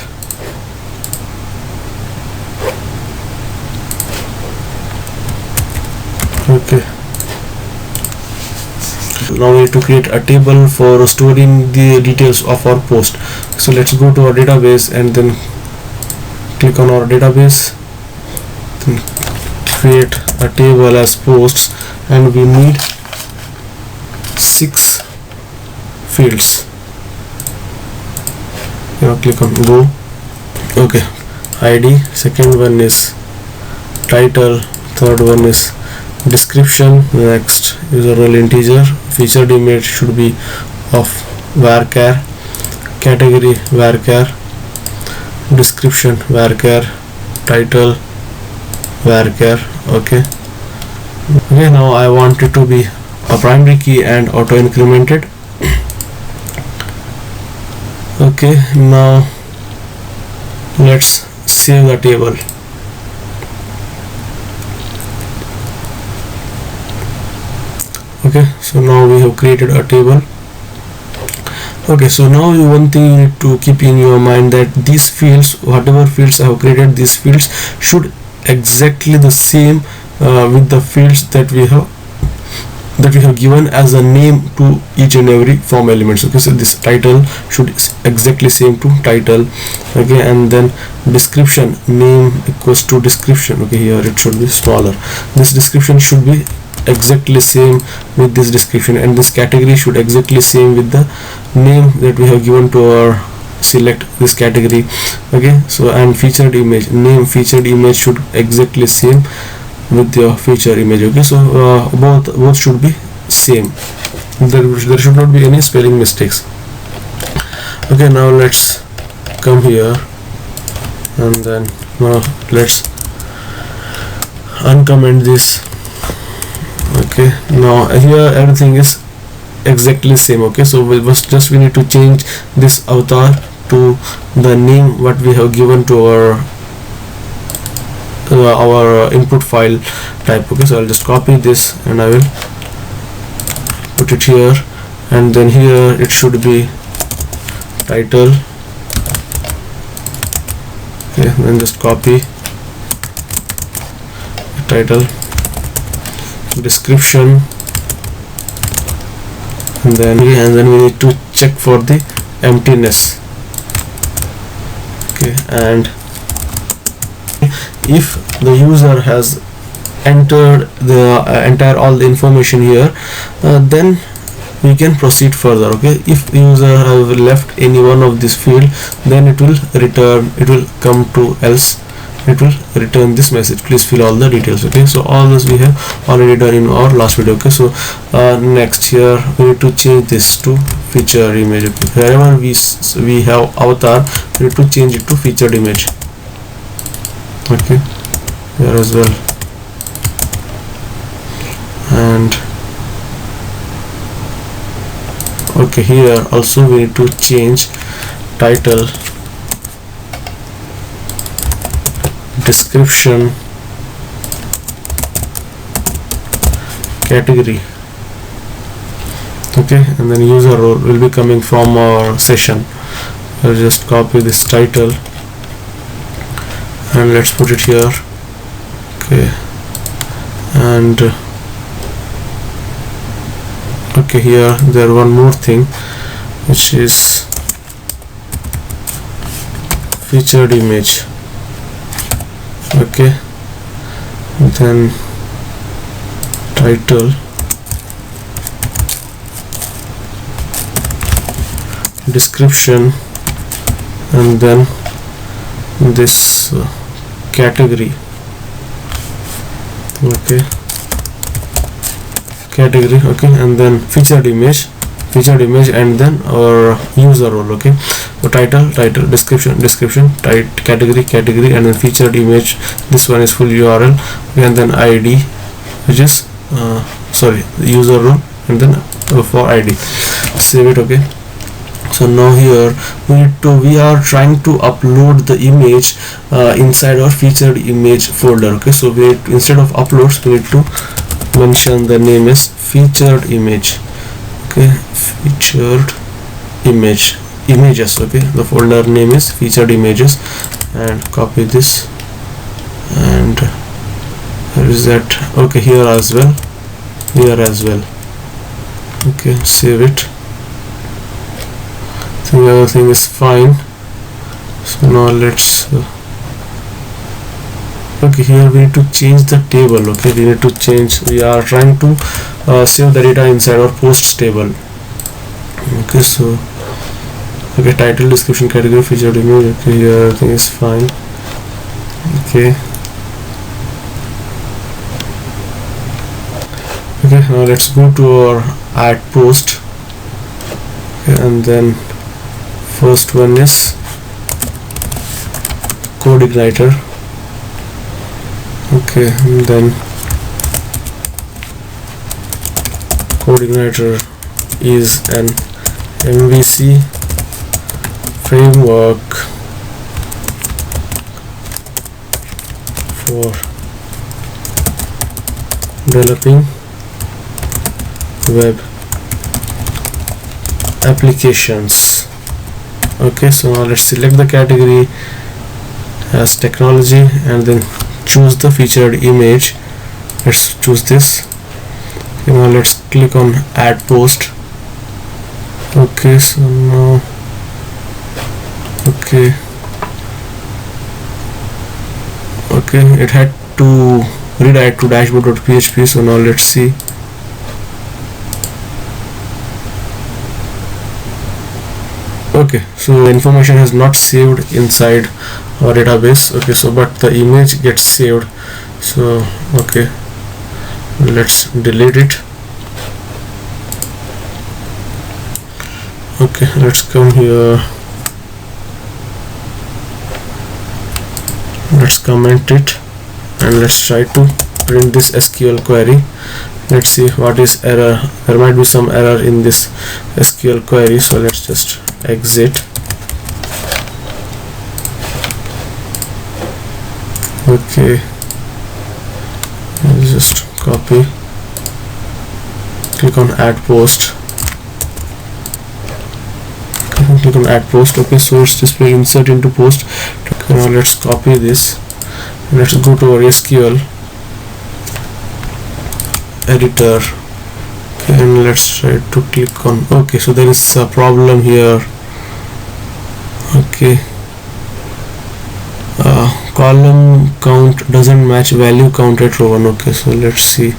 Okay, now we need to create a table for storing the details of our post. So let's go to our database and then click on our database, then create a table as posts, and we need 6 fields. Now click on go. Okay, ID, second one is title, third one is description, next user role integer, featured image should be of varchar, category varchar, description varchar, title varchar. Okay, now I want it to be a primary key and auto incremented. Okay, now let's save the table. Okay, so now we have created a table. Okay, so now one thing you need to keep in your mind, that these fields, whatever fields I have created, these fields should exactly the same with the fields that we have given as a name to each and every form elements. Okay, so this title should exactly same to title. Okay, and then description, name equals to description. Okay, here it should be smaller. This description should be exactly same with this description, and this category should exactly same with the name that we have given to our select this category. Okay, so and featured image, name featured image should exactly same with your feature image. Okay, so both should be same. There should not be any spelling mistakes. Okay, now let's come here and then now let's uncomment this. Okay, now here everything is exactly same. Okay, so we need to change this avatar to the name what we have given to our input file type. Okay, so I'll just copy this and I will put it here, and then here it should be title. Okay, then just copy title, description, and then we need to check for the emptiness. Okay, and if the user has entered the entire all the information here, then we can proceed further. Okay, if user have left any one of this field, then it will return, it will come to else, it will return this message, please fill all the details. Okay, so all this we have already done in our last video. Okay, so next here we need to change this to featured image. Okay, wherever we have avatar, we need to change it to featured image. Okay, here as well, and okay, here also we need to change title, description, category. Okay, and then user role will be coming from our session. I'll just copy this title and let's put it here. Okay, and okay, here there one more thing, which is featured image. Okay, then title, description, and then this category. Okay, category, okay, and then featured image, and then our user role. Okay, so title, description, category, and then featured image, this one is full URL, okay, and then ID, which is user role, and then for ID. Save it. Okay, so now here we are trying to upload the image inside our featured image folder. Okay, so instead of uploads, we need to mention the name is featured image. Okay, featured images. Okay, the folder name is featured images, and copy this, and where is that? Okay, here as well. Okay, save it. So everything is fine. So now let's okay, here we need to change the table. Okay, we are trying to save the data inside our posts table. Okay, so okay, title, description, category, featured image. Okay, here everything is fine. Okay, now let's go to our add post. Okay, and then first one is code igniter. Okay, and then code igniter is an MVC framework for developing web applications. Okay, so now let's select the category as technology, and then choose the featured image. Let's choose this. Okay, now let's click on add post. Okay, so now okay, it had to redirect to dashboard.php. so now let's see. Okay, so the information has not saved inside our database. Okay, so but the image gets saved. So okay, let's delete it. Okay, let's come here, let's comment it, and let's try to print this SQL query. Let's see what is error. There might be some error in this SQL query, so let's just exit. Okay, I'll just copy, click on add post. Click on add post. Okay, so it's display insert into post. Okay, now let's copy this, let's go to our SQL editor. Okay, and let's try to click on. Okay, so there is a problem here. Okay, column count doesn't match value count at row 1. Okay, so let's see.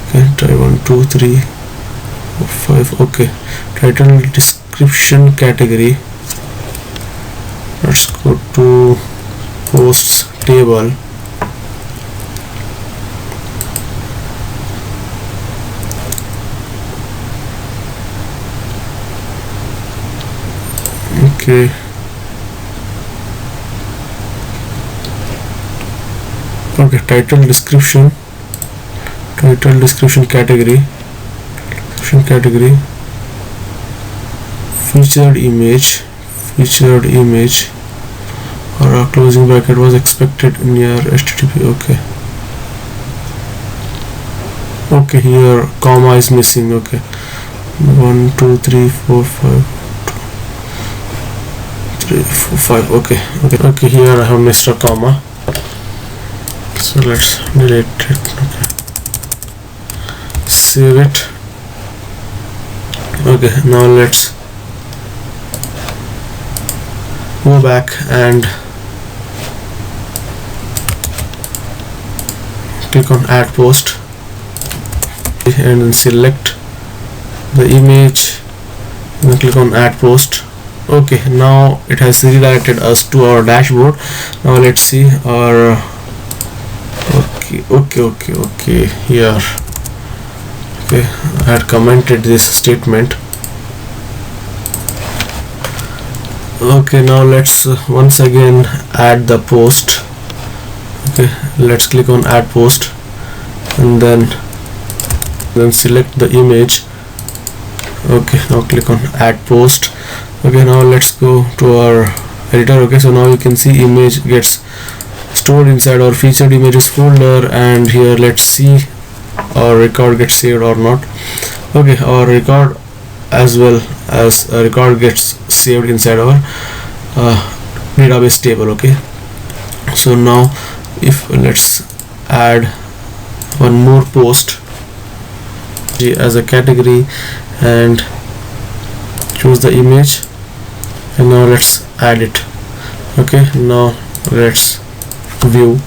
Okay, try 1 2 3 4 5. Okay, title, description, category. Let's go to posts table. Okay, title, description, category, featured image, or a closing bracket was expected near HTTP. Okay, here comma is missing. Okay, 1 2 3 4 5 3 4 5. Okay, here I have missed a comma, so let's delete it. Okay, save it. Okay, now let's go back and click on add post, and then select the image, and then click on add post. Okay, now it has redirected us to our dashboard. Now let's see our okay, here Okay, I had commented this statement. Okay, now let's once again add the post. Okay, let's click on add post and then select the image. Okay, now click on add post. Okay, now let's go to our editor. Okay, so now you can see image gets stored inside our featured images folder, and here let's see our record gets saved or not. Okay, our record as well as a record gets saved inside our database table. Okay, so now if let's add one more post as a category and choose the image, and now let's add it. Okay, now let's view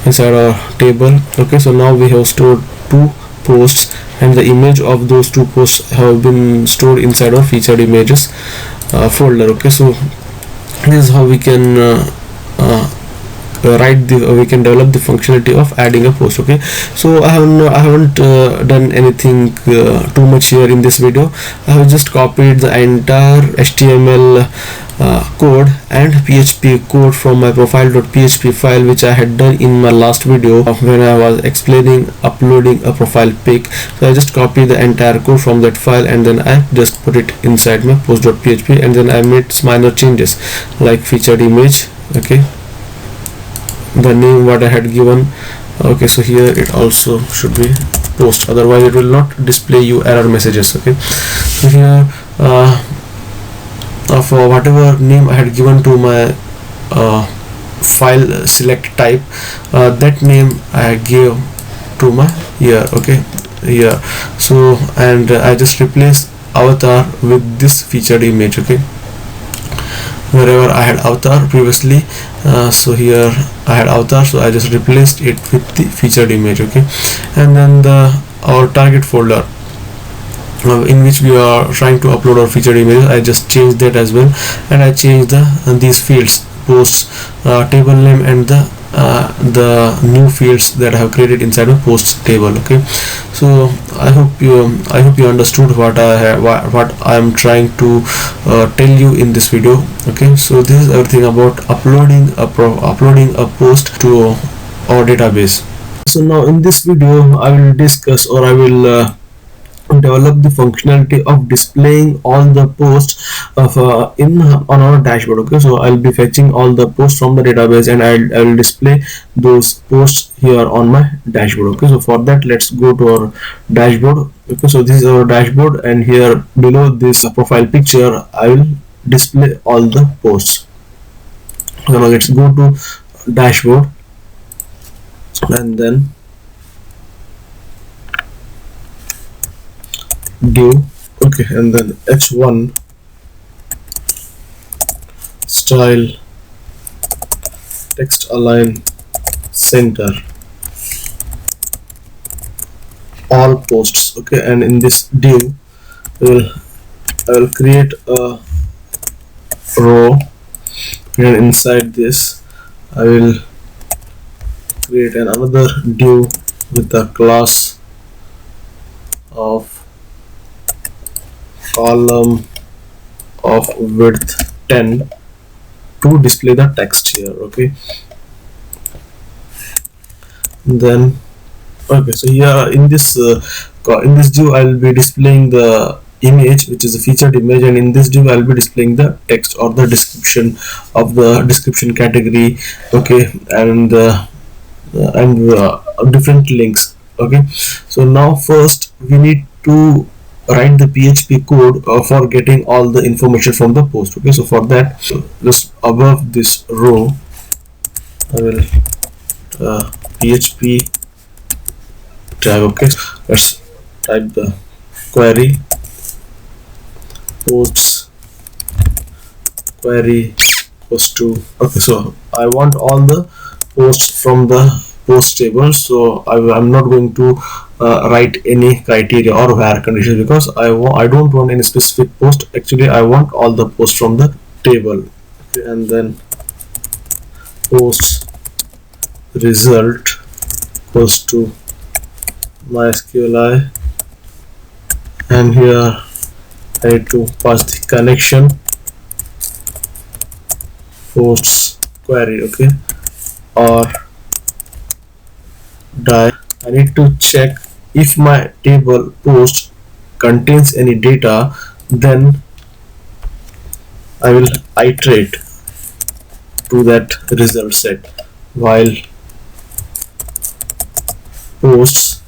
inside our table. Okay, so now we have stored 2 posts, and the image of those 2 posts have been stored inside our featured images folder. Okay, so this is how we can we can develop the functionality of adding a post. Okay, so I haven't done anything too much here in this video. I have just copied the entire HTML code and PHP code from my profile.php file, which I had done in my last video when I was explaining uploading a profile pic. So I just copied the entire code from that file, and then I just put it inside my post.php, and then I made minor changes like featured image. Okay, the name what I had given. Okay, so here it also should be post, otherwise it will not display you error messages. Okay, so here for whatever name I had given to my file select type, that name I gave to my here. Okay, here, so and I just replace avatar with this featured image. Okay, wherever I had avatar previously, so here I had avatar, so I just replaced it with the featured image. Okay, and then our target folder in which we are trying to upload our featured images, I just changed that as well, and I changed these fields, posts, table name, and the new fields that I have created inside a posts table. Okay, so I hope you understood what I am trying to tell you in this video. Okay, so this is everything about uploading a post to our database. So now in this video I will discuss, or I will develop the functionality of displaying all the posts of on our dashboard. Okay, so I'll be fetching all the posts from the database, and I will display those posts here on my dashboard. Okay, so for that let's go to our dashboard. Okay, so this is our dashboard, and here below this profile picture I will display all the posts. So now let's go to dashboard, and then div. Okay, and then h1 style text align center all posts. Okay, and in this div I will create a row, and inside this I will create another div with a class of column of width 10 to display the text here. Okay, then okay, so here in this div I will be displaying the image, which is a featured image, and in this div I will be displaying the text or the description of the description category. Okay, and different links. Okay, so now first we need to write the PHP code for getting all the information from the post. Okay, so for that, just above this row I will PHP tag. Okay, let's type the query posts query post to. Okay, so I want all the posts from the post table, so I'm not going to write any criteria or where conditions, because I don't want any specific post. Actually I want all the posts from the table. Okay, and then post result equals to MySQLi and here I need to pass the connection posts query, okay, or die. I need to check if my table post contains any data, then I will iterate to that result set while posts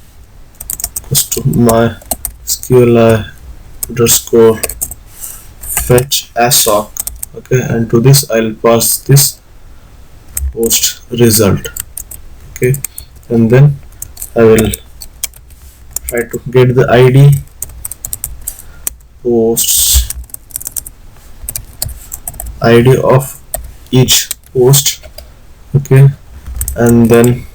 goes to my SQLi underscore fetch assoc, okay, and to this I'll pass this post result, okay, and then I will try to get the ID posts ID of each post, okay, and then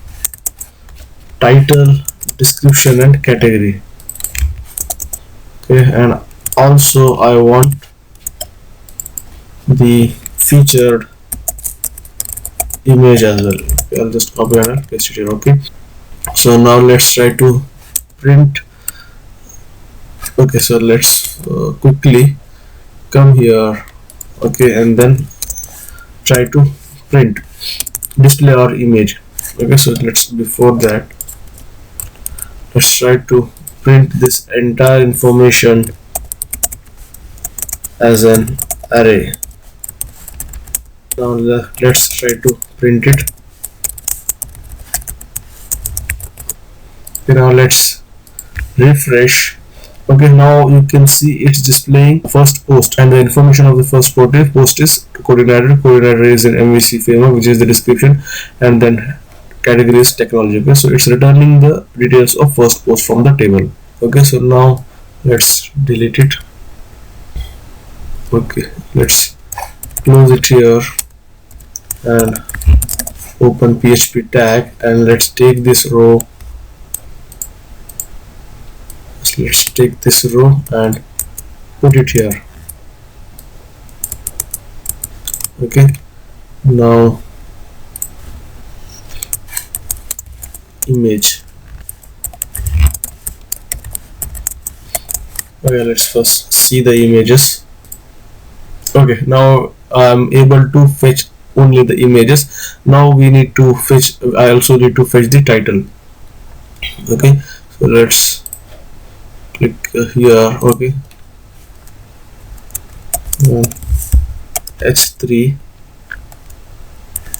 title, description and category, okay, and also I want the featured image as well, okay, I'll just copy and I'll paste it here, okay. So now let's try to print, okay, so let's quickly come here, okay, and then try to print display our image, okay. So let's, before that, let's try to print this entire information as an array. Now let's try to print it. Okay, now let's refresh. Okay, now you can see it's displaying first post, and the information of the first post is coordinator. Coordinator is an MVC framework, which is the description, and then category is technology. Okay, so it's returning the details of first post from the table. Okay, so now let's delete it. Okay, let's close it here and open PHP tag, and let's take this row. So let's take this row and put it here. Okay, now image. Okay, let's first see the images. Okay, now I'm able to fetch only the images. Now we need to fetch, I also need to fetch the title. Okay, so let's click here. Okay, h3,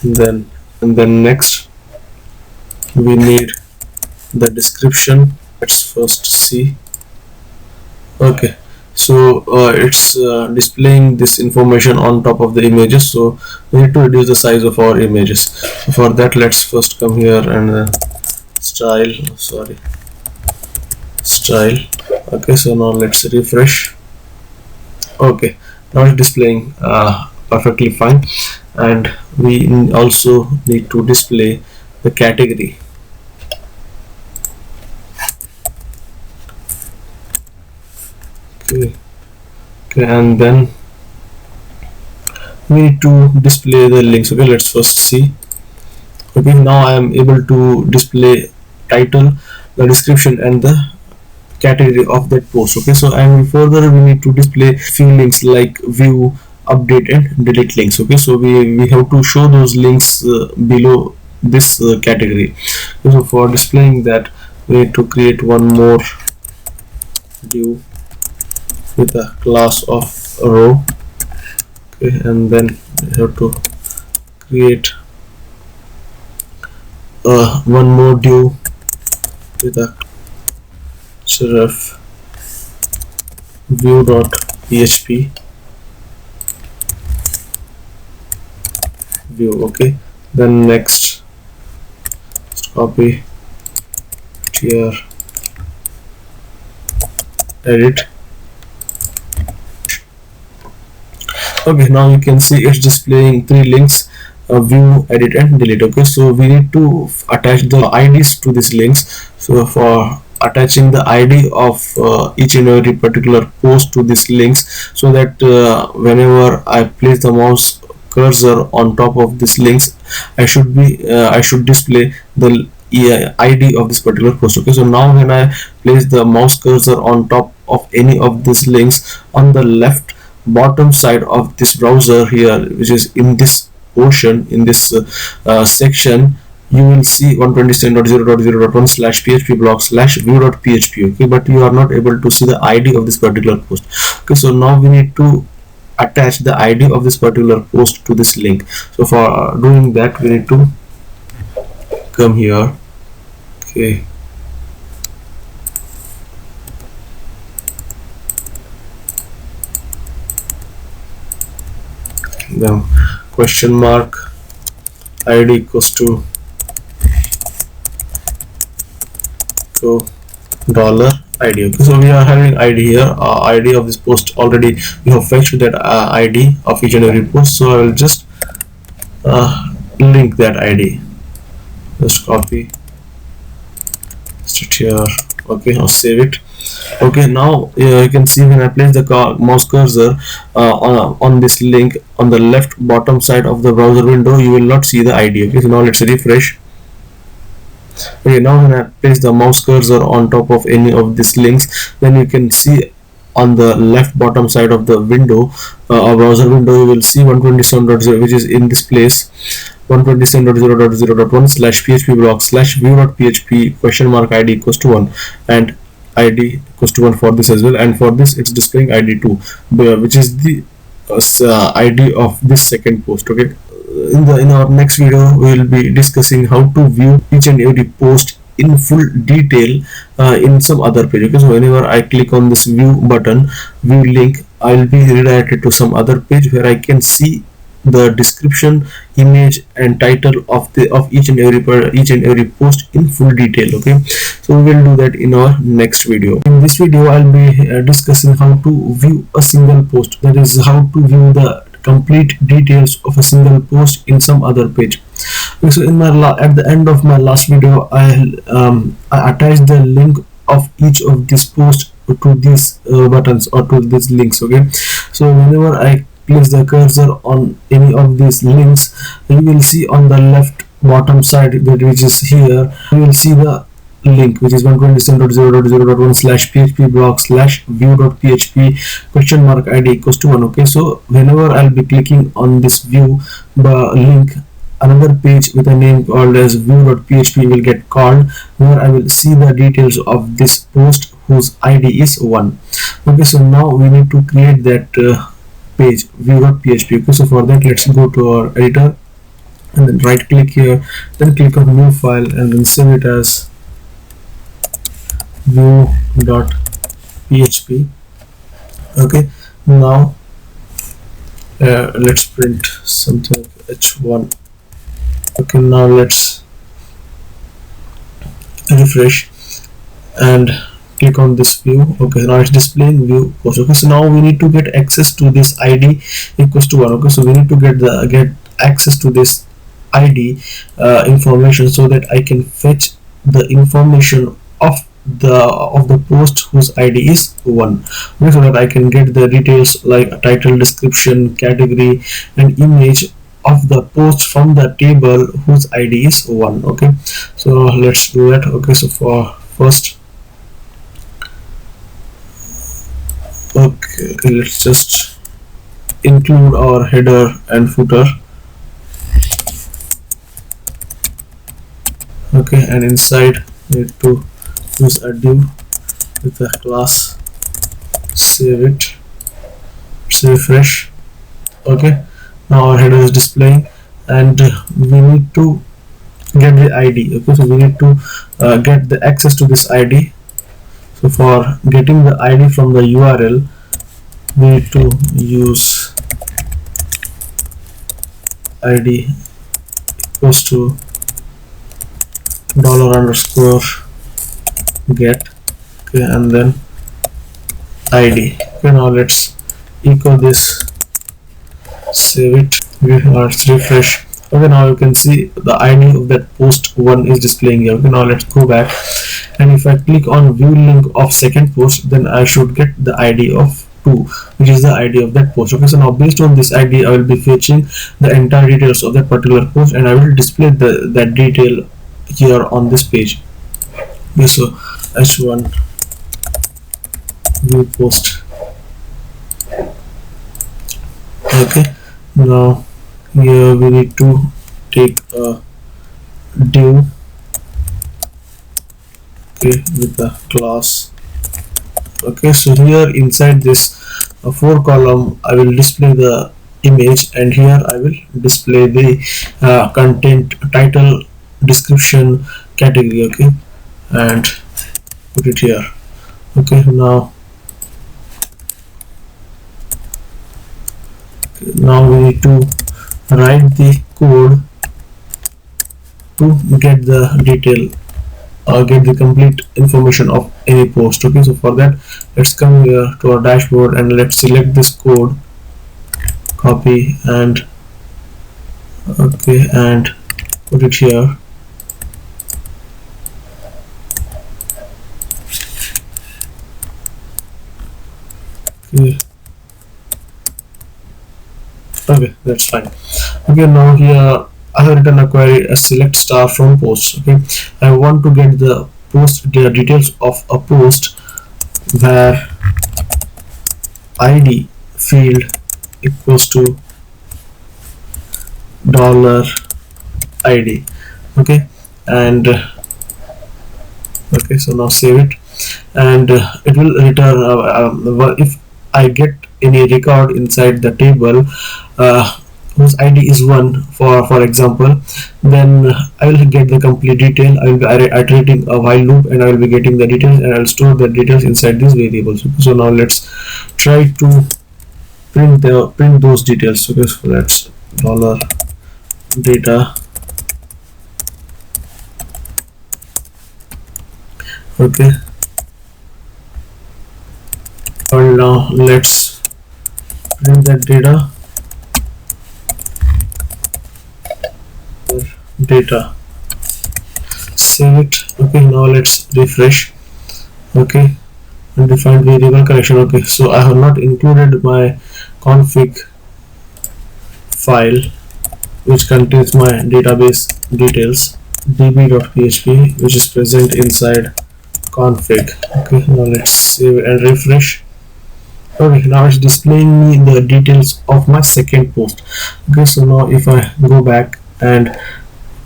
and then next we need the description. Let's first see. Okay, so it's displaying this information on top of the images, so we need to reduce the size of our images. So for that, let's first come here and style. Okay, so now let's refresh. Okay, now it's displaying perfectly fine, and we also need to display the category. Okay, and then we need to display the links. Okay, let's first see. Okay, now I am able to display title, the description and the category of that post. Okay, so and further we need to display few links like view, update and delete links. Okay, so we have to show those links below this category. Okay, so for displaying that, we need to create one more div with a class of row. Okay, and then we have to create one more div with a ref view.php view. Okay, then next, let's copy here, edit. Okay, now you can see it's displaying three links: view, edit and delete. Okay, so we need to attach the IDs to these links. So for attaching the ID of each and every particular post to these links, so that whenever I place the mouse cursor on top of these links, I should display the ID of this particular post. Okay, so now when I place the mouse cursor on top of any of these links on the left bottom side of this browser here, which is in this portion, in this section, you will see 127.0.0.1 slash php blog slash view.php. Okay, but you are not able to see the ID of this particular post. Okay, so now we need to attach the ID of this particular post to this link. So for doing that, we need to come here. Okay, then question mark ID equals to dollar ID. Okay, so we are having ID here, ID of this post already we have fetched that ID of each and every post. So I will just link that ID, just copy, paste it here. Okay, I'll save it. Okay, now you can see when I place the mouse cursor on this link on the left bottom side of the browser window, you will not see the ID. Okay, so now let's refresh. Okay, now when I place the mouse cursor on top of any of these links, then you can see on the left bottom side of the window, or browser window, you will see 127.0, which is in this place, 127.0.0.1 slash php blog slash view.php question mark ID equals to 1 and ID equals to 1 for this as well, and for this it's displaying ID 2, which is the ID of this second post. Okay, in our next video we will be discussing how to view each and every post in full detail in some other page. Okay, so whenever I click on this view button, view link, I will be redirected to some other page where I can see the description, image and title of each and every post in full detail. Okay, so we will do that in our next video. In this video I'll be discussing how to view a single post, that is how to view the complete details of a single post in some other page. Okay, so in my at the end of my last video, I attached the link of each of these posts to these buttons or to these links. Okay, so whenever I place the cursor on any of these links, you will see on the left bottom side, that which is here, you will see the link which is 127.0.0.1 slash php blog slash view.php question mark ID equals to 1. Okay, so whenever I'll be clicking on this view link, another page with a name called as view.php will get called, where I will see the details of this post whose ID is 1. Okay, so now we need to create that page view.php. Okay, so for that let's go to our editor and then right click here, then click on new file and then save it as view.php. Okay, now let's print something h1. Okay, now let's refresh and click on this view. Okay, now it's displaying view post. Okay, so now we need to get access to this ID equals to 1. Okay, so we need to get access to this ID information, so that I can fetch the information of the post whose ID is 1. Okay, so that I can get the details like a title, description, category and image of the post from the table whose ID is 1. Okay, so let's do that. Okay, so for first, okay, let's just include our header and footer. Okay, and inside we need to use a div with a class. Save it, refresh. Okay, now our header is displaying and we need to get the ID. Okay, so we need to get the access to this ID. So for getting the ID from the URL, we need to use ID equals to $_get. Okay, and then ID. Okay, now let's echo this, save it. Okay, let's refresh. Okay, now you can see the ID of that post 1 is displaying here. Okay, now let's go back, and if I click on view link of second post, then I should get the ID of 2, which is the ID of that post. Okay, so now based on this ID, I will be fetching the entire details of that particular post, and I will display that detail here on this page. Okay, so h1 view post. Okay, now here we need to take a div, okay, with the class. Okay, so here inside this 4 column I will display the image, and here I will display the content, title, description, category. Okay, and put it here. Okay, now we need to write the code to get the detail or get the complete information of any post. Okay, so for that, let's come here to our dashboard and let's select this code, copy, and okay, and put it here. Okay, that's fine. Okay, now here I have written a query, a select star from post. Okay, I want to get the post, the details of a post where id field equals to $id. Okay, and okay, so now save it, and it will return if I get any record inside the table whose id is 1, for example, then I will get the complete detail. I will be iterating a while loop, and I will be getting the details, and I will store the details inside these variables. So now let's try to print those details. Okay, so that's $data. Okay, and now let's print that data. Save it. Okay, now let's refresh. Okay, undefined variable connection. Okay, so I have not included my config file which contains my database details, db.php, which is present inside config. Okay, now let's save it and refresh. Okay, now it's displaying me the details of my second post. Okay, so now if I go back and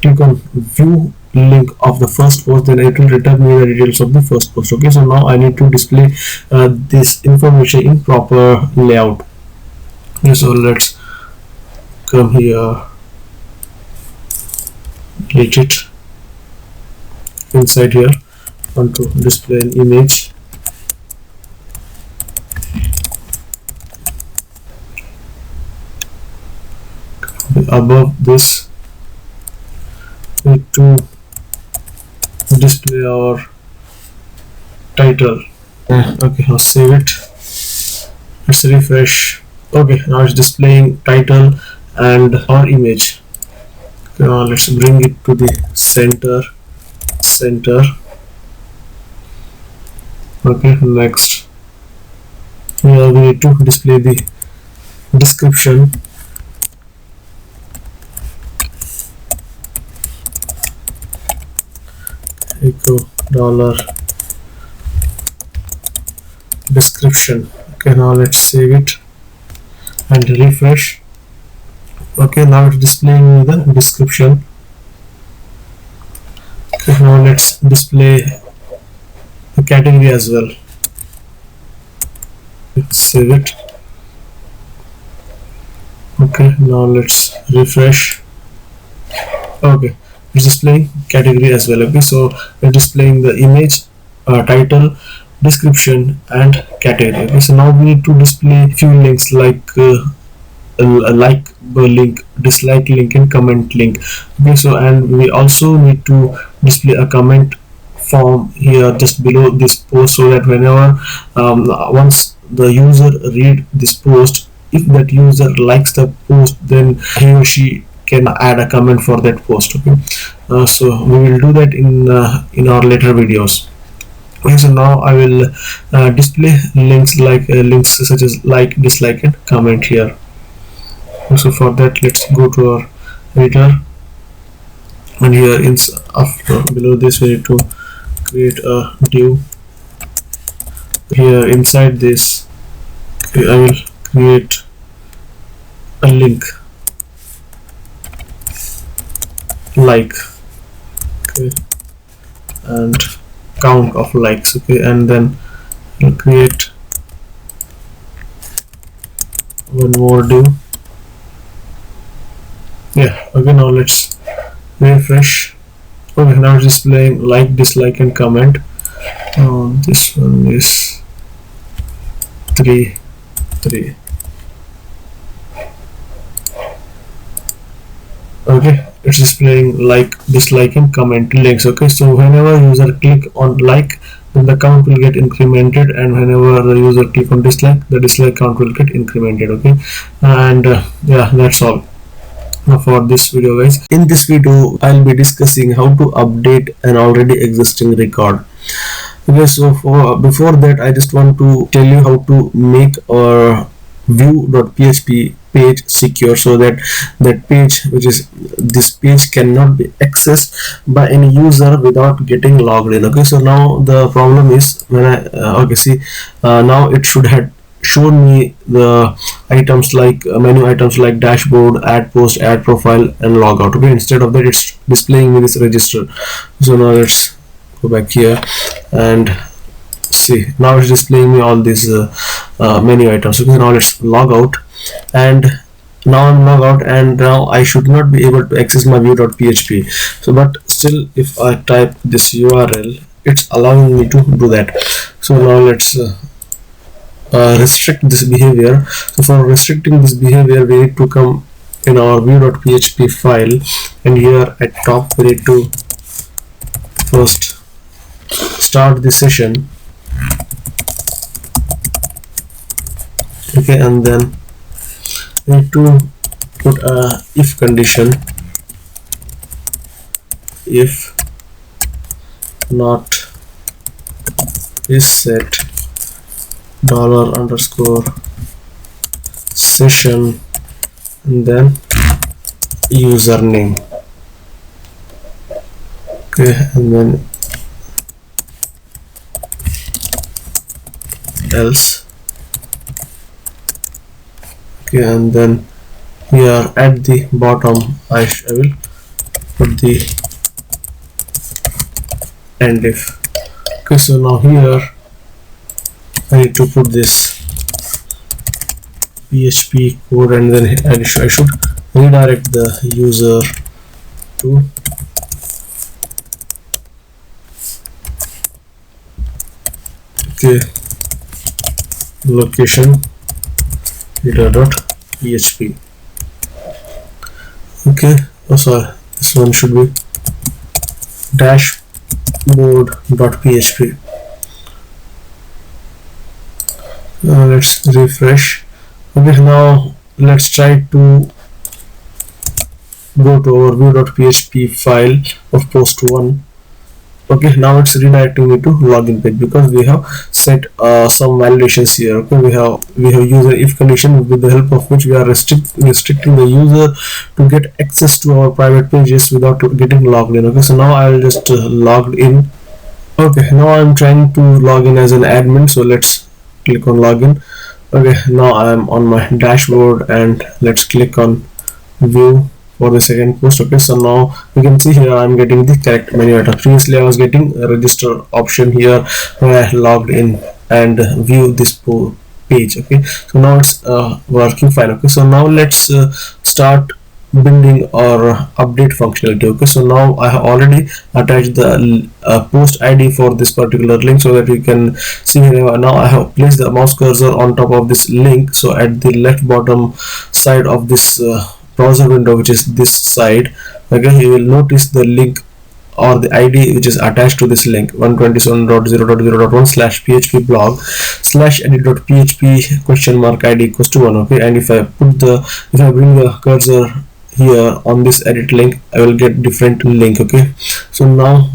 click on view link of the first post, then it will return me the details of the first post. Okay, so now I need to display this information in proper layout. Okay, so let's come here, delete it. Inside here, want to display an image. Above this, need to display our title. Okay, now save it. Let's refresh. Okay, now it's displaying title and our image. Okay, now let's bring it to the center. Okay, next here we need to display the description. Echo $description. Okay, now let's save it and refresh. Okay, now it's displaying the description. Okay, now let's display the category as well. Let's save it. Okay, now let's refresh. Okay, it's displaying category as well. Okay, so we're displaying the image, title, description, and category. Okay, so now we need to display few links like like link, dislike link, and comment link. Okay, so and we also need to display a comment form here just below this post, so that whenever once the user read this post, if that user likes the post, then he or she can add a comment for that post. Okay, so we will do that in our later videos. Okay, so now I will display links like links such as like, dislike, and comment here. So for that, let's go to our editor and here after below this we need to create a div. Here inside this, okay, I will create a link like, okay, and count of likes, okay, and then I'll create one more div. Yeah, okay, now let's refresh. Okay, now it's displaying like, dislike and comment. This one is 3 3. Okay, it's displaying like, dislike and comment links. Okay, so whenever user click on like, then the count will get incremented, and whenever the user click on dislike, the dislike count will get incremented. Okay, and yeah, that's all for this video, guys. In this video I'll be discussing how to update an already existing record. Okay, so before that I just want to tell you how to make our view.php page secure, so that page, which is this page, cannot be accessed by any user without getting logged in. Okay, so now the problem is when I okay, see, now it should have shown me the items like menu items like dashboard, add post, add profile and logout. Okay, instead of that it's displaying me this register. So now let's go back here and see, now it's displaying me all these menu items. Okay, now let's log out, and now I'm log out, and now I should not be able to access my view.php. So but still, if I type this URL, it's allowing me to do that. So now let's restrict this behavior. So for restricting this behavior, we need to come in our view.php file, and here at top we need to first start the session. Okay, and then we need to put a if condition, if not is set $_session and then username. Okay, and then else. Okay, and then here at the bottom I will put the end if. Okay, so now here I need to put this PHP code, and then I should redirect the user to okay location data.php. okay, oh sorry, this one should be dashboard.php. Let's refresh. Okay, now let's try to go to our view.php file of post 1. Okay, now it's redirecting me to login page because we have set some validations here. Okay, we have user if condition, with the help of which we are restricting the user to get access to our private pages without getting logged in. Okay, so now I'll just logged in. Okay, now I'm trying to log in as an admin, so let's click on login. Okay, now I am on my dashboard, and let's click on view for the second post. Okay, so now you can see here I'm getting the correct menu item. Previously I was getting a register option here when I logged in and view this page. Okay, so now it's working fine. Okay, so now let's start building or update functionality. Okay, so now I have already attached the post ID for this particular link, so that you can see here. Now I have placed the mouse cursor on top of this link, so at the left bottom side of this browser window, which is this side, okay, you will notice the link or the ID which is attached to this link, 127.0.0.1/php blog /edit.php !id equals to 1. Okay, and if I bring the cursor here on this edit link, I will get different link. Okay, so now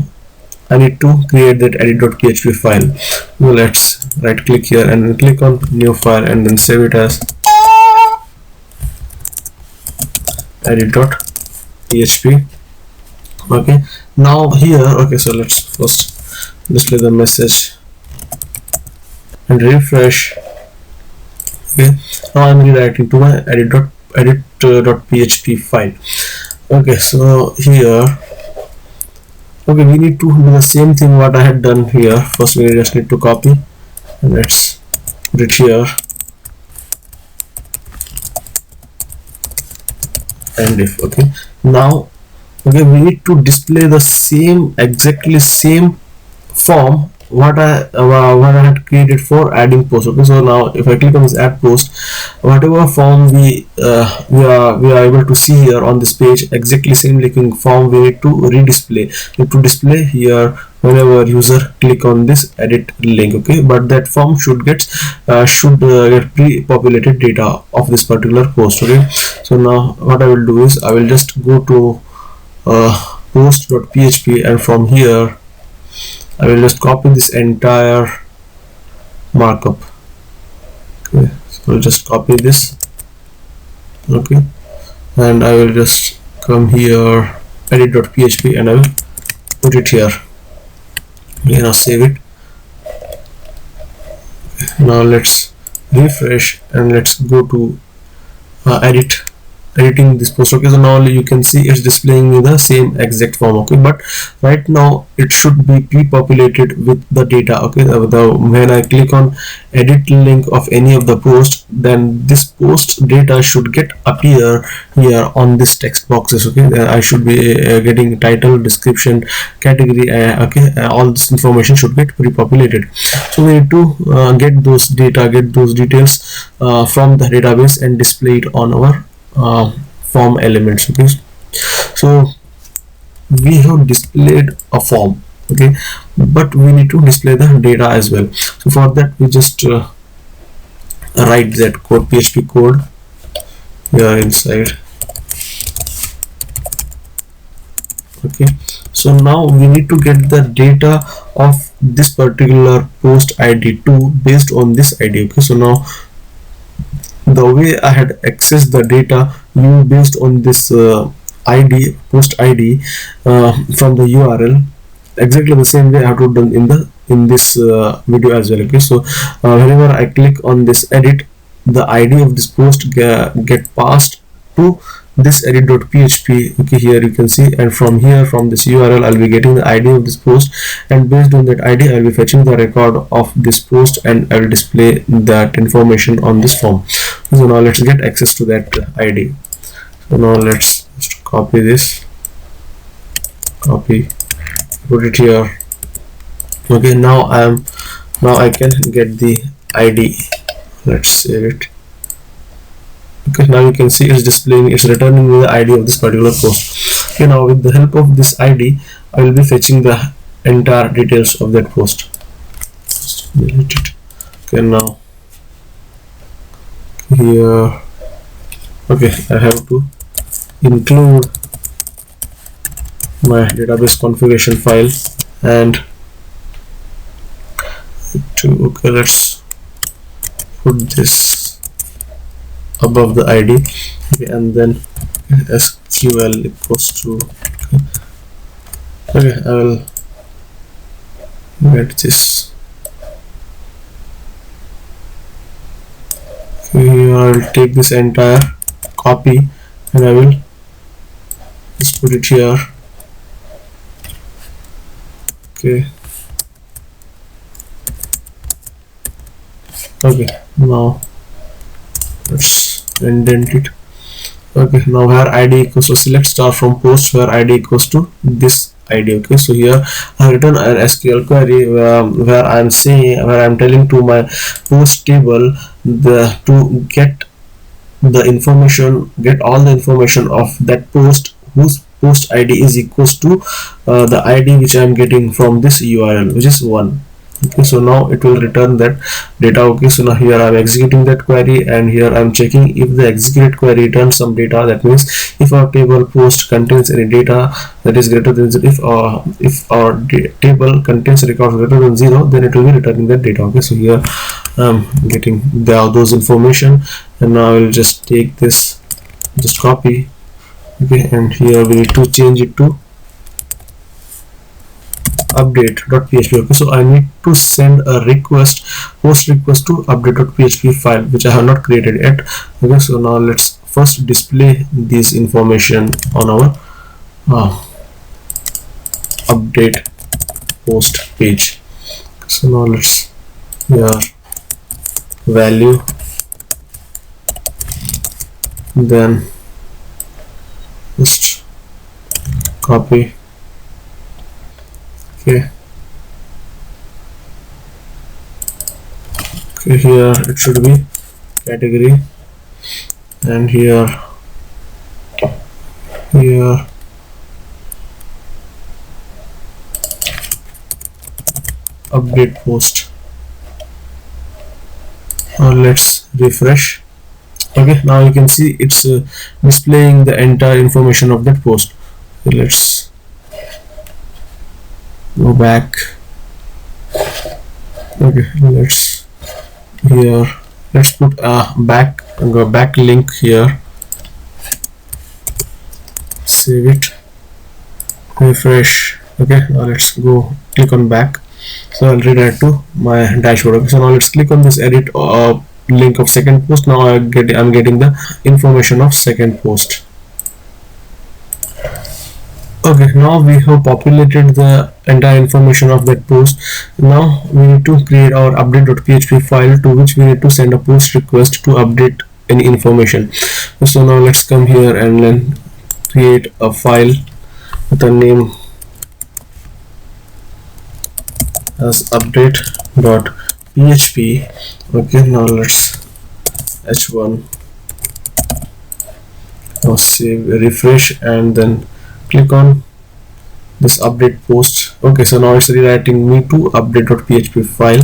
I need to create that edit.php file. Now let's right click here and click on new file, and then save it as edit.php. Okay, now here, okay, so let's first display the message and refresh. Okay, now I'm rewriting to my edit.php file. Okay, so here, okay, we need to do the same thing what I had done here. First we just need to copy and let's put it here, and if okay, now okay, we need to display the same, exactly same form what I had created for adding post. Okay, so now if I click on this add post, whatever form we are able to see here on this page, exactly same looking form we need to redisplay. We need to display here whenever user click on this edit link. Okay, but that form should get pre-populated data of this particular post. Okay, so now what I will do is I will just go to post.php, and from here I will just copy this entire markup. Okay, so I'll just copy this. Okay, and I will just come here, edit.php, and I will put it here. Okay, now save it. Okay, now let's refresh and let's go to editing this post. Okay, so now you can see it's displaying me the same exact form. Okay, but right now it should be pre-populated with the data. Okay, when I click on edit link of any of the post, then this post data should get appear here on this text boxes. Okay, I should be getting title, description, category. Okay, all this information should get pre-populated. So we need to get those details from the database and display it on our form elements. Okay, so we have displayed a form. Okay, but we need to display the data as well. So for that we just write that code, PHP code here inside. Okay, so now we need to get the data of this particular post ID 2 based on this ID. Okay, so now the way I had accessed the data based on this ID, post ID from the URL, exactly the same way I have to done in this video as well. Okay, so whenever I click on this edit, the ID of this post get passed to this edit.php. okay, here you can see, and from here, from this URL, I'll be getting the ID of this post, and based on that ID I'll be fetching the record of this post and I'll display that information on this form. So now let's get access to that ID. So now let's just copy this, put it here. Okay, now I can get the ID. Let's save it. Okay, now you can see it's displaying, it's returning me the ID of this particular post. Okay, now with the help of this ID I will be fetching the entire details of that post. Just delete it. Okay, now here, okay, I have to include my database configuration file and okay, let's put this above the ID. Okay, and then SQL equals to okay, I will get this. Okay, I will take this entire copy and I will just put it here. Okay, now let's indent it. Okay, now where ID equals to, select star from post where ID equals to this ID. Okay, so here I have written an SQL query where I'm telling to my post table to get the information, get all the information of that post whose post ID is equals to the ID which I am getting from this URL, which is 1. Okay, so now it will return that data. Okay, so now here I am executing that query, and here I am checking if the executed query returns some data. That means if our table post contains any data that is greater than 0, if our table contains records greater than 0, then it will be returning that data. Okay, so here I am getting those information, and now I will just take this, just copy. Okay, and here we need to change it to update.php. Okay, so I need to send a request, post request to update.php file, which I have not created yet. Okay, so now let's first display this information on our update post page. So now let's here value, then just copy. Okay, here it should be category, and here update post. Now let's refresh. Okay, now you can see it's displaying the entire information of that post. Okay, let's go back. Okay, let's put a back link here, save it, refresh. Okay, now let's go click on back. So I'll redirect to my dashboard. Okay, so now let's click on this edit link of second post. Now I'm getting the information of second post. Okay, now we have populated the entire information of that post. Now we need to create our update.php file, to which we need to send a post request to update any information. So now let's come here and then create a file with a name as update.php. okay, now let's h1, now save, refresh, and then click on this update post. Okay, so now it's redirecting me to update.php file.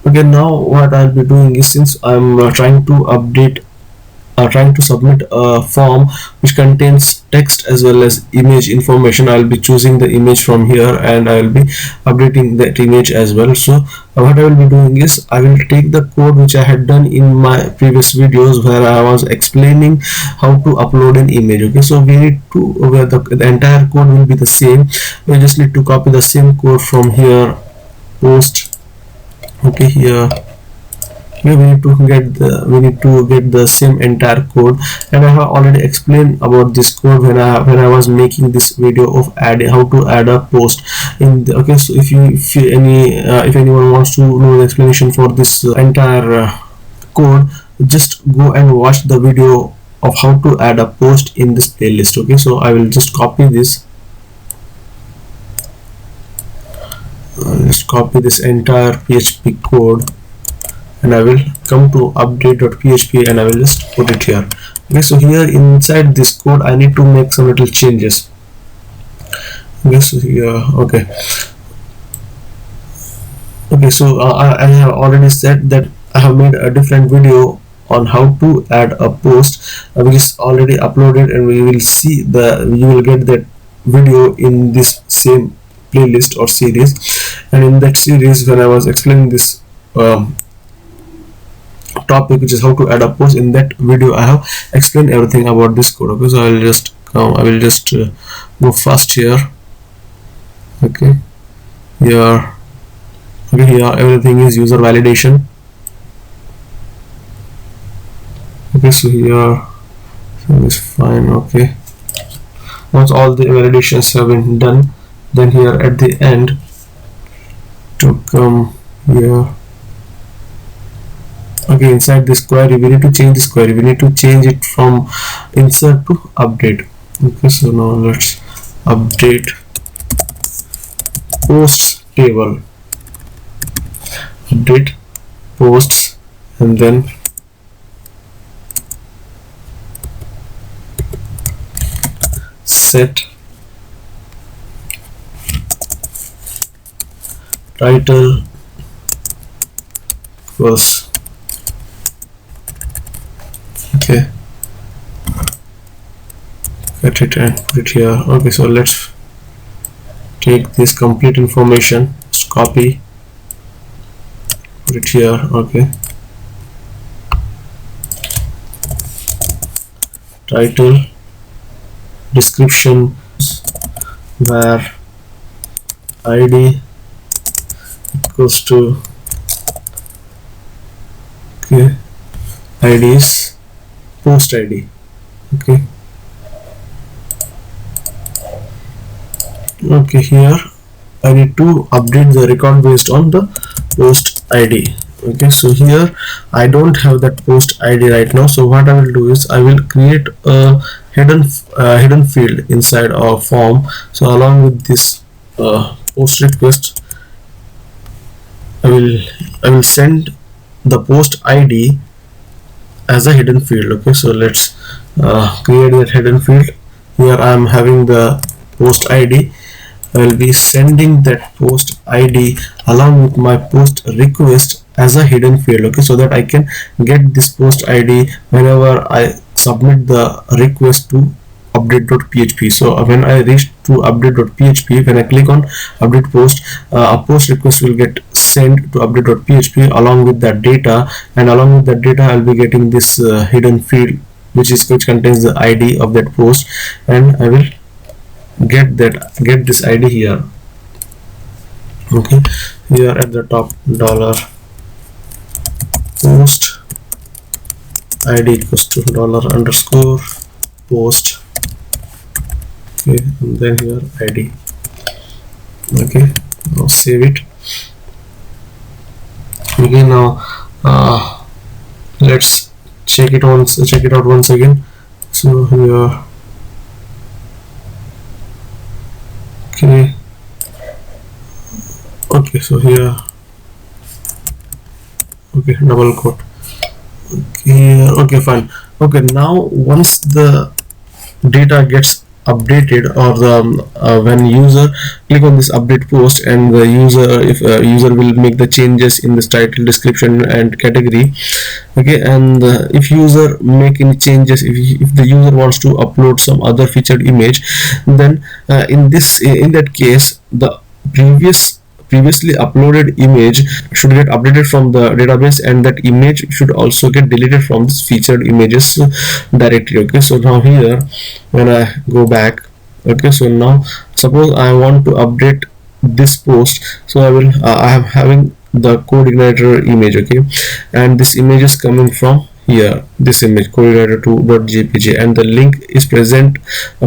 Okay, now what I'll be doing is, since I'm trying to submit a form which contains text as well as image information, I'll be choosing the image from here and I'll be updating that image as well. So what I will be doing is, I will take the code which I had done in my previous videos where I was explaining how to upload an image. Okay, so we need to, where the entire code will be the same, we just need to copy the same code from here, post. Okay, here we need to get the same entire code, and I have already explained about this code when I was making this video of how to add a post in the, okay, so if anyone wants to know the explanation for this entire code, just go and watch the video of how to add a post in this playlist. Okay, so I will just copy this, let's copy this entire PHP code, and I will come to update.php and I will just put it here. Okay, so here inside this code I need to make some little changes. Okay, so here, okay, so I have already said that I have made a different video on how to add a post, which is already uploaded, and you will get that video in this same playlist or series. And in that series, when I was explaining this topic, which is how to add a post, in that video I have explained everything about this code. Okay, so I will just go fast here. Okay, here everything is user validation. Okay, so here is fine. Okay, once all the validations have been done, then here at the end to come here. Okay, inside this query we need to change this query, we need to change it from insert to update. Okay, so now let's update posts table, update posts, and then set title equals, okay, get it and put it here. Okay, so let's take this complete information, just copy, put it here. Okay, title, description, where id equals to, okay, id is post id. Okay, okay, here I need to update the record based on the post id. Okay, so here I don't have that post id right now, so what I will do is I will create a hidden field inside our form. So along with this post request, I will send the post id as a hidden field. Okay, so let's create that hidden field. Here I am having the post id. I will be sending that post id along with my post request as a hidden field. Okay, so that I can get this post id whenever I submit the request to update.php. so when I reach to update.php, when I click on update post, a post request will get sent to update.php along with that data, and along with that data I'll be getting this hidden field which contains the id of that post, and I will get this id here. Okay, here at the top, dollar post id equals to dollar underscore post. Okay, and then here id. Okay, now save it. Okay, now let's check it out once again. So here, okay, so here, okay, double quote. Okay, okay, fine. Okay, now once the data gets updated, or the when user click on this update post, and the user will make the changes in this title, description and category. Okay, and if user make any changes, if the user wants to upload some other featured image, then in that case the previously uploaded image should get updated from the database, and that image should also get deleted from this featured images directly. Okay, so now here when I go back, okay, so now suppose I want to update this post, so I am having the code igniter image. Okay, and this image is coming from here, this image codeigniter2.jpg, and the link is present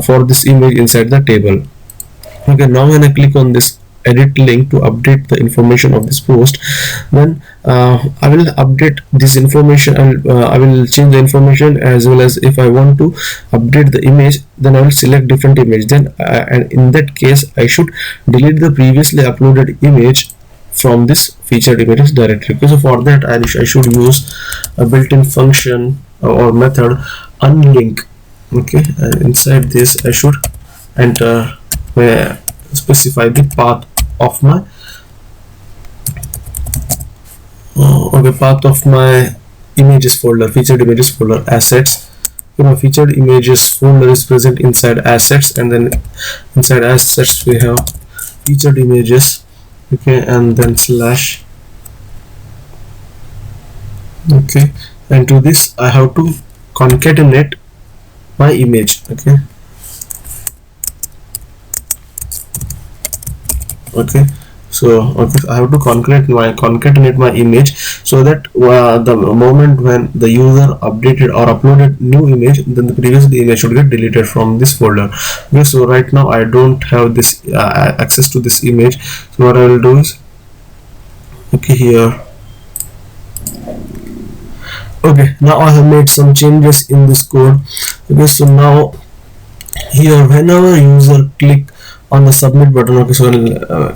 for this image inside the table. Okay, now when I click on this edit link to update the information of this post, then I will update this information, and I will change the information, as well as if I want to update the image, then I will select different image, then and in that case I should delete the previously uploaded image from this featured images directly. Okay, so for that I should use a built-in function or method unlink. Okay, and inside this I should enter where specify the path of my path of my images folder, featured images folder, assets. My featured images folder is present inside assets, and then inside assets we have featured images. Okay, and then slash. Okay, and to this I have to concatenate my image. Okay, okay, so I have to concatenate my image, so that the moment when the user updated or uploaded new image, then the previous image should get deleted from this folder. Okay, so right now I don't have this access to this image, so what I will do is, okay, here, okay, now I have made some changes in this code. Okay, so now here whenever user click on the submit button, okay, so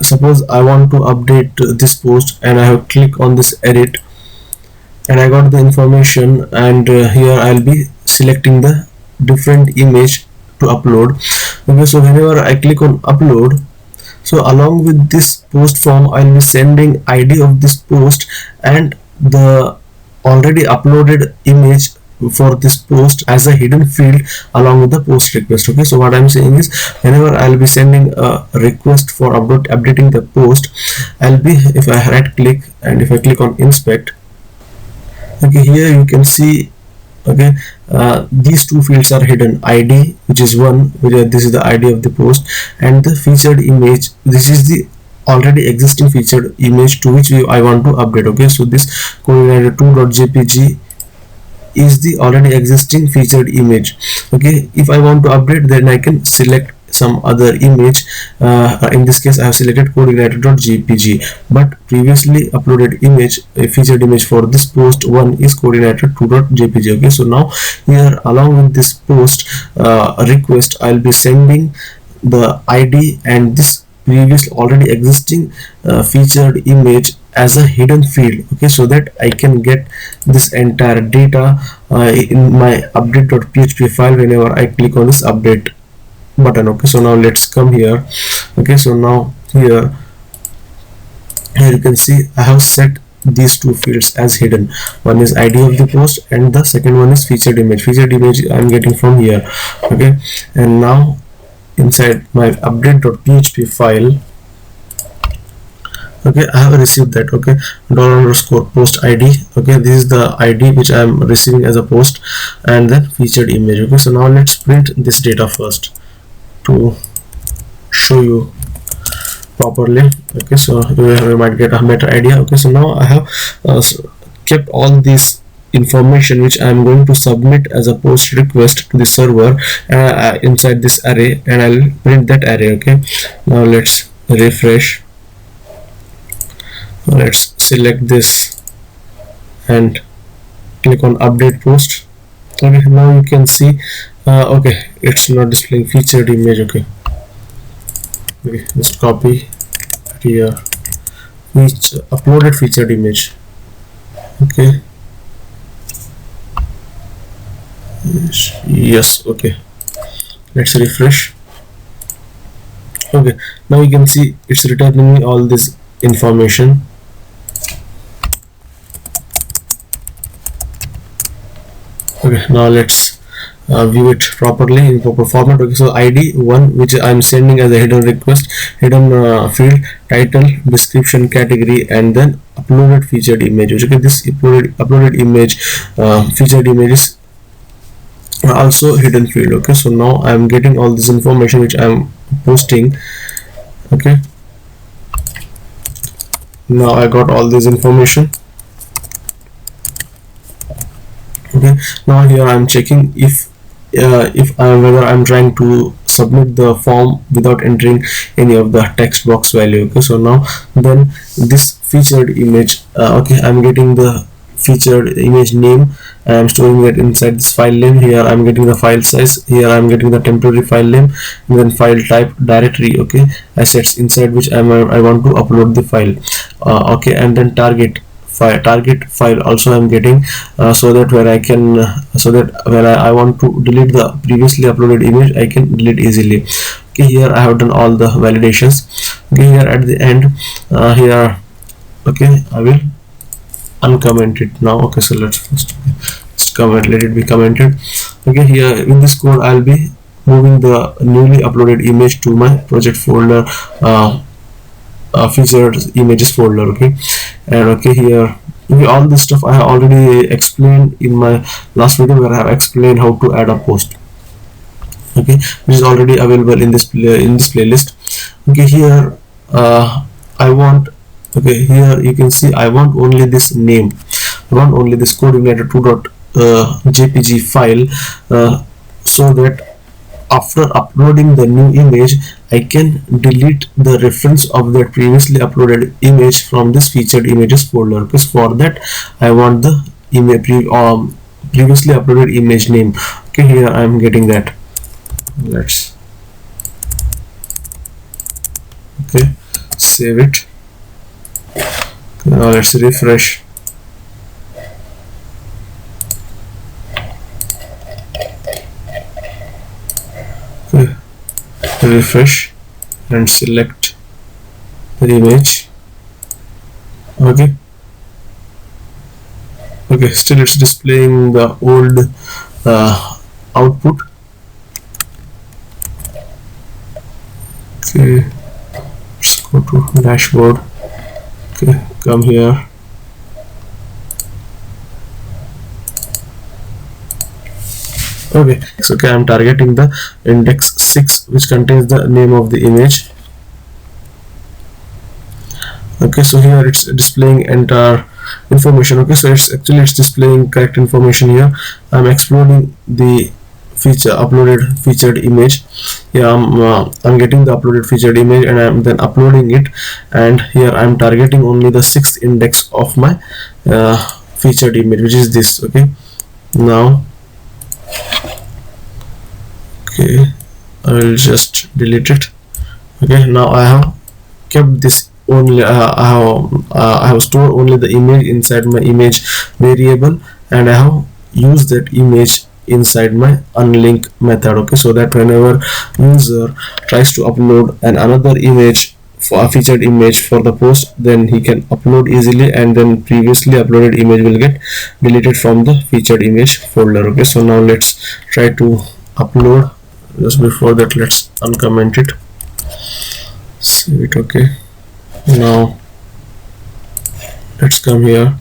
suppose I want to update this post, and I have click on this edit, and I got the information, and here I'll be selecting the different image to upload. Okay, so whenever I click on upload, so along with this post form I'll be sending ID of this post and the already uploaded image for this post as a hidden field along with the post request. Okay, so what I'm saying is, whenever I'll be sending a request for updating the post, I'll be, if I right click and if I click on inspect, okay, here you can see, okay, these two fields are hidden, ID, which is one, this is the ID of the post, and the featured image, this is the already existing featured image to which I want to update. Okay, so this coordinator 2.jpg is the already existing featured image. Okay, if I want to update, then I can select some other image. In this case I have selected coordinator.jpg, but previously uploaded image, a featured image for this post one is coordinator2.jpg. okay, so now here along with this post request, I'll be sending the id and this previous already existing featured image as a hidden field. Okay, so that I can get this entire data in my update.php file whenever I click on this update button. Okay, so now let's come here. Okay, so now here you can see I have set these two fields as hidden. One is id of the post and the second one is featured image. Featured image I'm getting from here. Okay, and now inside my update.php file, okay, I have received that. Okay, $_post id. okay, this is the id which I am receiving as a post, and then featured image. Okay, so now let's print this data first to show you properly. Okay, so you might get a better idea. Okay, so now I have kept all this information which I am going to submit as a post request to the server inside this array, and I'll print that array. Okay, now let's refresh. Let's select this and click on update post. Okay, now you can see okay, it's not displaying featured image. Okay, just copy here which uploaded featured image. Okay, yes, okay, let's refresh. Okay, now you can see it's returning me all this information. Okay, now let's view it properly in proper format. Okay, so id one which I'm sending as a hidden request, hidden field, title, description, category, and then uploaded featured image. Okay, this uploaded image, featured image is also hidden field. Okay, so now I'm getting all this information which I'm posting. Okay, now I got all this information. Okay, now here I'm checking if whether I'm trying to submit the form without entering any of the text box value. Okay, so now then this featured image, okay, I'm getting the featured image name. I'm storing it inside this file name. Here I'm getting the file size. Here I'm getting the temporary file name, and then file type, directory, okay, assets inside which I want to upload the file. Okay, and then target file also I'm getting, so that where I can so that when I want to delete the previously uploaded image, I can delete easily. Okay, here I have done all the validations. Okay, here at the end, here, okay, I will uncomment it now. Okay, so let's first comment, let it be commented. Okay, here in this code I'll be moving the newly uploaded image to my project folder, featured images folder. Okay, and okay, here all this stuff I have already explained in my last video, where I have explained how to add a post. Okay, which is already available in this playlist. Okay, here I want, okay, here you can see I want only this name. I want only this coordinator2.jpg file, so that after uploading the new image, I can delete the reference of that previously uploaded image from this featured images folder. Because for that I want the image previously uploaded image name. Okay, here I am getting that. Let's, okay, save it. Okay, now let's refresh. Okay, refresh and select the image. Okay, okay, still it's displaying the old output. Okay, let's go to dashboard. Okay, come here. Okay, so okay, I'm targeting the index 6, which contains the name of the image. Okay, so here it's displaying entire information. Okay, so it's displaying correct information here. I'm exploding the feature uploaded featured image. Yeah, I'm getting the uploaded featured image, and I'm then uploading it, and here I'm targeting only the 6th index of my featured image, which is this. Okay, now, okay, I will just delete it. Okay, now I have kept this only. I have stored only the image inside my image variable, and I have used that image inside my unlink method. Okay, so that whenever user tries to upload another image for a featured image for the post, then he can upload easily, and then previously uploaded image will get deleted from the featured image folder. Okay, so now let's try to upload. Just before that, let's uncomment it, save it. Okay, now let's come here.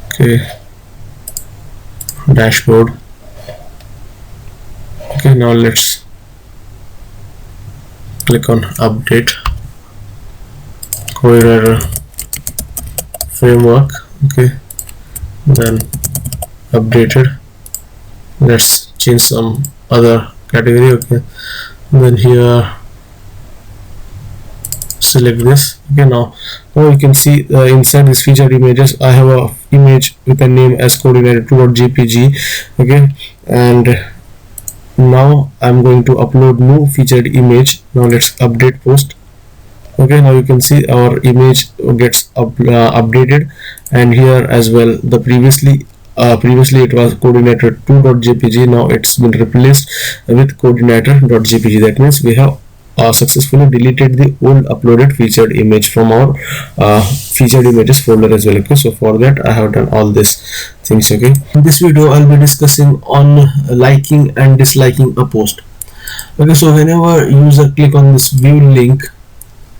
Okay, dashboard. Okay, now let's click on update coordinator framework. Okay, then updated. Let's change some other category. Okay, then here select this. Okay, now you can see inside this featured images I have a image with a name as coordinator2.jpg. okay, and now I'm going to upload new featured image. Now let's update post. Okay, now you can see our image gets updated, and here as well the previously it was coordinator2.jpg. now it's been replaced with coordinator.jpg. that means we have successfully deleted the old uploaded featured image from our featured images folder as well. Okay, so for that I have done all these things. Okay, in this video I'll be discussing on liking and disliking a post. Okay, so whenever user click on this view link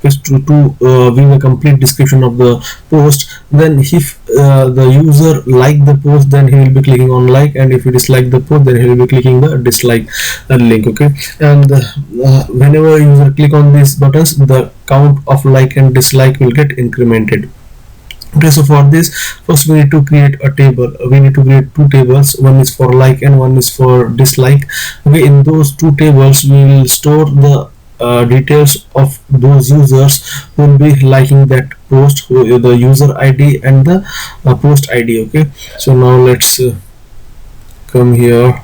is to view a complete description of the post, then if the user like the post, then he will be clicking on like, and if he dislike the post, then he will be clicking the dislike link. Okay, and whenever user click on these buttons, the count of like and dislike will get incremented. Okay, so for this, first we need to create a table. We need to create two tables, one is for like and one is for dislike. Okay, in those two tables we will store the details of those users who will be liking that post, the user ID and the post ID. Okay, so now let's come here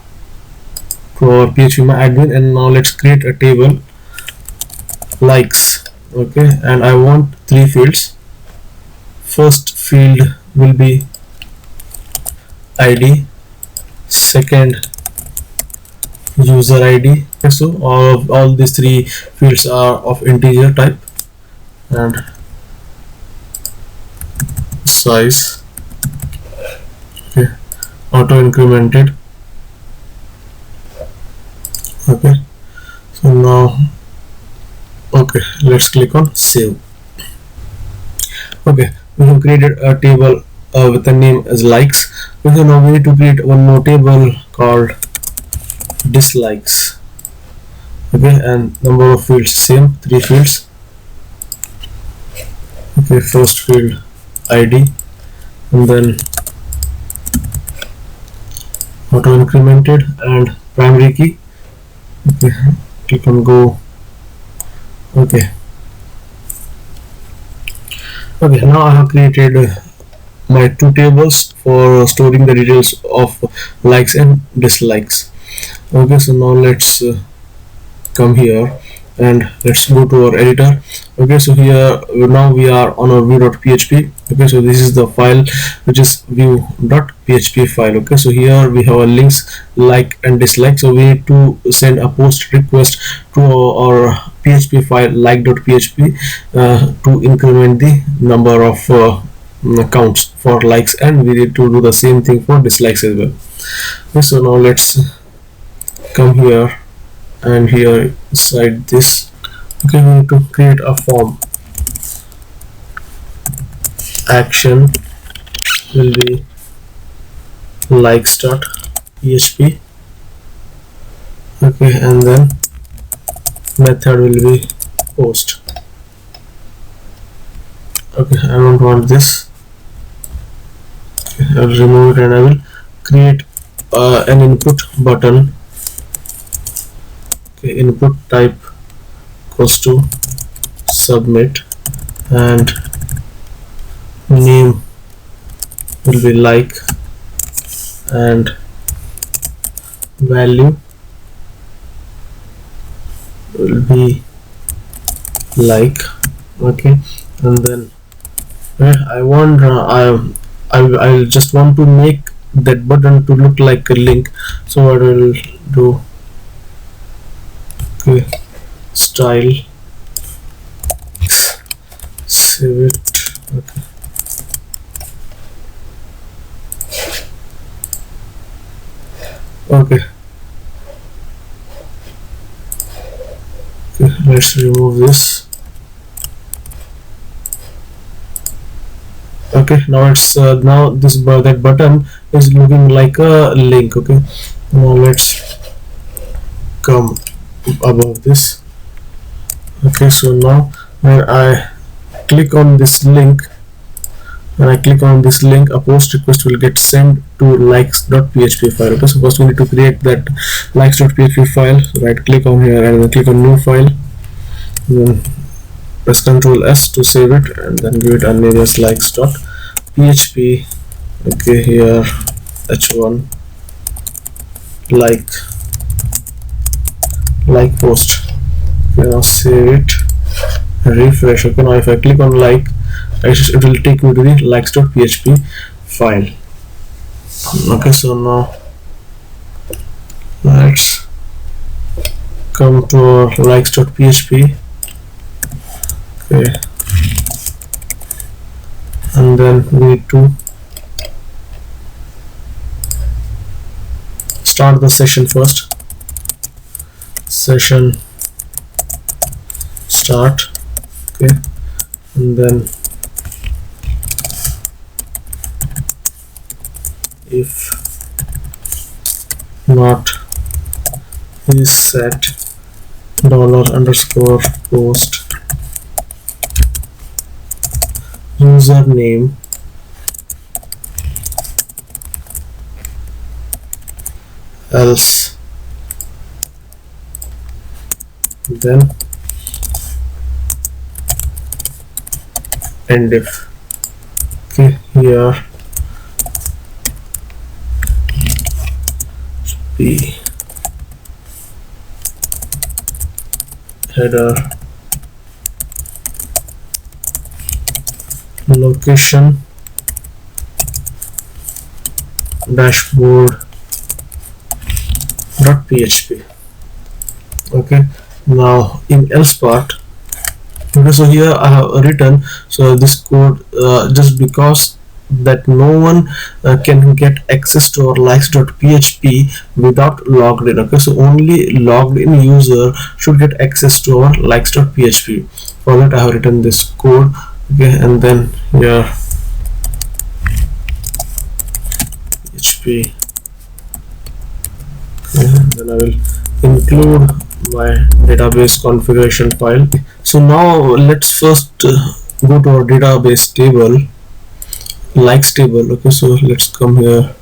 to our PHP my admin, and now let's create a table likes. Okay, and I want three fields. First field will be ID, second user ID. Okay, so all these three fields are of integer type, and size, okay, auto incremented. Okay, so now, okay, let's click on save. Okay, we have created a table with a name as likes. Okay, now we need to create one more table called dislikes. Okay, and number of fields same, three fields. Okay, first field ID, and then auto incremented and primary key. Okay, click on go. Okay, now I have created my two tables for storing the details of likes and dislikes. Okay, so now let's come here and let's go to our editor. Okay, so here now we are on our view.php. okay, so this is the file which is view.php file. Okay, so here we have a links like and dislike, so we need to send a post request to our PHP file like.php to increment the number of counts for likes, and we need to do the same thing for dislikes as well. Okay, so now let's come here, and here inside this, okay, we need to create a form. Action will be likes.php. okay, and then method will be post. Okay, I don't want this. Okay, I'll remove it and I will create an input button. Okay, input type equals to submit, and name will be like, and value will be like. Okay, and then I want I just want to make that button to look like a link, so what I will do, okay, style, save it. Okay, okay, okay, let's remove this. Okay, now it's now this that button is looking like a link. Okay, now let's come above this. Okay, so now when I click on this link, a post request will get sent to likes.php file. Okay, so first we need to create that likes.php file. So right click on here and then click on new file, then press Ctrl S to save it, and then give it a name as likes.php. okay, here h1 like post. Okay, now save it, refresh. Okay, now if I click on like, it will take me to the likes.php file. Okay, so now let's come to our likes.php. okay, and then we need to start the session first. Session start. Okay, and then if not is set $_post username else, then end if. Okay, here be header, location, dashboard.php. okay, now in else part, okay, so here I have written, so this code just because that no one can get access to our likes.php without logged in. Okay, so only logged in user should get access to our likes.php. For that I have written this code. Okay, and then here php. Okay, then I will include my database configuration file. So now let's first go to our database table, likes table. Okay, so let's come here.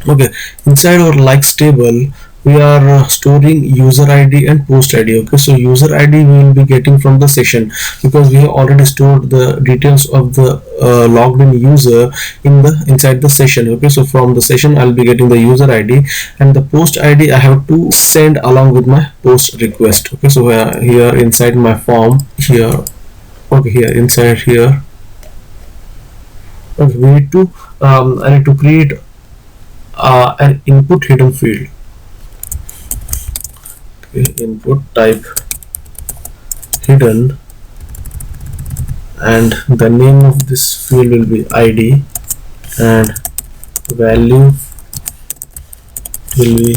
Okay, inside our likes table we are storing user id and post id. Okay, so user id we will be getting from the session, because we have already stored the details of the logged in user inside the session. Okay, so from the session I'll be getting the user id, and the post id I have to send along with my post request. Okay, so here inside my form here, okay, here inside here, okay, we need to I need to create an input hidden field. Okay, input type hidden, and the name of this field will be id, and value will be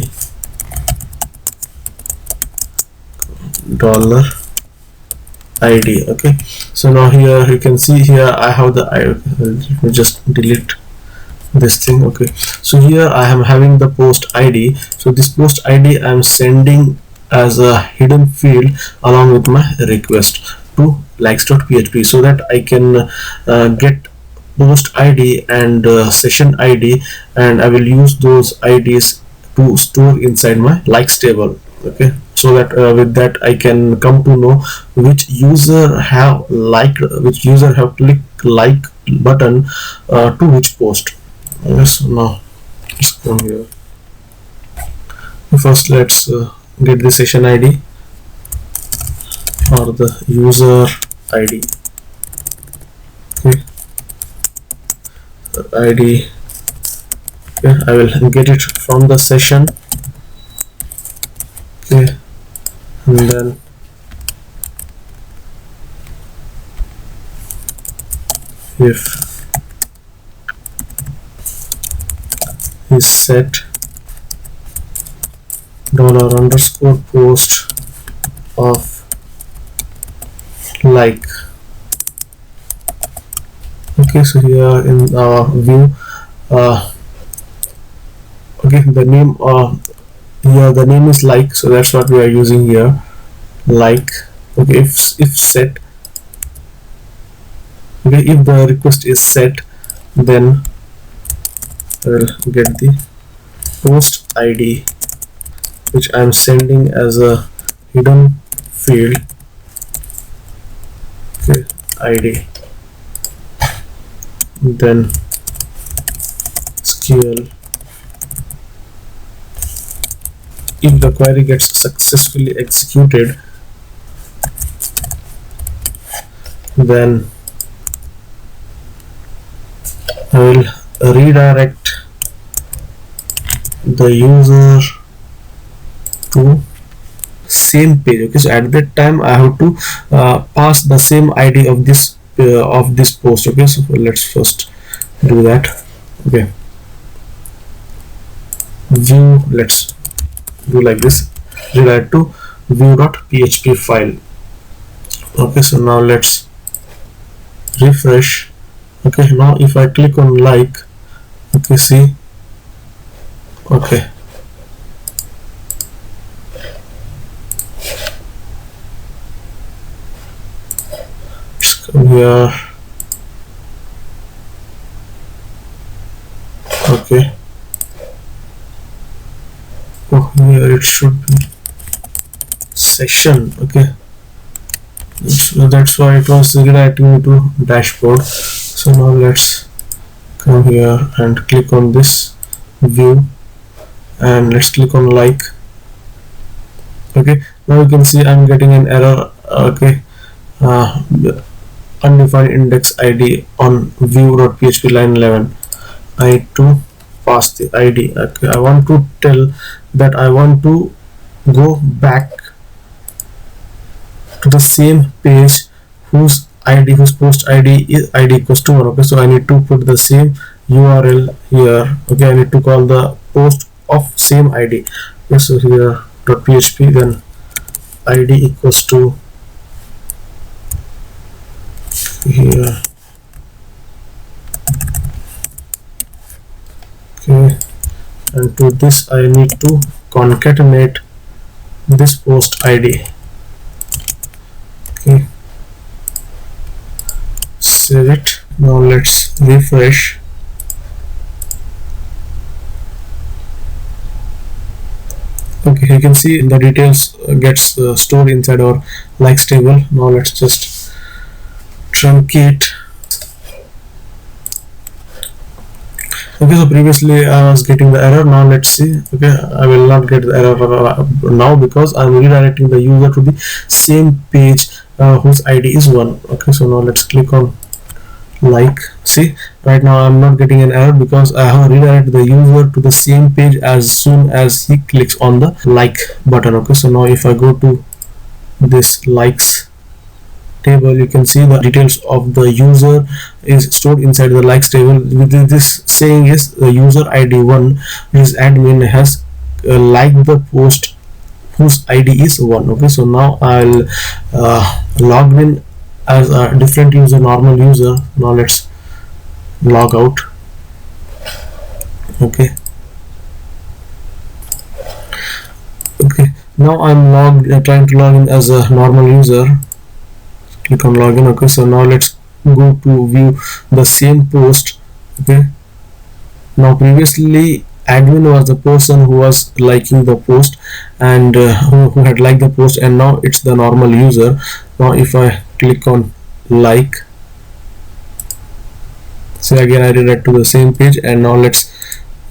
$id. Okay, so now here you can see here I have the let me just delete this thing. Okay, so here I am having the post id. So this post id I am sending as a hidden field along with my request to likes.php, so that I can get post id and session id, and I will use those ids to store inside my likes table. Okay, so that with that I can come to know which user have liked, which user have clicked like button to which post. Yes, now let's come here. First let's get the session id or the user id. Okay, id. Okay, I will get it from the session. Okay, and then if is set dollar underscore post of like. Okay, so here in our view, okay, the name here the name is like, so that's what we are using here, like. Okay, if set, okay, if the request is set, then I will get the post id, which I am sending as a hidden field. Okay, id, then SQL. If the query gets successfully executed, then I will redirect the user to same page. Okay, so at that time I have to pass the same id of this post. Okay, so let's first do that. Okay, view, let's do like this, redirect to view.php file. Okay, so now let's refresh. Okay, now if I click on like, okay, see, okay, let's come here. Okay, oh, here it should be session. Okay, so that's why it was redirecting me to dashboard. So now let's come here and click on this view, and let's click on like. Okay, now you can see I'm getting an error. Okay, undefined index id on view.php line 11. I need to pass the id. Okay, I want to tell that I want to go back to the same page whose post id is id equals to 1. Okay, so I need to put the same url here. Okay, I need to call the post of same id. Okay, so here .php, then id equals to here. Okay, and to this I need to concatenate this post id. Okay, save it. Now let's refresh. Okay, you can see the details gets stored inside our likes table. Now let's just truncate. Okay, so previously I was getting the error. Now let's see. Okay, I will not get the error now because I'm redirecting the user to the same page whose id is 1. Okay, so now let's click on like. See, right now I'm not getting an error because I have redirected the user to the same page as soon as he clicks on the like button. Okay, so now if I go to this likes table, you can see the details of the user is stored inside the likes table. This saying is the user id 1, his admin has liked the post whose id is 1. Okay, so now I'll log in as a different user, normal user. Now let's log out. Okay, okay, Now I'm trying to log in as a normal user. Click on login. Okay, so now let's go to view the same post. Okay, now previously admin was the person who was liking the post, and who had liked the post, and now it's the normal user. Now if I click on like, so again I redirect to the same page, and now let's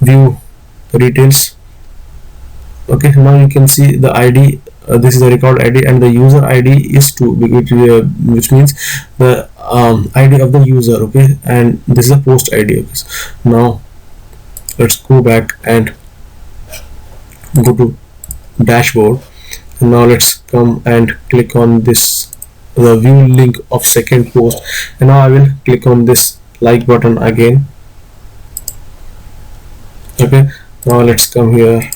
view the details. Okay, now you can see the ID. This is the record ID, and the user ID is 2, which means the ID of the user. Okay, and this is a post ID. Okay, so now let's go back and go to dashboard, and now let's come and click on this, the view link of second post, and now I will click on this like button again. Okay, now let's come here.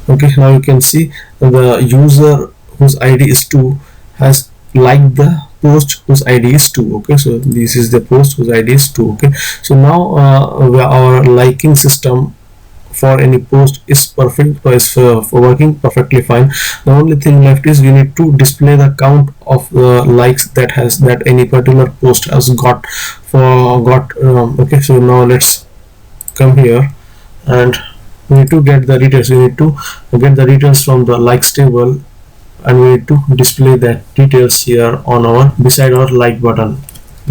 Okay, now you can see the user whose ID is 2 has liked the post whose ID is 2. Okay, so this is the post whose ID is 2. Okay, so now our liking system for any post is perfect, is working perfectly fine. The only thing left is we need to display the count of likes that any particular post has got. Okay, so now let's come here, and we need to get the details. We need to get the details from the likes table, and we need to display that details here on our beside our like button.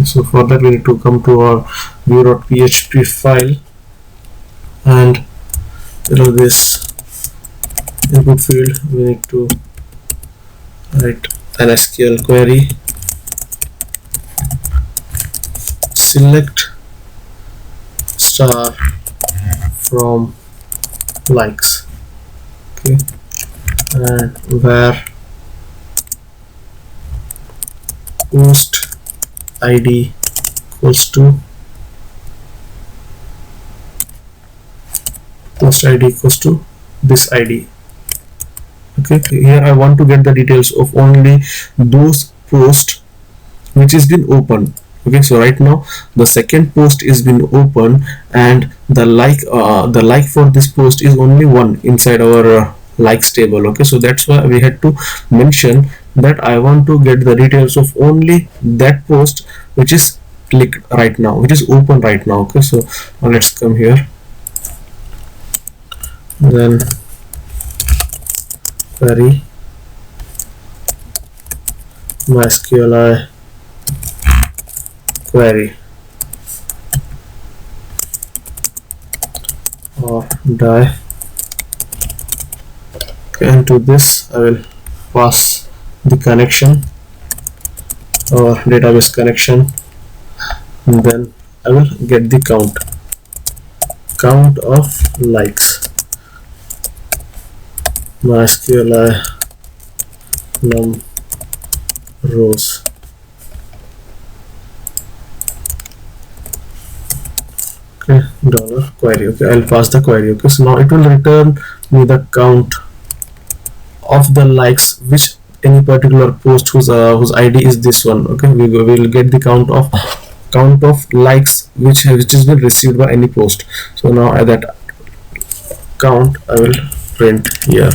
So for that we need to come to our view.php file, and this input field we need to write an SQL query, select star from likes. Okay, and where post ID equals to this ID. Okay, here I want to get the details of only those posts which has been opened. Okay, so right now the second post is been open, and the like for this post is only 1 inside our likes table. Okay, so that's why we had to mention that I want to get the details of only that post which is clicked right now, which is open right now. Okay, so now let's come here, then query MySQL query or die. Okay, and to this I will pass the connection or database connection, and then I will get the count of likes. MySQL num rows. Okay, dollar query. Okay, I'll pass the query. Okay, so now it will return me the count of the likes which any particular post whose ID is this one. Okay, we will get the count of likes which has been received by any post. So now at that count I will print here.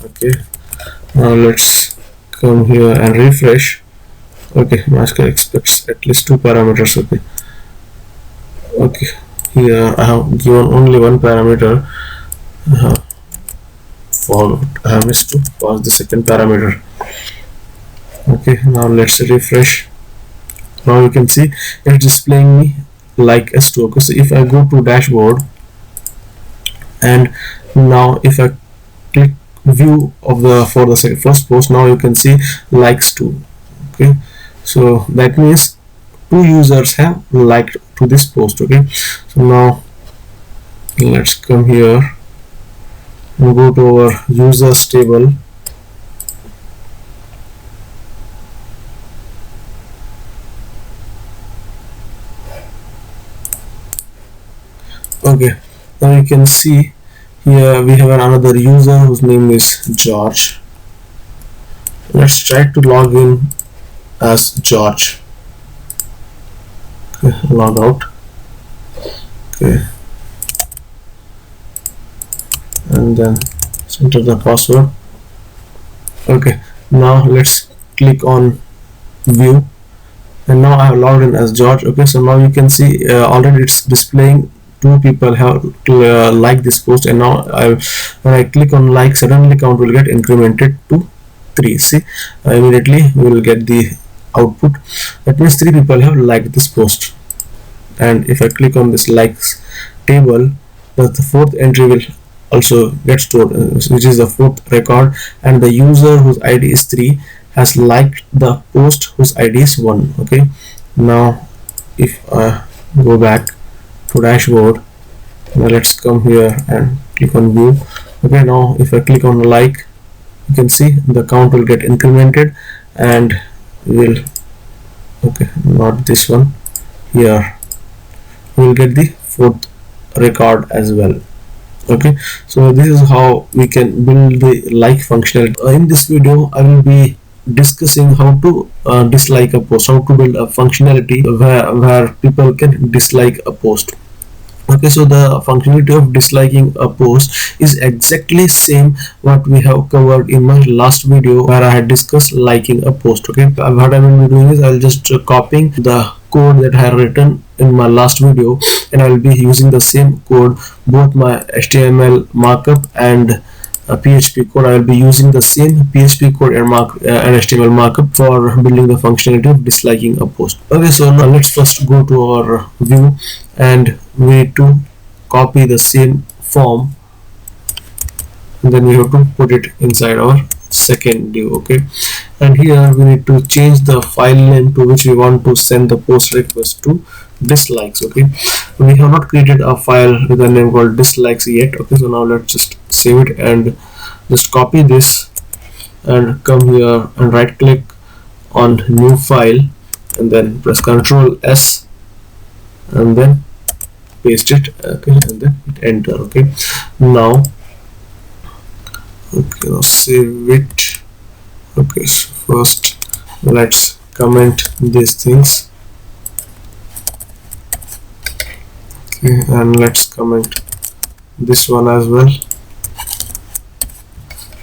Okay, now let's come here and refresh. Okay, MySQL expects at least 2 parameters. Okay, okay, here I have given only 1 parameter. I have missed to pass the second parameter. Okay, now let's refresh. Now you can see it's displaying me like S2. Okay, so if I go to dashboard, and now if I click view of the first post, now you can see likes 2. Okay, so that means 2 users have liked to this post. Okay, so now let's come here and go to our users table. Okay, now you can see here we have another user whose name is George. Let's try to log in as George. Okay, log out. Okay, and then enter the password. Okay, now let's click on view, and now I have logged in as George. Okay, so now you can see already it's displaying two people have liked this post, and now when I click on like, suddenly count will get incremented to 3. See, immediately we will get the output. That means 3 people have liked this post. And if I click on this likes table, the fourth entry will also get stored, which is the fourth record, and the user whose ID is 3 has liked the post whose ID is 1. Okay, now if I go back to dashboard, now let's come here and click on view. Okay, now if I click on like, you can see the count will get incremented, and will, okay, not this one, here we'll get the fourth record as well. Okay, so this is how we can build the like functionality. In this video I will be discussing how to dislike a post, how to build a functionality where people can dislike a post. Okay, so the functionality of disliking a post is exactly same what we have covered in my last video where I had discussed liking a post. Okay, what I will be doing is I'll just copying the code that I have written in my last video, and I will be using the same code, both my HTML markup and PHP code. I will be using the same PHP code and HTML markup for building the functionality of disliking a post. Okay, so now let's first go to our view, and we need to copy the same form, and then we have to put it inside our second div. Okay, and here we need to change the file name to which we want to send the post request to dislikes. Okay, we have not created a file with a name called dislikes yet. Okay, so now let's just save it and just copy this and come here and right click on new file, and then press Ctrl S and then paste it. Okay, and then hit enter. Okay, now, okay, now save it. Okay, so first let's comment these things. Okay, and let's comment this one as well.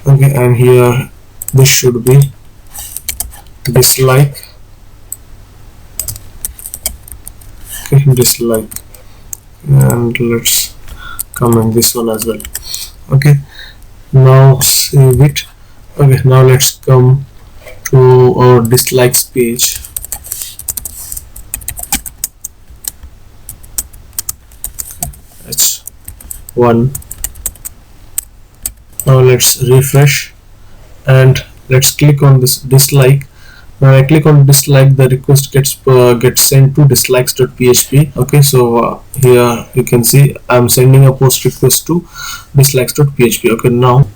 Okay, and here this should be dislike. Okay, dislike, and let's comment this one as well. Okay, now save it. Okay, now let's come to our dislikes page. That's one. Now let's refresh and let's click on this dislike. When I click on dislike, the request gets sent to dislikes.php. Okay, so here you can see I'm sending a post request to dislikes.php. Okay, now,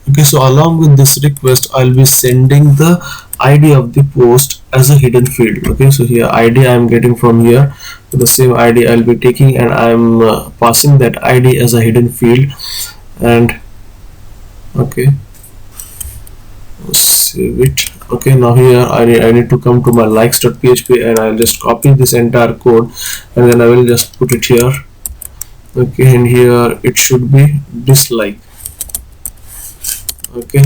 okay, so along with this request I'll be sending the ID of the post as a hidden field. Okay, so here ID I'm getting from here, the same ID I'll be taking, and I'm passing that ID as a hidden field. And okay, save it. Okay, now here I need to come to my likes.php, and I'll just copy this entire code, and then I will just put it here. Okay, and here it should be dislike. Okay,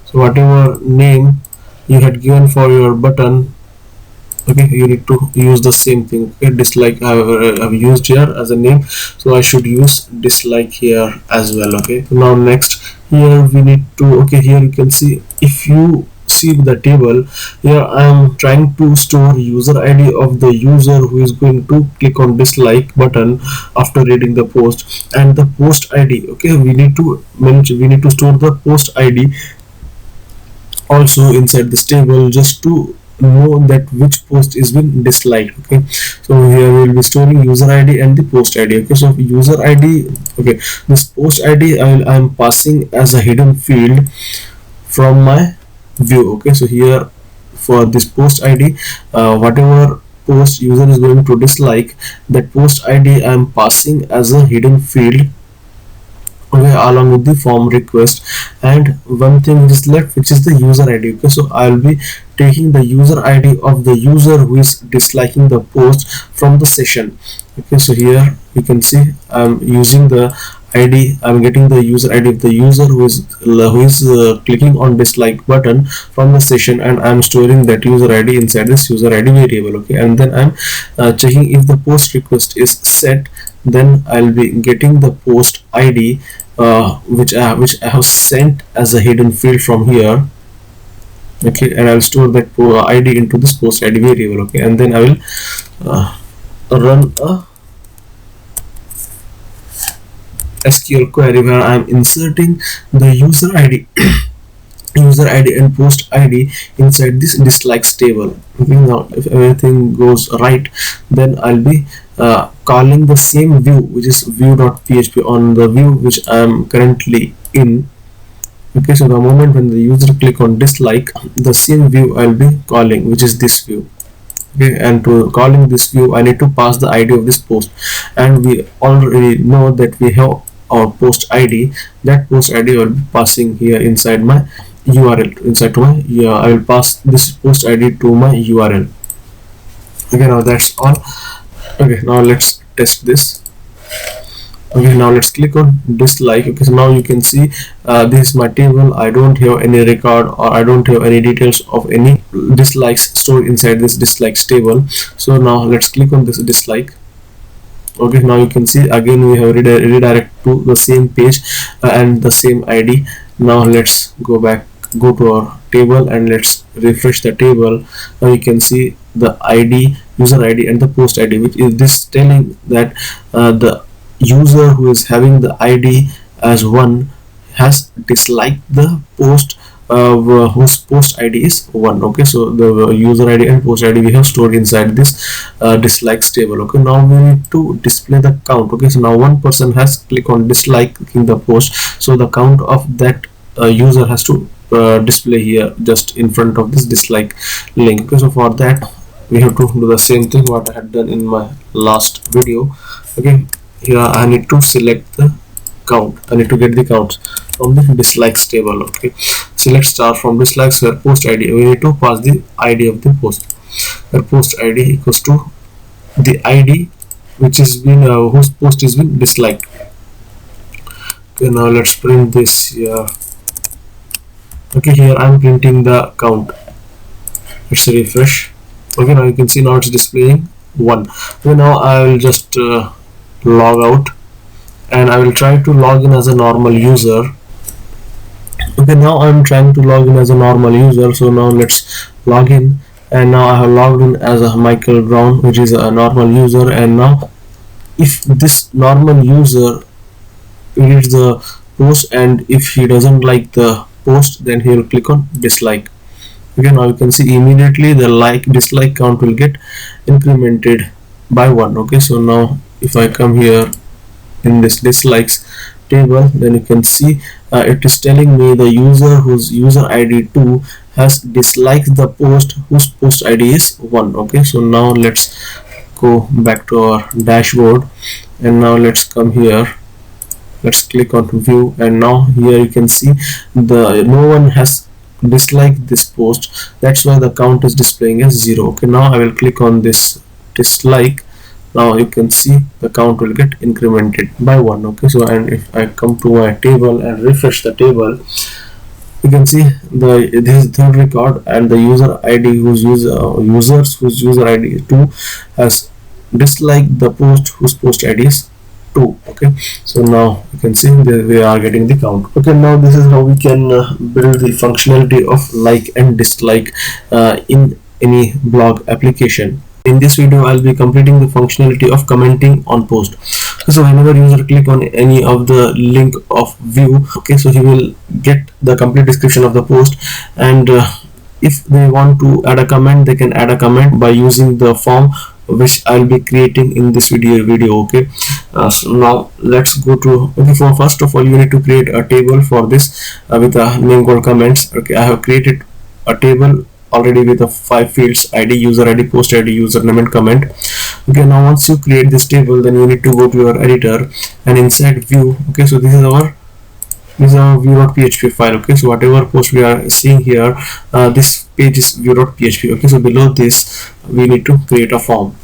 so whatever name you had given for your button, okay, you need to use the same thing. Okay, dislike I've used here as a name, so I should use dislike here as well. Okay, now next, here we need to, okay, here you can see, if you see the table here, I am trying to store user ID of the user who is going to click on dislike button after reading the post, and the post ID. Okay, we need to store the post ID also inside this table, just to know that which post is been disliked. Okay, so here we will be storing user ID and the post ID. Okay, so user ID, okay, this post ID I am passing as a hidden field from my view. Okay, so here for this post ID, whatever post user is going to dislike, that post ID I am passing as a hidden field, okay, along with the form request. and one thing is left, which is the user ID. Okay, so I'll be taking the user ID of the user who is disliking the post from the session. Okay, so here you can see I'm using the ID, I'm getting the user ID of the user who is clicking on dislike button from the session, and I'm storing that user ID inside this user ID variable. Okay, and then I'm checking if the post request is set, then I'll be getting the post ID which I have sent as a hidden field from here. Okay, and I'll store that ID into this post ID variable. Okay, and then I will run a SQL query where I am inserting the user ID user ID and post ID inside this dislikes table. Okay, now if everything goes right, then I'll be calling the same view, which is view.php, on the view which I am currently in. Okay, so the moment when the user click on dislike, the same view I'll be calling, which is this view. Okay, and to calling this view I need to pass the ID of this post, and we already know that we have our post ID. That post ID will be passing here inside my URL, inside to my I will pass this post ID to my URL. Okay, now that's all. Okay, now let's test this. Okay, now let's click on dislike. Okay, so now you can see this is my table. I don't have any record, or I don't have any details of any dislikes stored inside this dislikes table. So now let's click on this dislike. Okay, now you can see again we have redirect to the same page and the same ID. Now let's go to our table and let's refresh the table. Now you can see the ID, user ID and the post ID, which is this telling that the user who is having the ID as 1 has disliked the post whose post ID is 1. Okay, so the user ID and post ID we have stored inside this dislikes table. Okay, now we need to display the count. Okay, so now one person has clicked on disliking the post, so the count of that user has to display here just in front of this dislike link. Okay, so for that we have to do the same thing what I had done in my last video. Okay, here I need to select the count. I need to get the counts from the dislikes table. Okay, select star from dislikes, where post ID we need to pass the ID of the post, where post ID equals to the ID which is been whose post is been disliked. Okay, now let's print this here. Okay, here I'm printing the count. Let's refresh. Okay, now you can see now it's displaying 1. Okay, now I will just log out and I will try to log in as a normal user. Okay, now I'm trying to log in as a normal user. So now let's log in, and now I have logged in as a Michael Brown, which is a normal user. And now if this normal user reads the post and if he doesn't like the post, then he will click on dislike. Okay, now you can see immediately the dislike count will get incremented by 1. Okay, so now if I come here in this dislikes table, then you can see it is telling me the user whose user ID 2 has disliked the post whose post ID is 1. Okay, so now let's go back to our dashboard, and now let's come here, let's click on view, and now here you can see no one has disliked this post. That's why the count is displaying as 0. Okay, now I will click on this dislike. Now you can see the count will get incremented by 1. Okay, so and if I come to my table and refresh the table, you can see this is third record, and the user ID whose user ID 2 has disliked the post whose post ID is 2. Okay, so now you can see that we are getting the count. Okay, now this is how we can build the functionality of like and dislike in any blog application. In this video I'll be completing the functionality of commenting on post. So whenever user click on any of the link of view, okay, so he will get the complete description of the post, and if they want to add a comment, they can add a comment by using the form which I'll be creating in this video. Okay, so now let's go to, okay, for first of all you need to create a table for this with a name called comments. Okay, I have created a table already with the 5 fields: ID, user ID, post ID, username and comment. Okay, now once you create this table, then you need to go to your editor and inside view. Okay, so this is our is our view.php file. Okay, so whatever post we are seeing here, this page is view.php. Okay, so below this we need to create a form.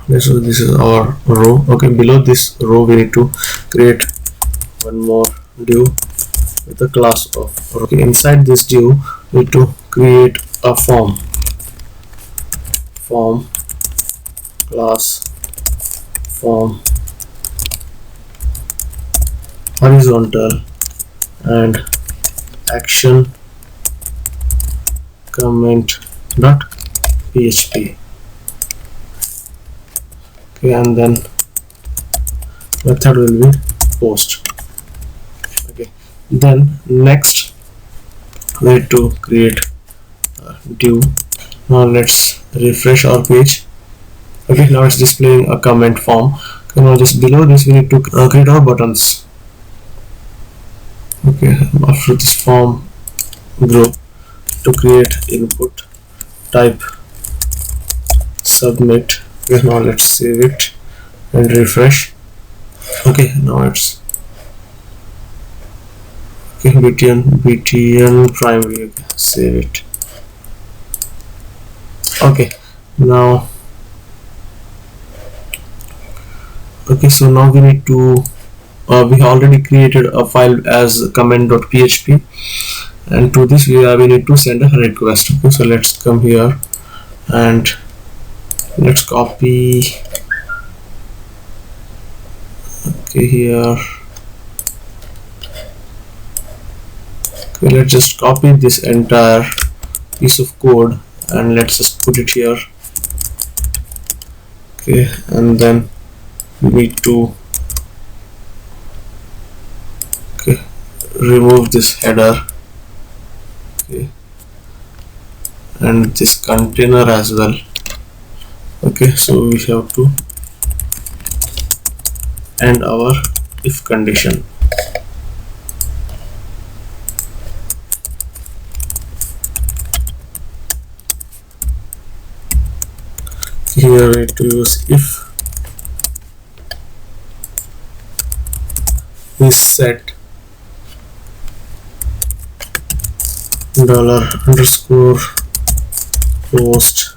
Okay, so this is our row. Okay, below this row we need to create one more div with the class of row. Okay, inside this div we need to create a form class form horizontal and action comment dot php. Okay, and then method will be post. Okay, then next we need to create a div. Now let's refresh our page. Okay, now it's displaying a comment form. Okay, now just below this we need to create our buttons. Okay, after this form group, to create input type submit. Okay, now let's save it and refresh. Okay, now it's okay, btn primary. Okay, save it. Okay, now okay, so now we need to we already created a file as comment.php, and to this we need to send a request. Okay, so let's come here and let's copy. Okay, here. Okay, let's just copy this entire piece of code and let's just put it here. Okay, and then we need to remove this header. Okay, and this container as well. Okay, so we have to end our if condition. Here we need to use if is set dollar underscore post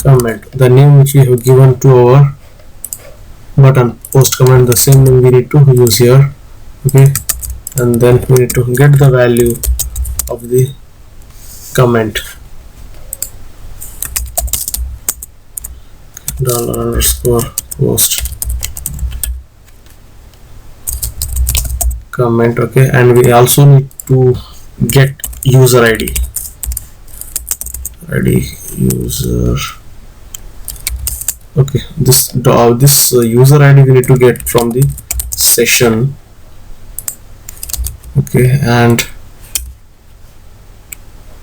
comment, the name which we have given to our button, post comment, the same name we need to use here. Okay, and then we need to get the value of the comment, dollar underscore post comment. Okay, and we also need to get user id user. Okay, this user id we need to get from the session. Okay, and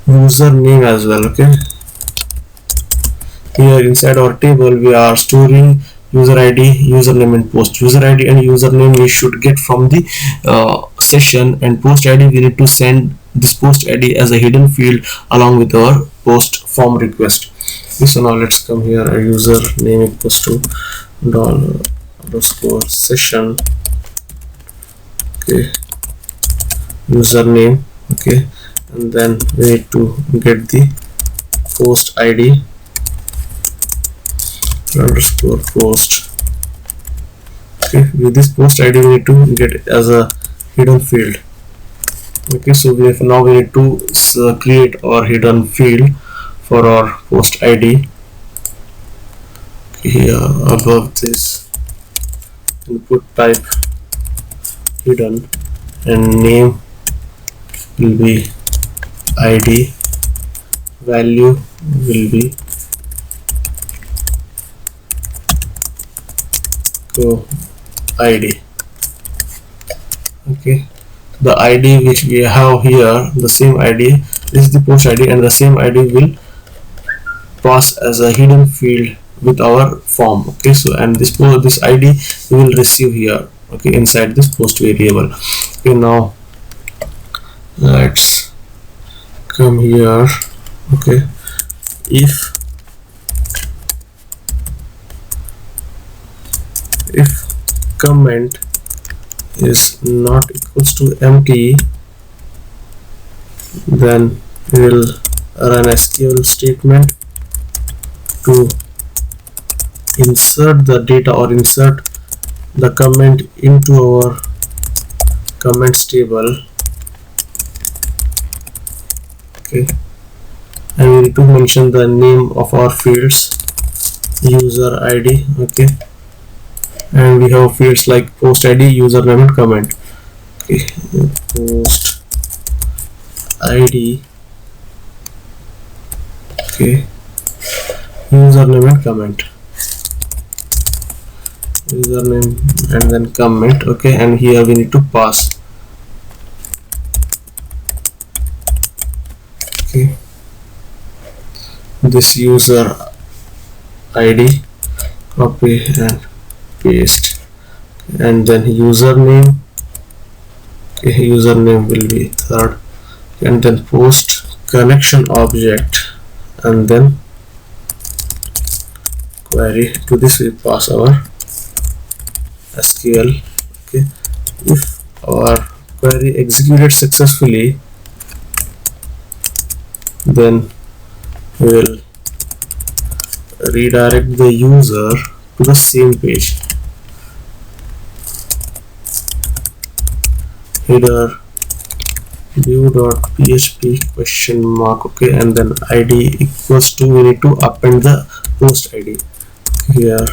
username as well. Okay, here inside our table we are storing user id, username and post. User id and username we should get from the session, and post id we need to send this post id as a hidden field along with our post form request. Okay, so now let's come here, our username equals to dollar underscore session. Okay, username. Okay, and then we need to get the post id underscore post. Okay, with this post id we need to get it as a hidden field. Okay, so we have now we need to create our hidden field for our post id. Okay, here above this input type hidden and name will be id, value will be id. Okay, the id which we have here, the same id, this is the post id, and the same id will pass as a hidden field with our form. Okay, so and this id we will receive here. Okay, inside this post variable. Okay, now let's come here. Okay, if comment is not equals to empty, then we will run SQL statement to insert the data or insert the comment into our comments table. Okay, and we need to mention the name of our fields, user ID. Okay, and we have fields like post ID, username, and comment. Okay, post ID, okay, username and comment, username and then comment. Okay, and here we need to pass. Okay, this user ID, copy and paste, and then username. Okay, username will be third, and then post connection object, and then query. To this we pass our SQL. Okay, if our query executed successfully, then we will redirect the user to the same page. Header view.php question mark. Okay, and then ID equals to, we need to append the post ID here,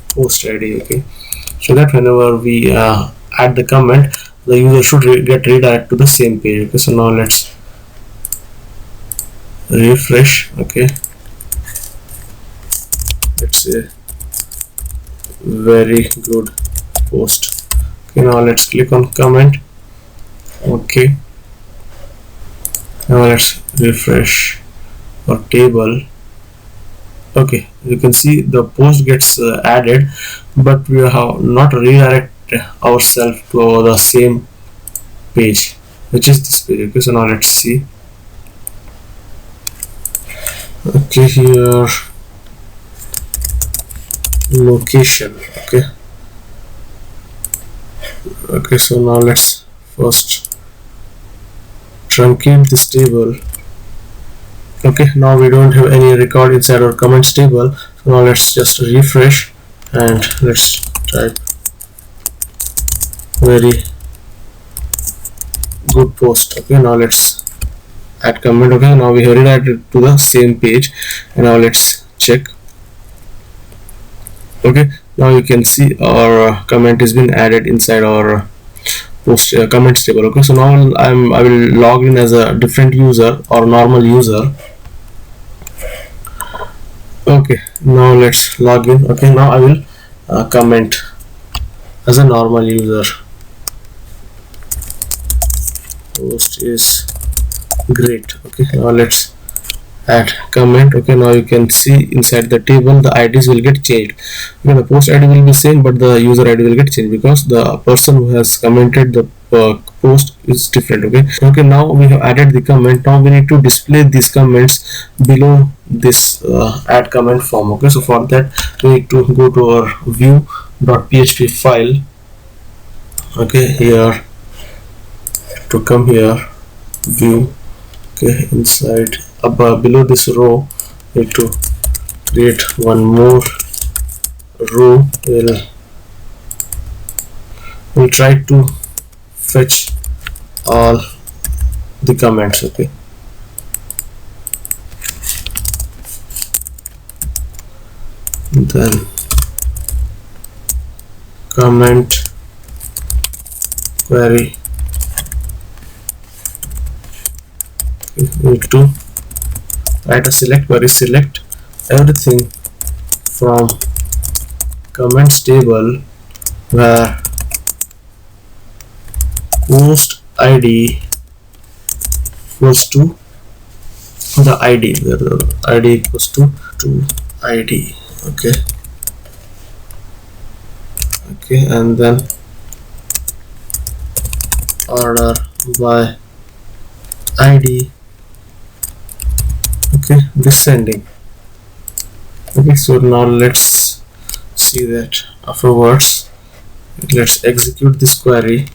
post ID. Okay, so that whenever we add the comment, the user should get redirected to the same page. Okay, so now let's refresh. Okay, let's say very good post. Okay, now let's click on comment. Okay, now let's refresh our table. Okay, you can see the post gets added, but we have not redirected ourselves to the same page, which is this page. Okay, so now let's see. Okay, here location. Okay, okay, so now let's first truncate this table. Okay, now we don't have any record inside our comments table, so now let's just refresh and let's type very good post. Okay, now let's add comment. Okay, now we have redirected to the same page, and now let's check. Okay, now you can see our comment has been added inside our post comments table. Okay, so now I will log in as a different user or normal user. Okay, now let's log in. Okay, now I will comment as a normal user. Post is great. Okay, now let's add comment. Okay, now you can see inside the table the IDs will get changed. Okay, the post ID will be same, but the user ID will get changed because the person who has commented the post is different. Okay, now we have added the comment. Now we need to display these comments below this add comment form. Okay, so for that we need to go to our view.php file. Okay, here to come here, view. Okay, inside above below this row we need to create one more row. We'll try to fetch all the comments. Okay, then comment query. We need to write a select query, select everything from comments table where post ID equals to the ID, where the ID equals to ID. Okay, okay, and then order by ID. Okay, descending. Okay, so now let's see that afterwards. Let's execute this query.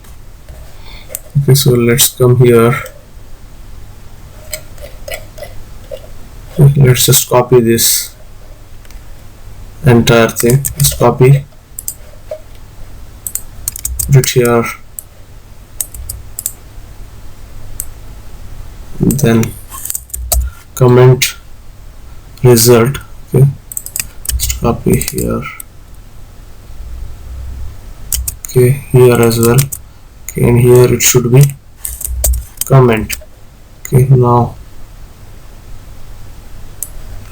Okay, so let's come here. Let's just copy this entire thing. Let's copy, put it here, then comment result. Okay, let's copy here. Okay, here as well. Okay, and here it should be comment. Okay, now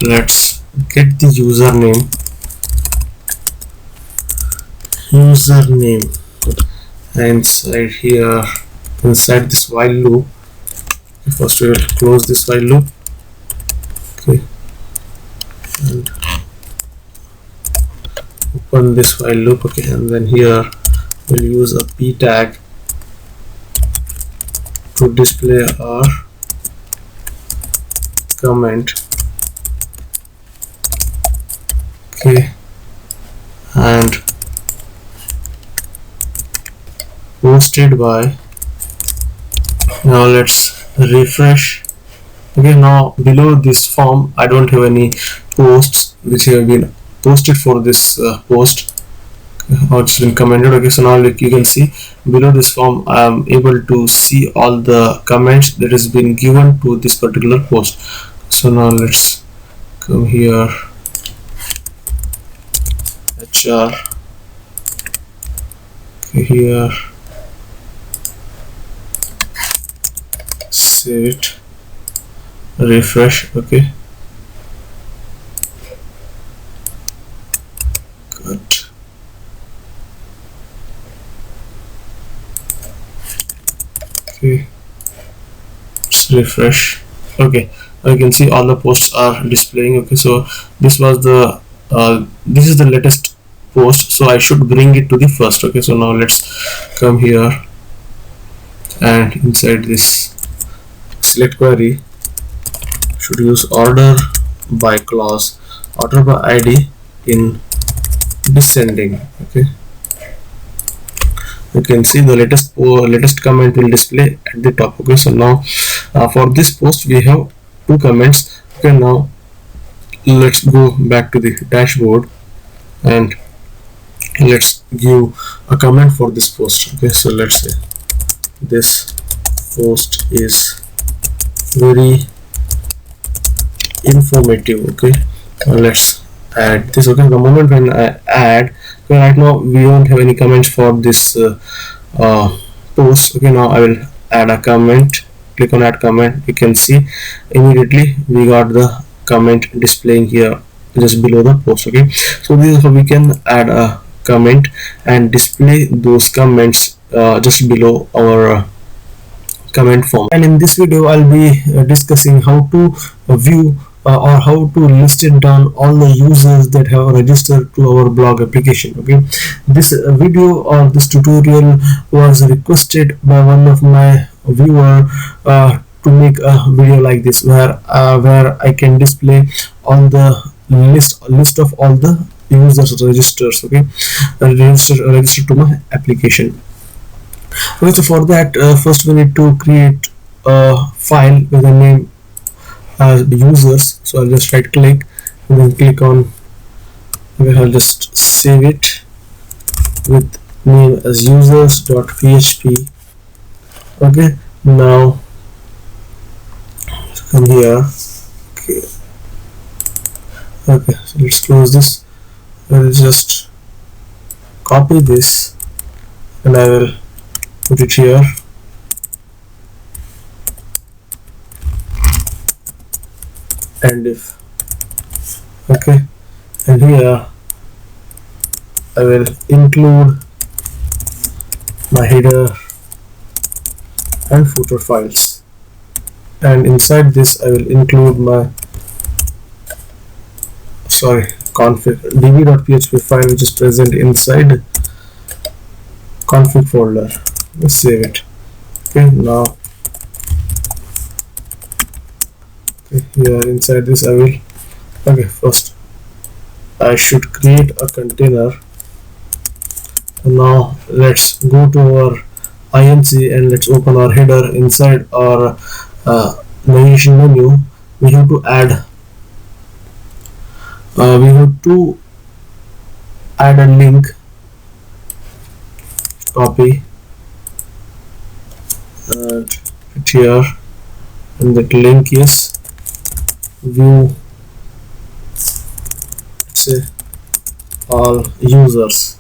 let's get the username inside here, inside this while loop. Okay, first we will close this while loop. Okay, and open this while loop. Okay, and then here we'll use a p tag to display our comment. Okay, and posted by. Now let's refresh. Okay, now below this form I don't have any posts which have been posted for this post, or it's been commented. Okay, so now like you can see below this form I am able to see all the comments that has been given to this particular post. So now let's come here, HR. Okay, here, save it, refresh. Okay, good. Okay, let's refresh. Okay, you can see all the posts are displaying. Okay, so this was the this is the latest post, so I should bring it to the first. Okay, so now let's come here and inside this select query should use order by clause, order by ID in descending. Okay, you can see the latest comment will display at the top. Okay, so now for this post we have two comments. Okay, now let's go back to the dashboard and let's give a comment for this post. Okay, so let's say this post is very informative. Okay, let's add this. Okay, the moment when I add, okay, right now we don't have any comments for this post. Okay, now I will add a comment. Click on add comment. You can see immediately we got the comment displaying here just below the post. Okay, so this is how we can add a comment and display those comments just below our comment form. And in this video I'll be discussing how to view or how to list it down all the users that have registered to our blog application. Okay, this video or this tutorial was requested by one of my viewer to make a video like this where I can display all the list of all the users registers. Okay, registered to my application. Okay, so for that first we need to create a file with a name as users. So I'll just right click and then click on, okay, I'll just save it with name as users.php. okay, now come here. Okay, so let's close this. I'll just copy this and I will put it here. And if okay, and here I will include my header and footer files, and inside this I will include my config db.php file which is present inside config folder. Let's save it. Okay, now here inside this I will, okay, first I should create a container Now let's go to our INC and let's open our header. Inside our navigation menu, we have to add we have to add a link. Copy and put here, and that link is view, let's say all users.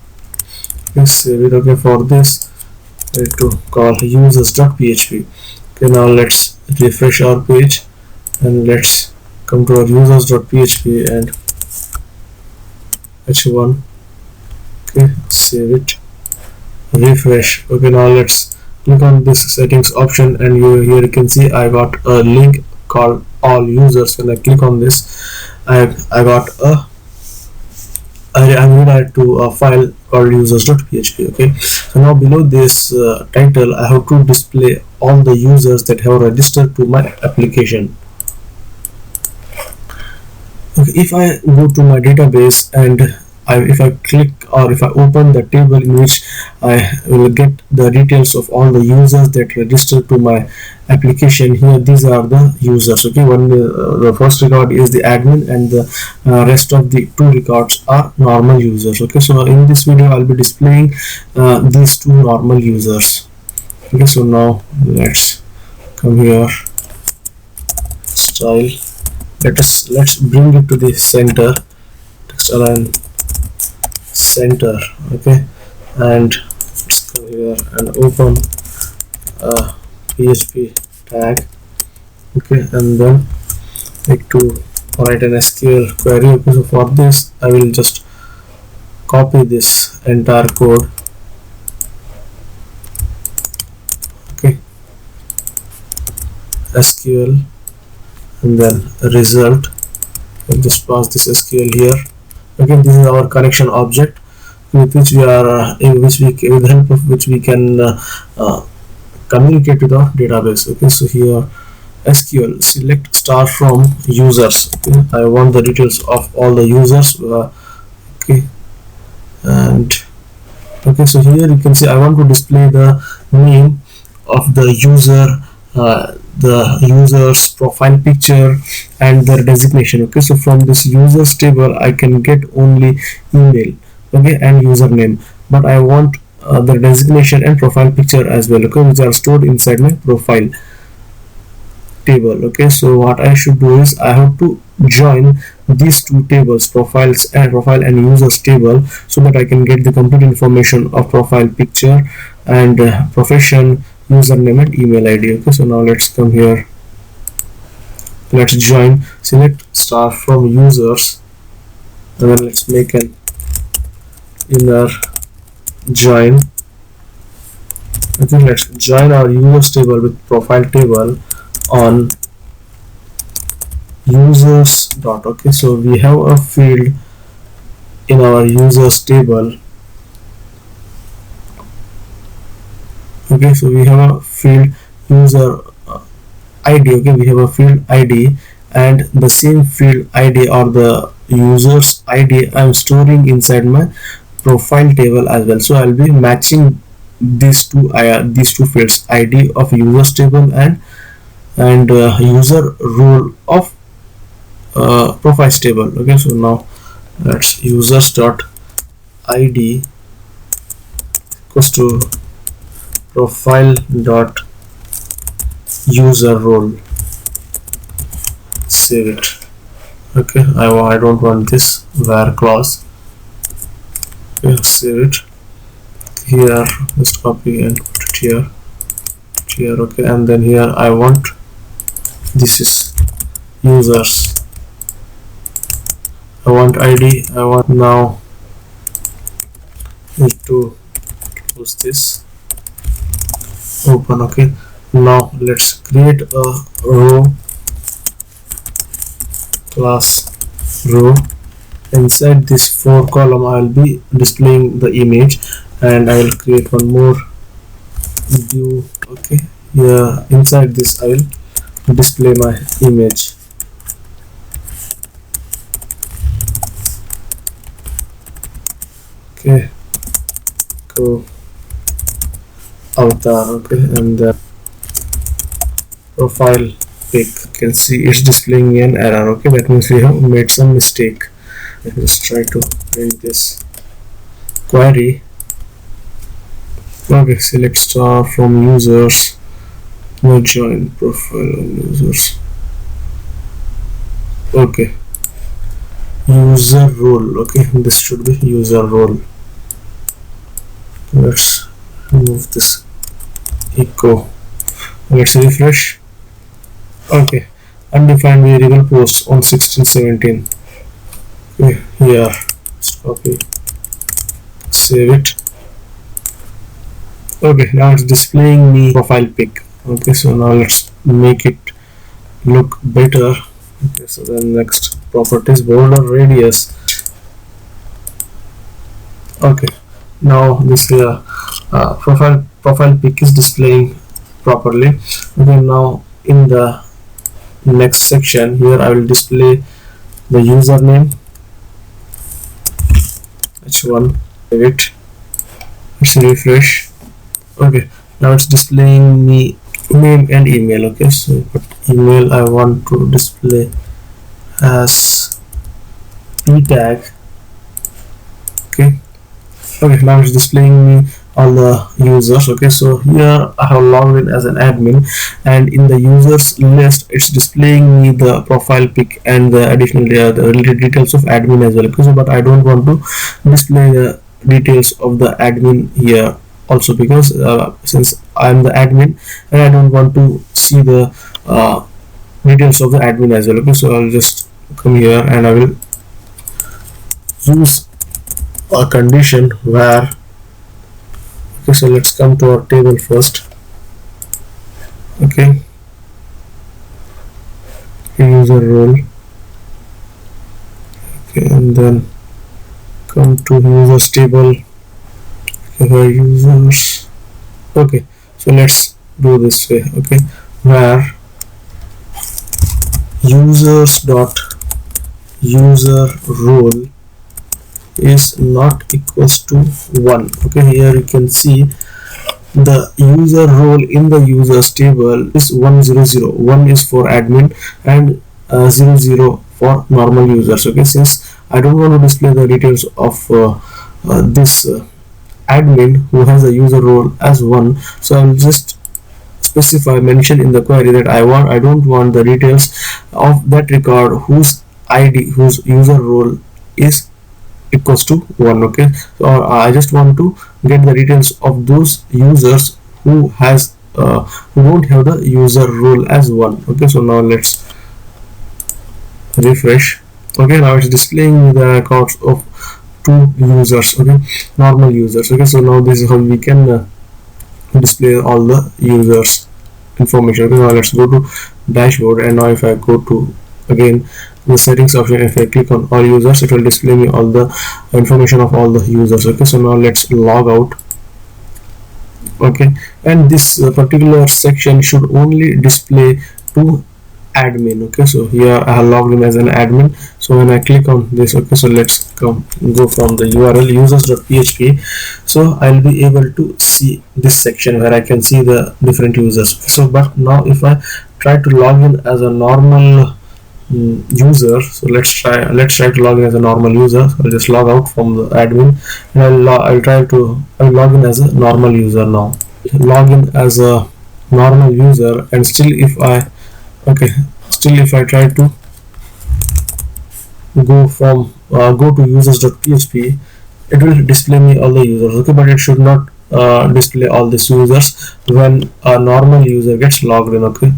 Let's save it. Okay, for this we have to call users.php. Okay, now let's refresh our page and let's come to our users.php and h1. Okay, save it, refresh. Okay, now let's click on this settings option, and here you can see I got a link called all users. When I click on this, I got I'm redirected to a file called users.php. Okay, so now below this title I have to display all the users that have registered to my application. Okay, if I go to my database and if I click or if I open the table in which I will get the details of all the users that register to my application, here these are the users. Okay, the first record is the admin, and the rest of the two records are normal users. Okay, so in this video I'll be displaying these two normal users. Okay, so now let's come here, style, let's bring it to the center, text align center. Okay, and let's go here and open a PHP tag. Okay, and then need to write an SQL query. Okay, so for this I will just copy this entire code. Okay, SQL and then result, and just pass this SQL here. Okay, this is our connection object with which we are with the help of which we can communicate with our database. Okay, so here SQL select star from users. Okay, I want the details of all the users. Okay, and okay, so here you can see I want to display the name of the user, the user's profile picture and their designation. Okay, so from this users table I can get only email, okay, and username, but I want the designation and profile picture as well, okay, which are stored inside my profile table. Okay, so what I should do is I have to join these two tables, profile and users table, so that I can get the complete information of profile picture and profession, username and email ID. Okay, so now let's come here, let's join, select star from users, and then let's make an inner join. Okay, let's join our users table with profile table on users dot. Okay, so we have a field in our users table. Okay, so we have a field user ID. Okay, we have a field ID, and the same field ID or the users ID I'm storing inside my profile table as well. So I'll be matching these two fields, ID of users table and user role of profiles table. Okay, so now that's users dot ID equals to profile dot user role. Save it. Okay, I don't want this var clause. Okay, save it. Here just copy and put it here. Okay, and then here I want, this is users, I want ID, I want, now need to close this, open. Okay, now let's create a row class row. Inside this 4 column I will be displaying the image, and I will create one more view. Okay, here inside this I will display my image. Okay, to avatar. Okay, and the profile pic, you can see it's displaying an error. Okay, that means we have made some mistake. Let's try to print this query. Okay, select star from users, no join profile on users. Okay, user role. Okay, this should be user role. Let's remove this echo. Let's refresh. Okay, undefined variable post on 16/17. Okay, here, let's copy, save it. Okay, now it's displaying me profile pic. Okay, so now let's make it look better. Okay, so then next properties, border radius. Okay, now this profile pic is displaying properly. Okay, now in the next section here I will display the username h1. Save it. Let's refresh. Okay, now it's displaying me name and email. Okay, so what email I want to display as p tag. Okay, now it's displaying me all the users. Okay, so here I have logged in as an admin, and in the users list it's displaying me the profile pic and the additional the related details of admin as well. Okay, so but I don't want to display the details of the admin here also, because since I'm the admin and I don't want to see the details of the admin as well. Okay, so I'll just come here and I will use a condition where, okay, so let's come to our table first. Okay, user role. Okay, and then come to users table. Okay, users. Okay, so let's do this way. Okay, where users dot user role is not equals to 1. Okay, here you can see the user role in the users table is 100. 1 is for admin and 00 for normal users. Okay, since I don't want to display the details of this admin who has a user role as 1, so I'll just specify, mention in the query that I don't want the details of that record whose ID, whose user role is equals to 1. Okay, so I just want to get the details of those users who has who don't have the user role as 1. Okay, so now let's refresh. Okay, now it's displaying the records of 2 users. Okay, normal users. Okay, so now this is how we can display all the users information. Okay, now let's go to dashboard, and now if I go to again the settings option, if I click on all users, it will display me all the information of all the users. Okay, so now let's log out. Okay, and this particular section should only display to admin. Okay, so here I have logged in as an admin, so when I click on this, okay, so let's go from the URL users.php, so I'll be able to see this section where I can see the different users. So but now if I try to log in as a normal user, so let's try to log in as a normal user. So I'll just log out from the admin, and I'll log in as a normal user. Now log in as a normal user, and still if I try to go to users.php, it will display me all the users. Okay, but it should not display all these users when a normal user gets logged in. Okay,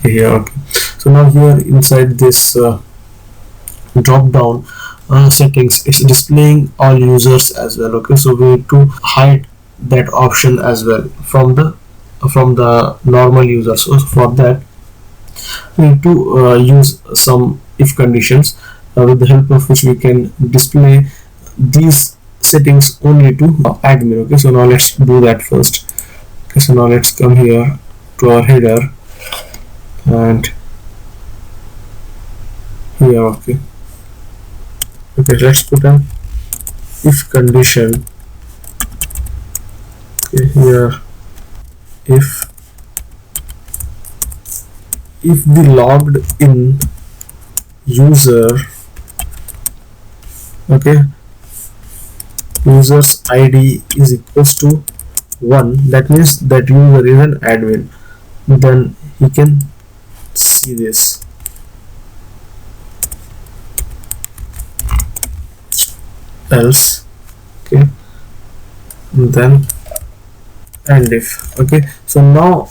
here. Okay, so now here inside this drop down settings, it's displaying all users as well. Okay, so we need to hide that option as well from the normal users. So for that we need to use some if conditions, with the help of which we can display these settings only to admin. Okay, so now let's do that first. Okay, so now let's come here to our header, and here. Okay, let's put a if condition. Okay, here if the logged in user, okay, user's id is equals to 1, that means that user is an admin, then he can see this. Else, okay, then and if. Okay, so now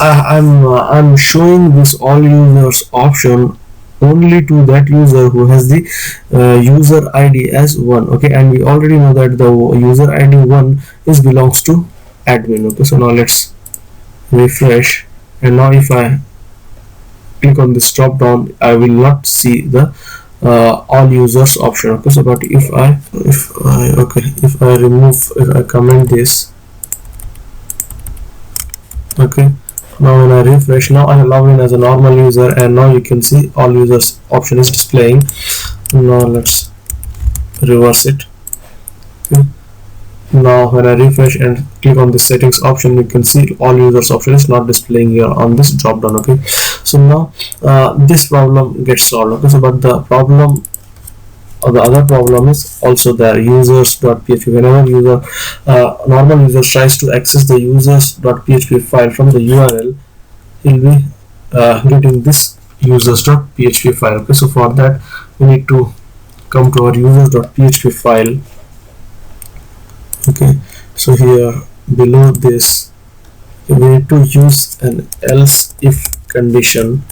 I'm showing this all users option only to that user who has the user ID as 1. Okay, and we already know that the user ID 1 is belongs to admin. Okay, so now let's refresh, and now if I click on this drop down, I will not see the all users option. Okay, so but if I remove, if I comment this, okay, now when I refresh, now I log in as a normal user, and now you can see all users option is displaying. Now let's reverse it. Okay. Now when I refresh and click on the settings option, you can see all users option is not displaying here on this drop down. Okay, so now this problem gets solved. Okay, so but the problem, or the other problem is also there, users.php. Whenever user normal user tries to access the users.php file from the URL, he'll be getting this users.php file. Okay, so for that we need to come to our users.php file. Okay, so here below this we need to use an else if condition,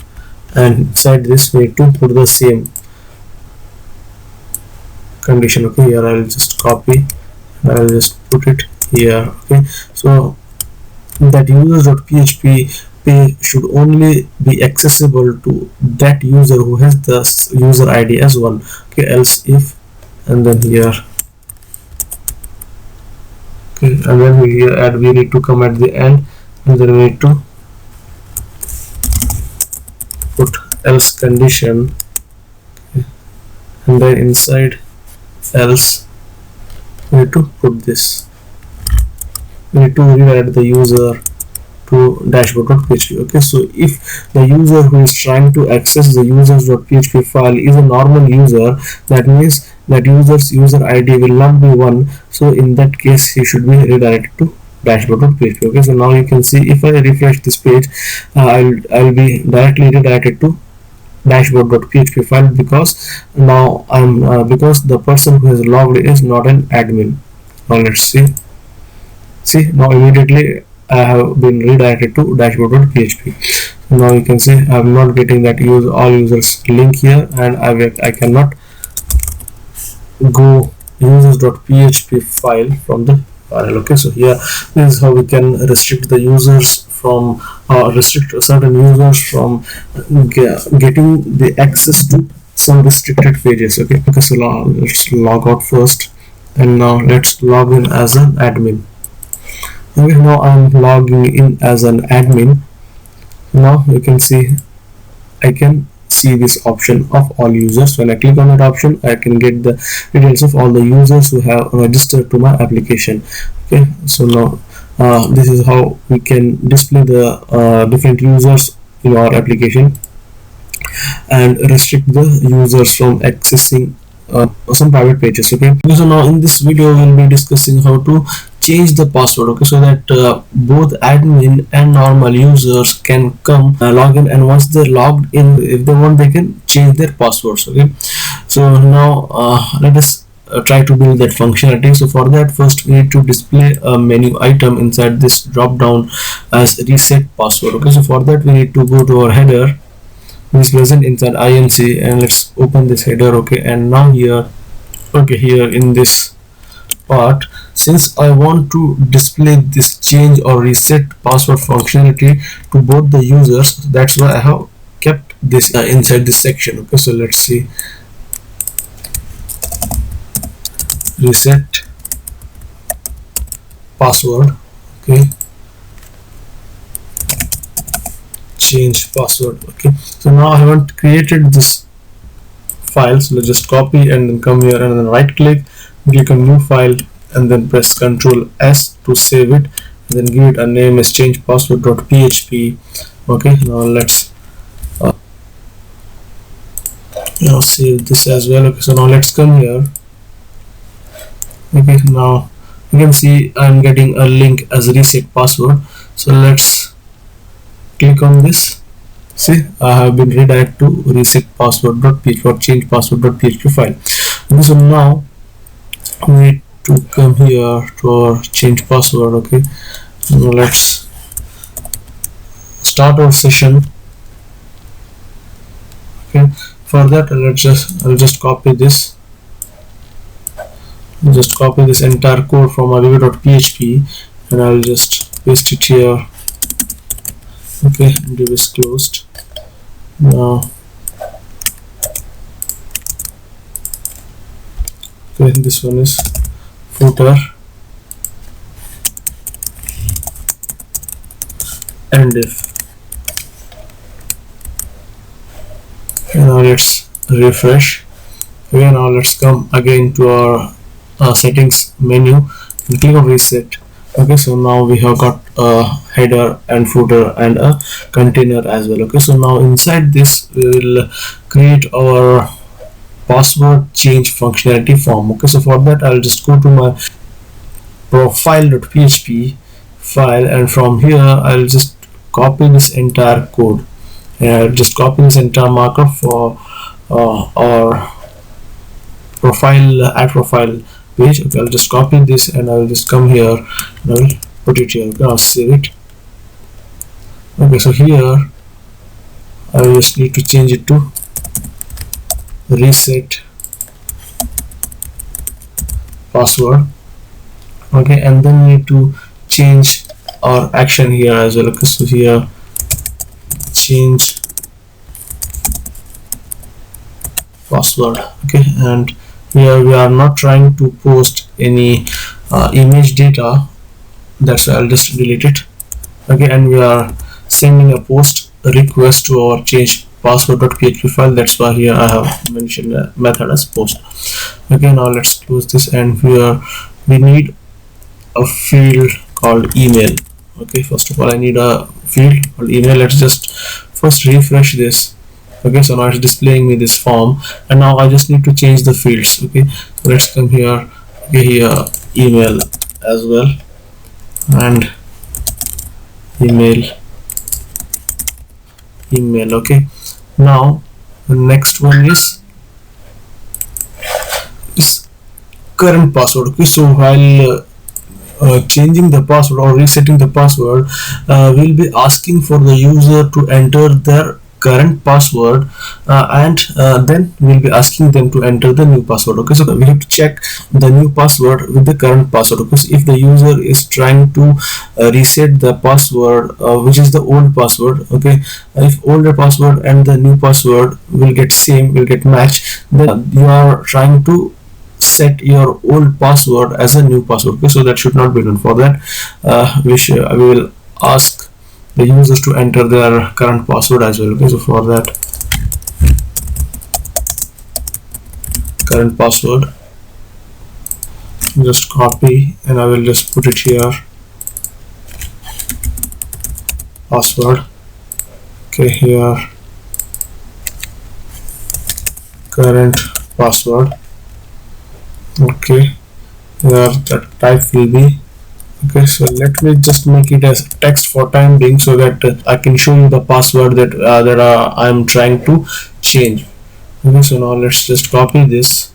and inside this we need to put the same condition. Okay, here I'll just copy, I'll just put it here. Okay, so that users.php page should only be accessible to that user who has the user ID as 1. Okay, else if, and then here, okay, and then we here add, we need to come at the end, and then we need to put else condition, okay, and then inside else we need to put this, we need to redirect the user to dashboard.php. Okay, so if the user who is trying to access the users.php file is a normal user, that means that user's user ID will not be 1, so in that case he should be redirected to dashboard.php. Okay, so now you can see if I refresh this page, I'll be directly redirected to dashboard.php file, because now I'm because the person who has logged in is not an admin. Now let's see now immediately I have been redirected to dashboard.php. Now you can see I'm not getting that all users link here, and I cannot go users.php file from the URL. Okay, so here this is how we can restrict the users from restrict certain users from getting the access to some restricted pages. Okay, so let's log out first, and now let's log in as an admin. Okay, now I'm logging in as an admin. Now you can see I can see this option of all users. When I click on that option, I can get the details of all the users who have registered to my application. Okay, so now this is how we can display the different users in our application and restrict the users from accessing some private pages. Okay, so now in this video we'll be discussing how to change the password. Okay, so that both admin and normal users can come log in, and once they're logged in, if they want, they can change their passwords. Okay, so now let us try to build that functionality. So for that, first we need to display a menu item inside this drop down as reset password. Okay, so for that we need to go to our header, which is present inside inc, and let's open this header. Okay, and now here, okay, here in this part, since I want to display this change or reset password functionality to both the users, that's why I have kept this inside this section. Okay, so let's see, reset password, okay, change password. Okay, so now I haven't created this file, so let's just copy and then come here and then right click, click on new file and then press Ctrl S to save it, and then give it a name as change password.php. okay, now let's now save this as well. Okay, so now let's come here. Okay, now you can see I'm getting a link as reset password, so let's click on this. See, I have been redirected to reset password.php or change password.php file. Okay, so now we need to come here to our change password. Okay, now let's start our session. Okay, for that I'll just copy this. Just copy this entire code from div.php and I'll just paste it here. Okay, div is closed. Now okay, this one is footer and if. And now let's refresh. Okay, now let's come again to our settings menu and click on reset. Okay, so now we have got a header and footer and a container as well. Okay, so now inside this we will create our password change functionality form. Okay, so for that I'll just go to my profile.php file, and from here I'll just copy this entire code, and I'll just copy this entire markup for our profile page. Okay, I'll just copy this and I'll just come here and I'll put it here. Okay, I'll save it. Okay, so here I just need to change it to reset password. Okay, and then we need to change our action here as well. Okay, so here change password. Okay, and here we are not trying to post any image data, that's why I'll just delete it. Okay, and we are sending a post request to our change password.php file, that's why here I have mentioned a method as post. Okay, now let's close this, and here we need a field called email. Okay, first of all I need a field called email. Let's just first refresh this. Okay, so now it's displaying me this form, and now I just need to change the fields. Okay, so let's come here. Okay, here email as well, and email. Okay, now the next one is current password. Okay, so while changing the password or resetting the password, we'll be asking for the user to enter their current password, and then we'll be asking them to enter the new password. Okay, so we have to check the new password with the current password, because if the user is trying to reset the password which is the old password, okay, if older password and the new password will get matched, then you are trying to set your old password as a new password. Okay, so that should not be done. For that we will ask the users to enter their current password as well. Okay, so for that current password, just copy and I will just put it here, password. Okay, here current password. Okay, here the type will be. Okay, so let me just make it as text for time being, so that I can show you the password that I am trying to change. Okay, so now let's just copy this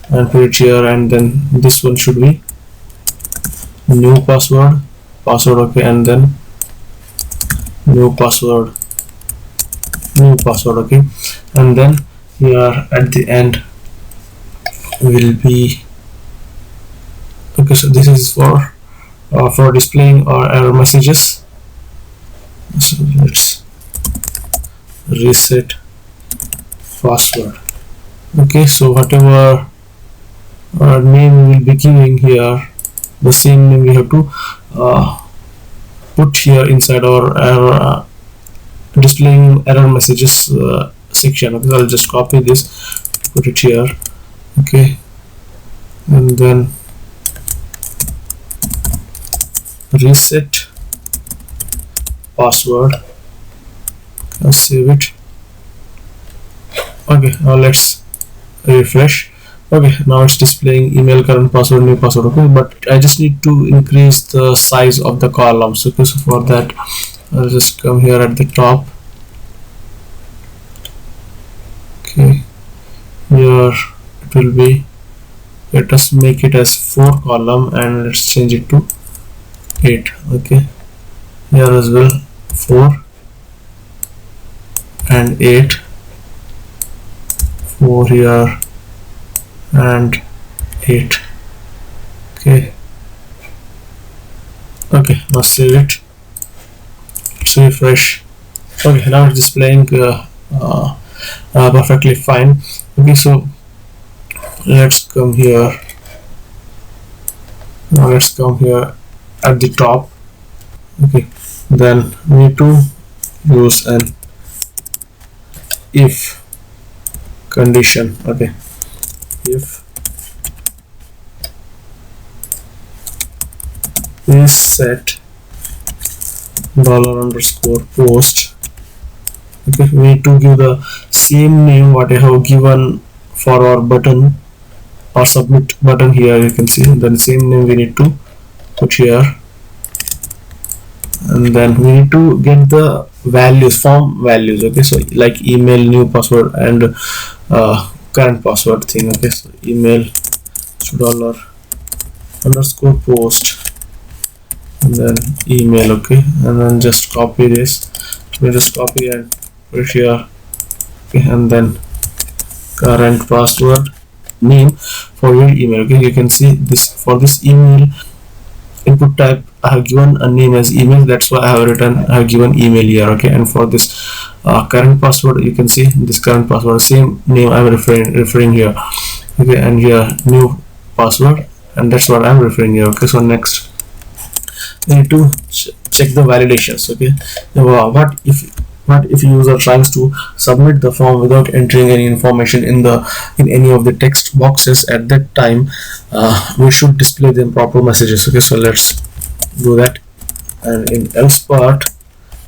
and put it here, and then this one should be new password. Okay, and then new password. Okay, and then here at the end will be. Okay, so this is for displaying our error messages. So let's reset password. Okay, so whatever name we will be giving here, the same name we have to put here inside our error displaying error messages section. Okay, so I'll just copy this, put it here. Okay, and then reset password. Let's save it. Okay, now let's refresh. Okay, now it's displaying email, current password, new password. Okay, but I just need to increase the size of the columns. Okay, so for that I'll just come here at the top. Okay, here it will be, let us make it as 4 column and let's change it to 8. Okay, here as well 4 and 8, 4 here and 8. Okay, now save it. Let's refresh. Okay, now it's displaying perfectly fine. Okay, so let's come here. Now let's come here at the top. Okay, then we need to use an if condition. Okay, if is set $_post. Okay, we need to give the same name what I have given for our button or submit button. Here you can see the same name we need to put here, and then we need to get the values, form values. Okay, so like email, new password, and current password thing. Okay, so email $_post and then email. Okay, and then just copy this. We just copy and put it here. Okay, and then current password, name for your email. Okay, you can see this for this email input type I have given a name as email, that's why I have given email here. Okay, and for this current password, you can see this current password, same name I'm referring here. Okay, and here new password, and that's what I'm referring here. Okay, so next we need to check the validations. Okay, now, what if user tries to submit the form without entering any information in any of the text boxes? At that time we should display them proper messages. Okay, so let's do that, and in else part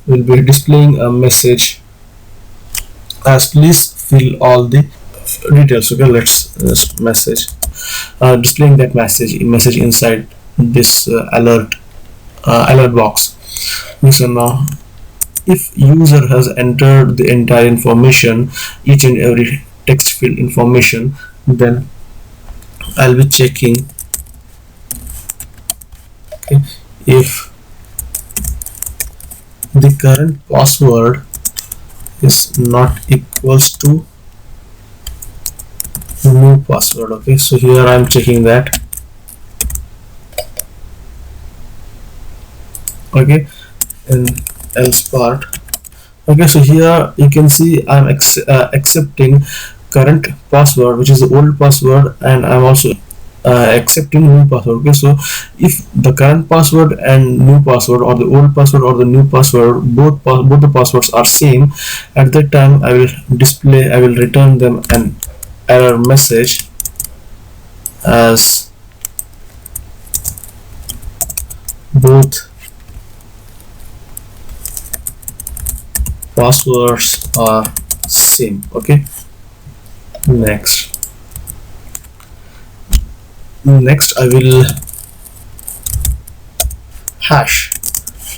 we'll be displaying a message as please fill all the details. Okay, let's message displaying that message inside this alert box. So now if user has entered the entire information, each and every text field information, then I'll be checking. Okay, if the current password is not equals to new password. Okay, so here I'm checking that. Okay, in else part. Okay, so here you can see I'm accepting current password, which is the old password, and I'm also accepting new password. Okay, so if the current password and new password, or the old password or the new password, both the passwords are same, at that time I will return them an error message as both passwords are same. Okay, next I will hash.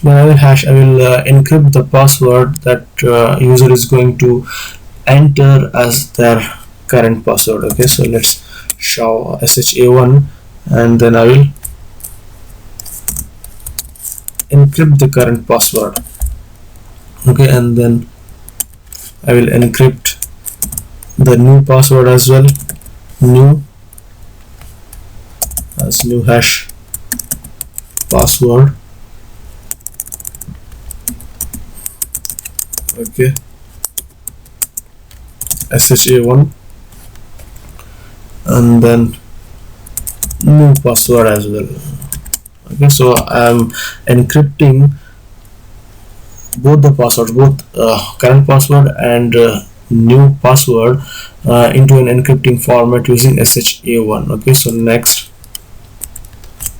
When I will hash, I will encrypt the password that user is going to enter as their current password. Okay, so let's show SHA1, and then I will encrypt the current password. Okay, and then I will encrypt the new password as well, new hash password. Okay, SHA1, and then new password as well. Okay, so I'm encrypting both the passwords, both current password and new password into an encrypting format using SHA-1. Okay, so next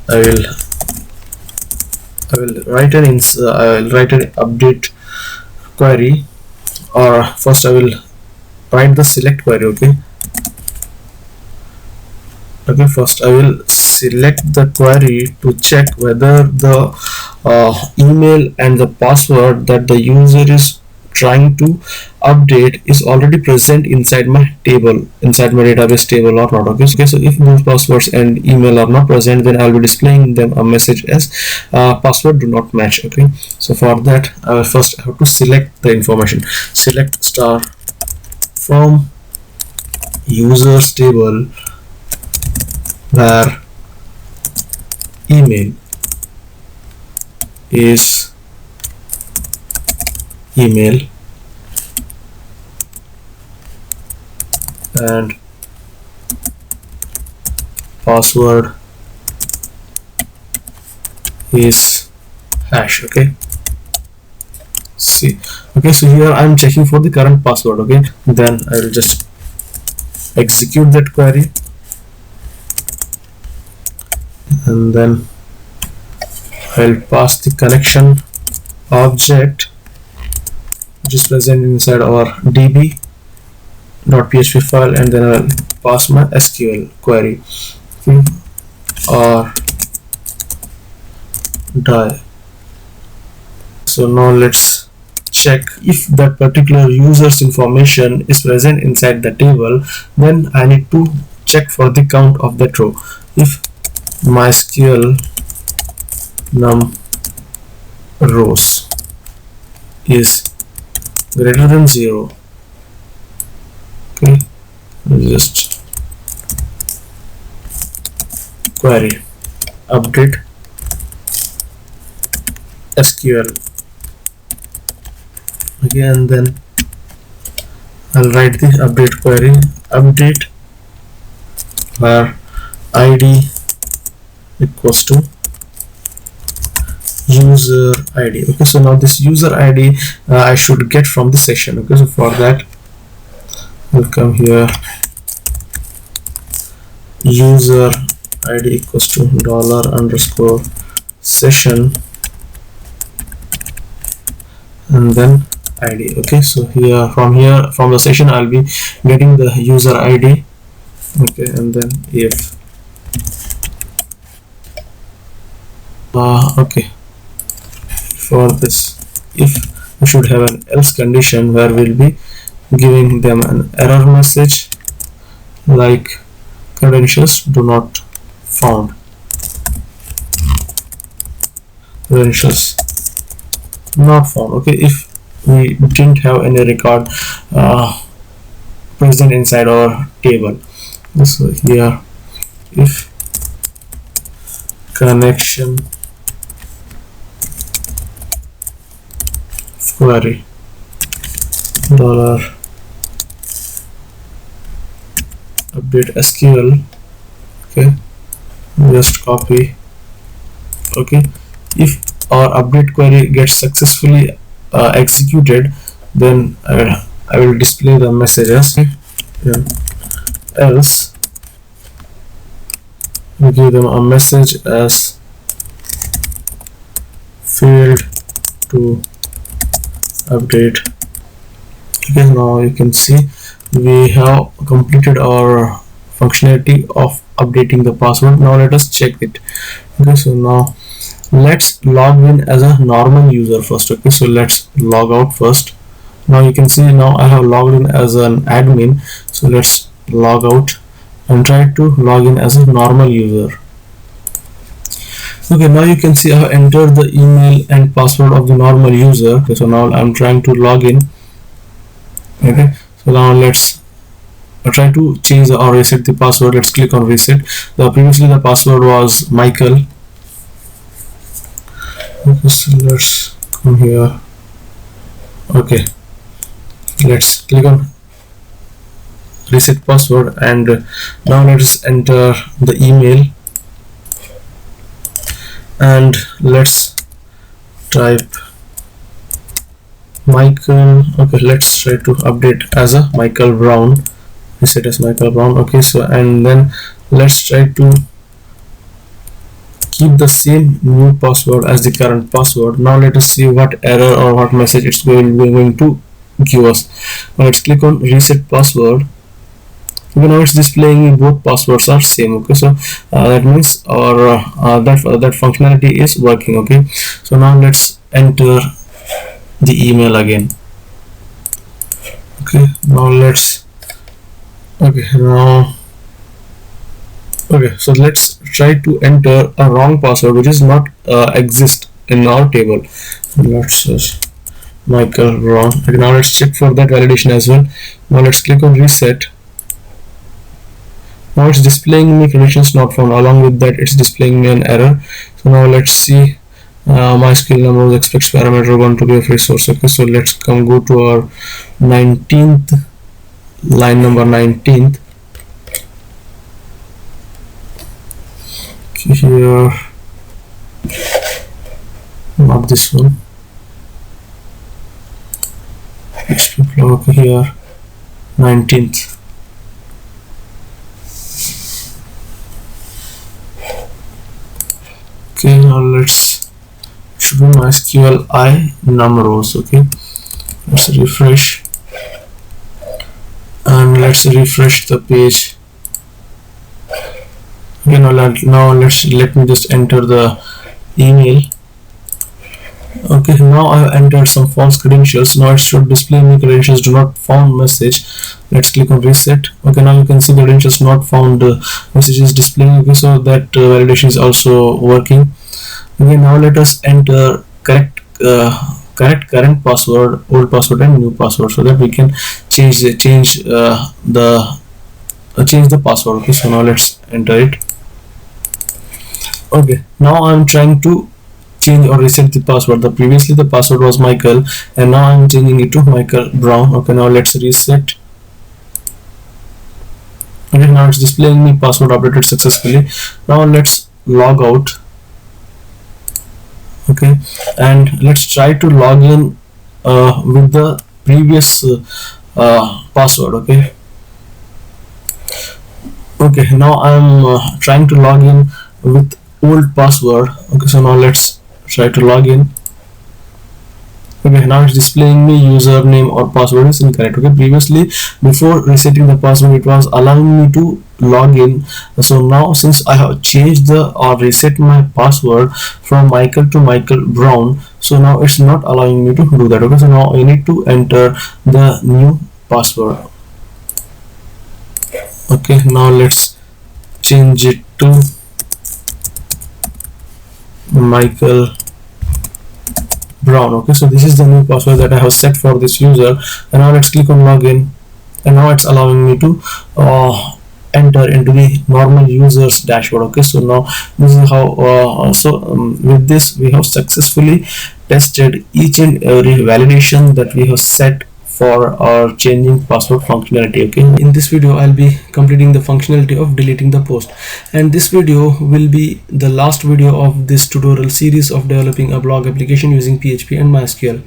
I will write an update query, or first I will write the select query. Okay, first I will select the query to check whether the email and the password that the user is trying to update is already present inside my table, inside my database table or not. Okay, so if those passwords and email are not present, then I'll be displaying them a message as password do not match. Okay, so for that I will first have to select the information. Select star from users table where email is email and password is hash. Okay, see, okay, so here I'm checking for the current password. Okay, then I will just execute that query, and then I'll pass the connection object which is present inside our db.php file, and then I'll pass my SQL query or die. So now let's check if that particular user's information is present inside the table. Then I need to check for the count of that row. If MySQL num rows is greater than 0, okay, just query update SQL. Again, then I'll write the update query update where id equals to user id. Okay, so now this user id I should get from the session. Okay, so for that I'll come here, user id equals to $_session and then id. Okay, so from the session I'll be getting the user id. Okay, and then if okay, for this if we should have an else condition where we'll be giving them an error message like credentials do not found, credentials not found. Okay, if we didn't have any record present inside our table. So here if connection query $update SQL. Okay, just copy. Okay, if our update query gets successfully executed, then I will display the messages. Else we give them a message as failed to update. Okay, now you can see we have completed our functionality of updating the password. Now let us check it. Okay, so now let's log in as a normal user first. Okay, so let's log out first. Now you can see now I have logged in as an admin. So let's log out and try to log in as a normal user. Okay, now you can see I have entered the email and password of the normal user. Okay, so now I'm trying to log in. Okay, so now let's try to change or reset the password. Let's click on reset. Previously the password was Michael. Okay, so let's come here. Okay, let's click on reset password, and now let's enter the email and let's type Michael. Okay, let's try to update as a Michael Brown. Reset as Michael Brown. Okay, so and then let's try to keep the same new password as the current password. Now let us see what error or what message it's going to give us. Now let's click on reset password. Okay, now it's displaying both passwords are same. Okay, so that means that functionality is working. Okay, so now let's enter the email again. Okay, now so let's try to enter a wrong password which is not exist in our table. Let's search Michael Brown. Okay, now let's check for that validation as well. Now let's click on reset. Now it's displaying me credentials not found. Along with that, it's displaying me an error. So now let's see. My skill number expects parameter 1 to be a free source. Okay, so let's go to our 19th line, number 19th. Okay, here, not this one. PHP blog here, 19th. Okay, now let's should be MySQL I num rows. Okay, let's refresh and let's refresh the page. Okay, now let me just enter the email. Okay, now I have entered some false credentials. Now it should display me credentials do not found message. Let's click on reset. Okay, now you can see the credentials not found message is displaying. Okay, so that validation is also working. Okay, now let us enter correct current password, old password and new password, so that we can change the password. Okay, so now let's enter it. Okay, now I'm trying to change or reset the password. Previously the password was Michael and now I'm changing it to Michael Brown. Okay, now let's reset. Okay, now it's displaying me password updated successfully. Now let's log out. Okay, and let's try to log in with the previous password. Okay, now I'm trying to log in with old password. Okay, so now let's try to log in. Okay, now it's displaying me username or password is incorrect. Okay, previously before resetting the password it was allowing me to log in. So now since I have changed or reset my password from Michael to Michael Brown, so now it's not allowing me to do that. Okay, so now I need to enter the new password. Okay, now let's change it to Michael Brown. Okay, so this is the new password that I have set for this user, and now let's click on login, and now it's allowing me to enter into the normal users dashboard. Okay, so now this is how with this we have successfully tested each and every validation that we have set for our changing password functionality. Okay, in this video I'll be completing the functionality of deleting the post, and this video will be the last video of this tutorial series of developing a blog application using PHP and MySQL.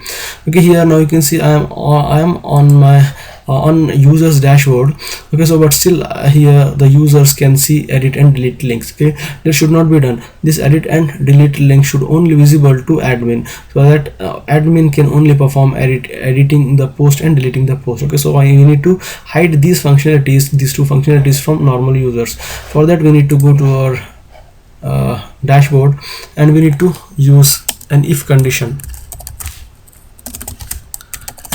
Okay, here now you can see I am on my on users dashboard. Okay, so but still here the users can see edit and delete links. Okay, that should not be done. This edit and delete link should only visible to admin, so that admin can only perform editing the post and deleting the post. Okay, so we need to hide these functionalities, these two functionalities, from normal users. For that we need to go to our dashboard, and we need to use an if condition.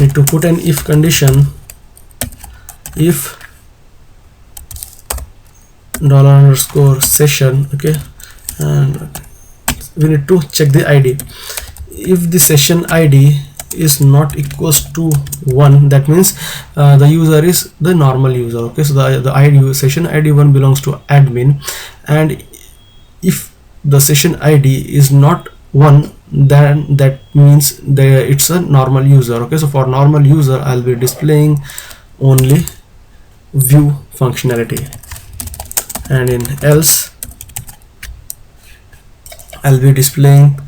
We need to put an if condition. If $_session, okay, and we need to check the ID. If the session ID is not equals to 1, that means the user is the normal user. Okay, so the ID session ID 1 belongs to admin, and if the session ID is not 1, then that means it's a normal user. Okay, so for normal user I'll be displaying only view functionality, and in else I'll be displaying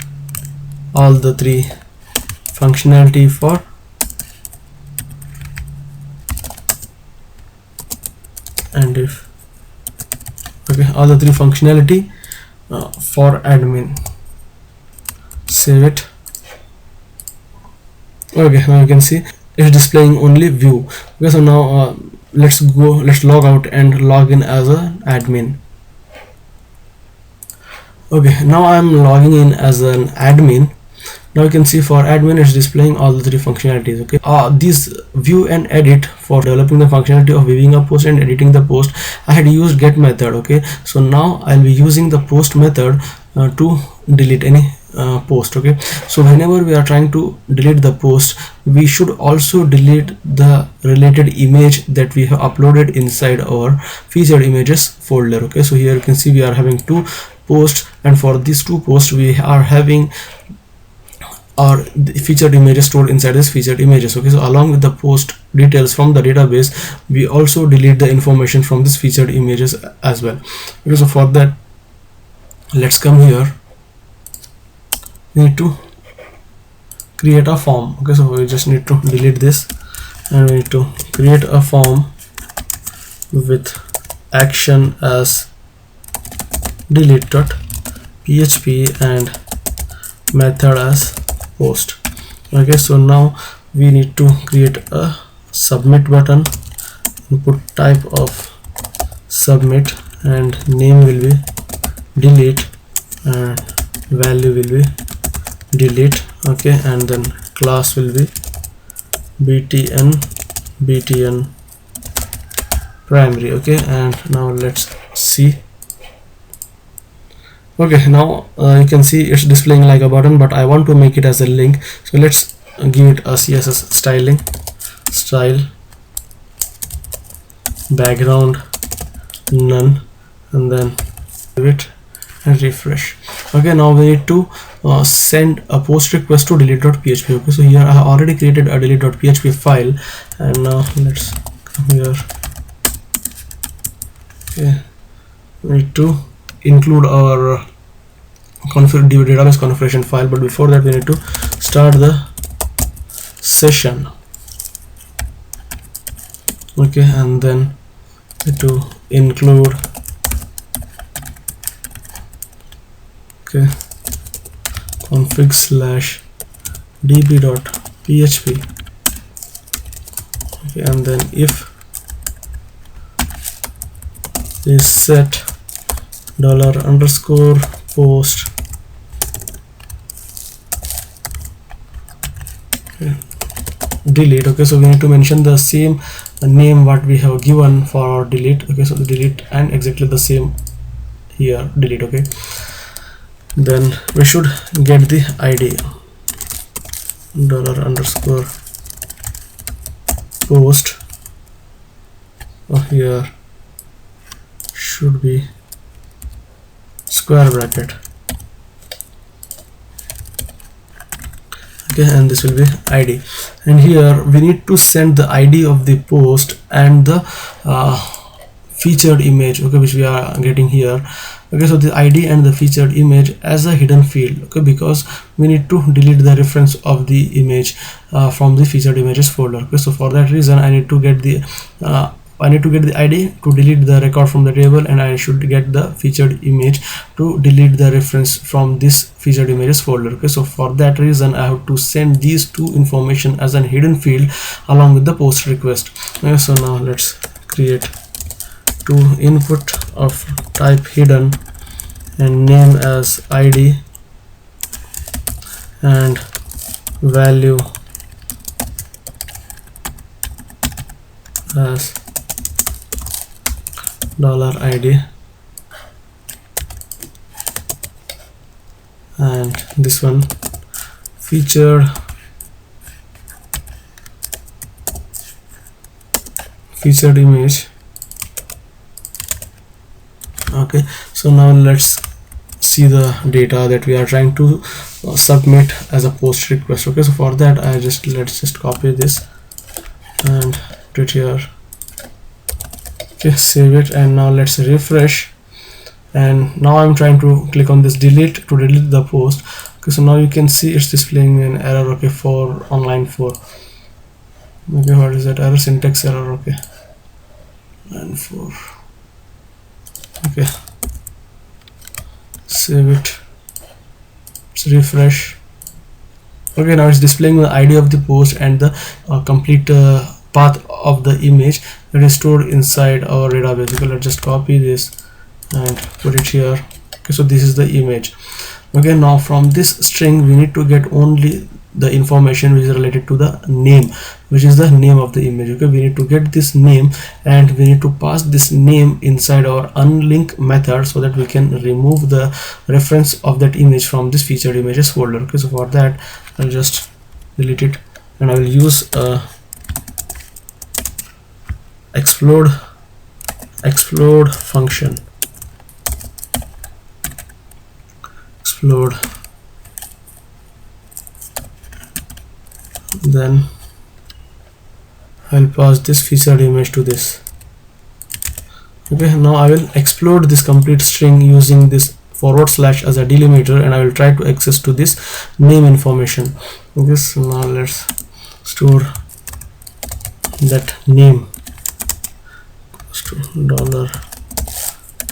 all the three functionality for div. Okay, all the three functionality for admin. Save it. Okay, now you can see it's displaying only view. Okay, so now let's log out and log in as an admin. Okay, now I'm logging in as an admin. Now you can see for admin it's displaying all the three functionalities. Okay, this view and edit for developing the functionality of viewing a post and editing the post, I had used get method. Okay, so now I'll be using the post method to delete any post. Okay, so whenever we are trying to delete the post, we should also delete the related image that we have uploaded inside our featured images folder. Okay, so here you can see we are having two posts, and for these two posts we are having our featured images stored inside this featured images. Okay, so along with the post details from the database, we also delete the information from this featured images as well. Okay, so for that, let's come here. We need to create a form. Okay, so we just need to delete this, and we need to create a form with action as delete.php and method as post. Okay, so now we need to create a submit button, input type of submit, and name will be delete and value will be delete. Okay, and then class will be btn primary. Okay, and now let's see. Okay, now you can see it's displaying like a button, but I want to make it as a link, so let's give it a CSS styling, style background none, and then give it and refresh. Okay, now we need to send a post request to delete.php. okay, so here I have already created a delete.php file, and now let's come here. Okay, we need to include our database configuration file, but before that we need to start the session. Okay, and then need to include config/db.php. okay, and then if is set $_post delete. Okay, so we need to mention the same name what we have given for our delete. Okay, so the delete and exactly the same here, delete. Okay, then we should get the ID $_post. Here should be square bracket. Okay, and this will be ID, and here we need to send the ID of the post and the featured image, okay, which we are getting here. Okay, so the ID and the featured image as a hidden field. Okay, because we need to delete the reference of the image from the featured images folder. Okay, so for that reason I need to get the ID to delete the record from the table, and I should get the featured image to delete the reference from this featured images folder. Okay, so for that reason I have to send these two information as a hidden field along with the post request. Okay, so now let's create two input of type hidden and name as ID and value as $ID, and this one featured image. Okay, so now let's see the data that we are trying to submit as a post request. Okay, so for that let's just copy this and put it here. Okay, save it, and now let's refresh, and now I'm trying to click on this delete to delete the post. Okay, so now you can see it's displaying an error. Okay, for online 4. Okay, what is that error? Syntax error. Okay, and 4. Okay, save it, let's refresh. Okay, now it's displaying the ID of the post and the complete path of the image that is stored inside our database. Okay, let's just copy this and put it here. Okay, so this is the image. Okay, now from this string we need to get only the information which is related to the name, which is the name of the image. Okay, we need to get this name and we need to pass this name inside our unlink method so that we can remove the reference of that image from this featured images folder. Okay, so for that I'll just delete it and I will use explode function. Explode, then I'll pass this featured image to this. Okay, now I will explode this complete string using this forward slash as a delimiter, and I will try to access to this name information. Okay, so now let's store that name to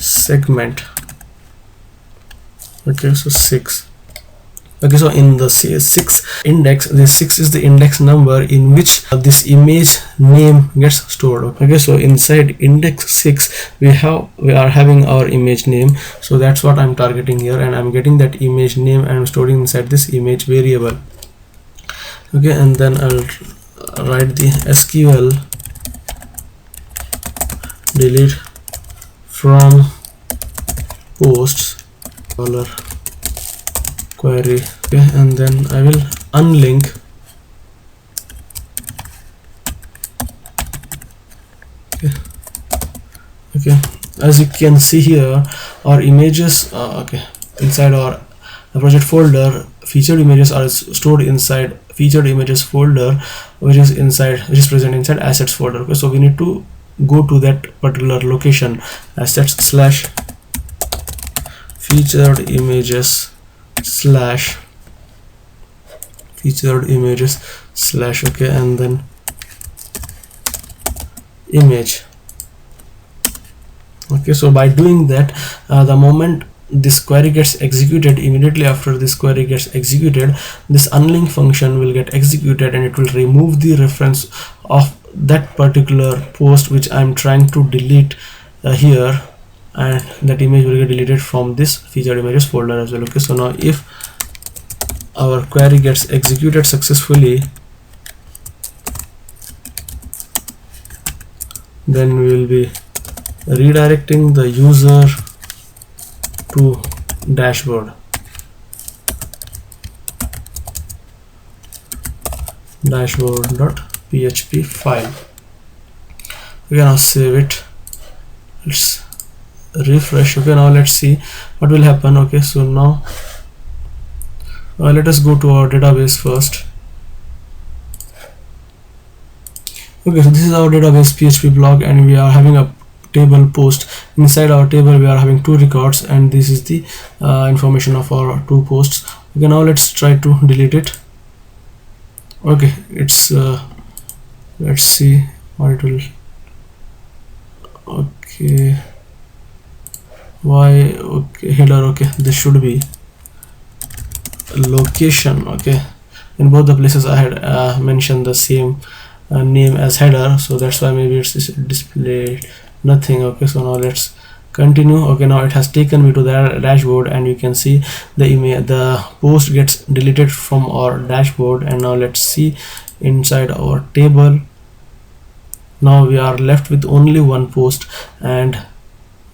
$segment. Okay, so 6. Okay, so in the 6 index, this 6 is the index number in which this image name gets stored. Okay, so inside index 6 we are having our image name, so that's what I'm targeting here, and I'm getting that image name and I'm storing inside this image variable. Okay, and then I'll write the SQL delete from posts $query. Okay, and then I will unlink. Okay, as you can see here, our images inside our project folder, featured images are stored inside featured images folder, which is present inside assets folder. Okay, so we need to go to that particular location, assets slash featured images slash okay, and then image. Okay, so by doing that, the moment this query gets executed, immediately after this query gets executed, this unlink function will get executed and it will remove the reference of that particular post which I'm trying to delete here, and that image will get deleted from this featured images folder as well. Okay, so now if our query gets executed successfully, then we will be redirecting the user to dashboard.php file. We can now save it. Let's refresh. Okay, now let's see what will happen. Okay, so now let us go to our database first. Okay, so this is our database PHP blog, and we are having a table post. Inside our table we are having 2 records, and this is the information of our 2 posts. Okay, now let's try to delete it. Okay, it's let's see what it will. Okay, why? Okay, header. Okay, this should be location. Okay, in both the places I had mentioned the same name as header, so that's why maybe it's displayed nothing. Okay, so now let's continue. Okay, now it has taken me to the dashboard, and you can see the post gets deleted from our dashboard. And now let's see inside our table. Now we are left with only 1 post, and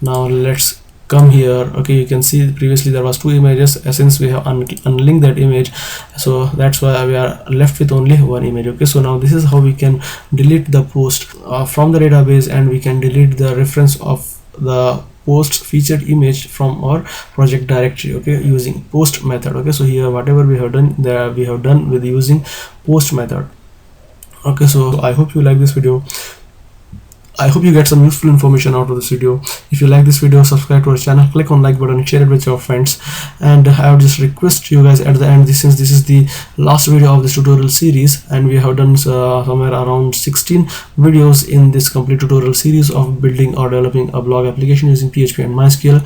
now let's come here. Okay, you can see previously there was 2 images, since we have unlinked that image, so that's why we are left with only 1 image. Okay, so now this is how we can delete the post from the database, and we can delete the reference of the post featured image from our project directory. Okay, using post method. Okay, so here whatever we have done there, we have done with using post method. Okay, so I hope you like this video. I hope you get some useful information out of this video. If you like this video, subscribe to our channel, click on like button and share it with your friends. And I would just request you guys at the end, since this is the last video of this tutorial series, and we have done somewhere around 16 videos in this complete tutorial series of building or developing a blog application using PHP and MySQL.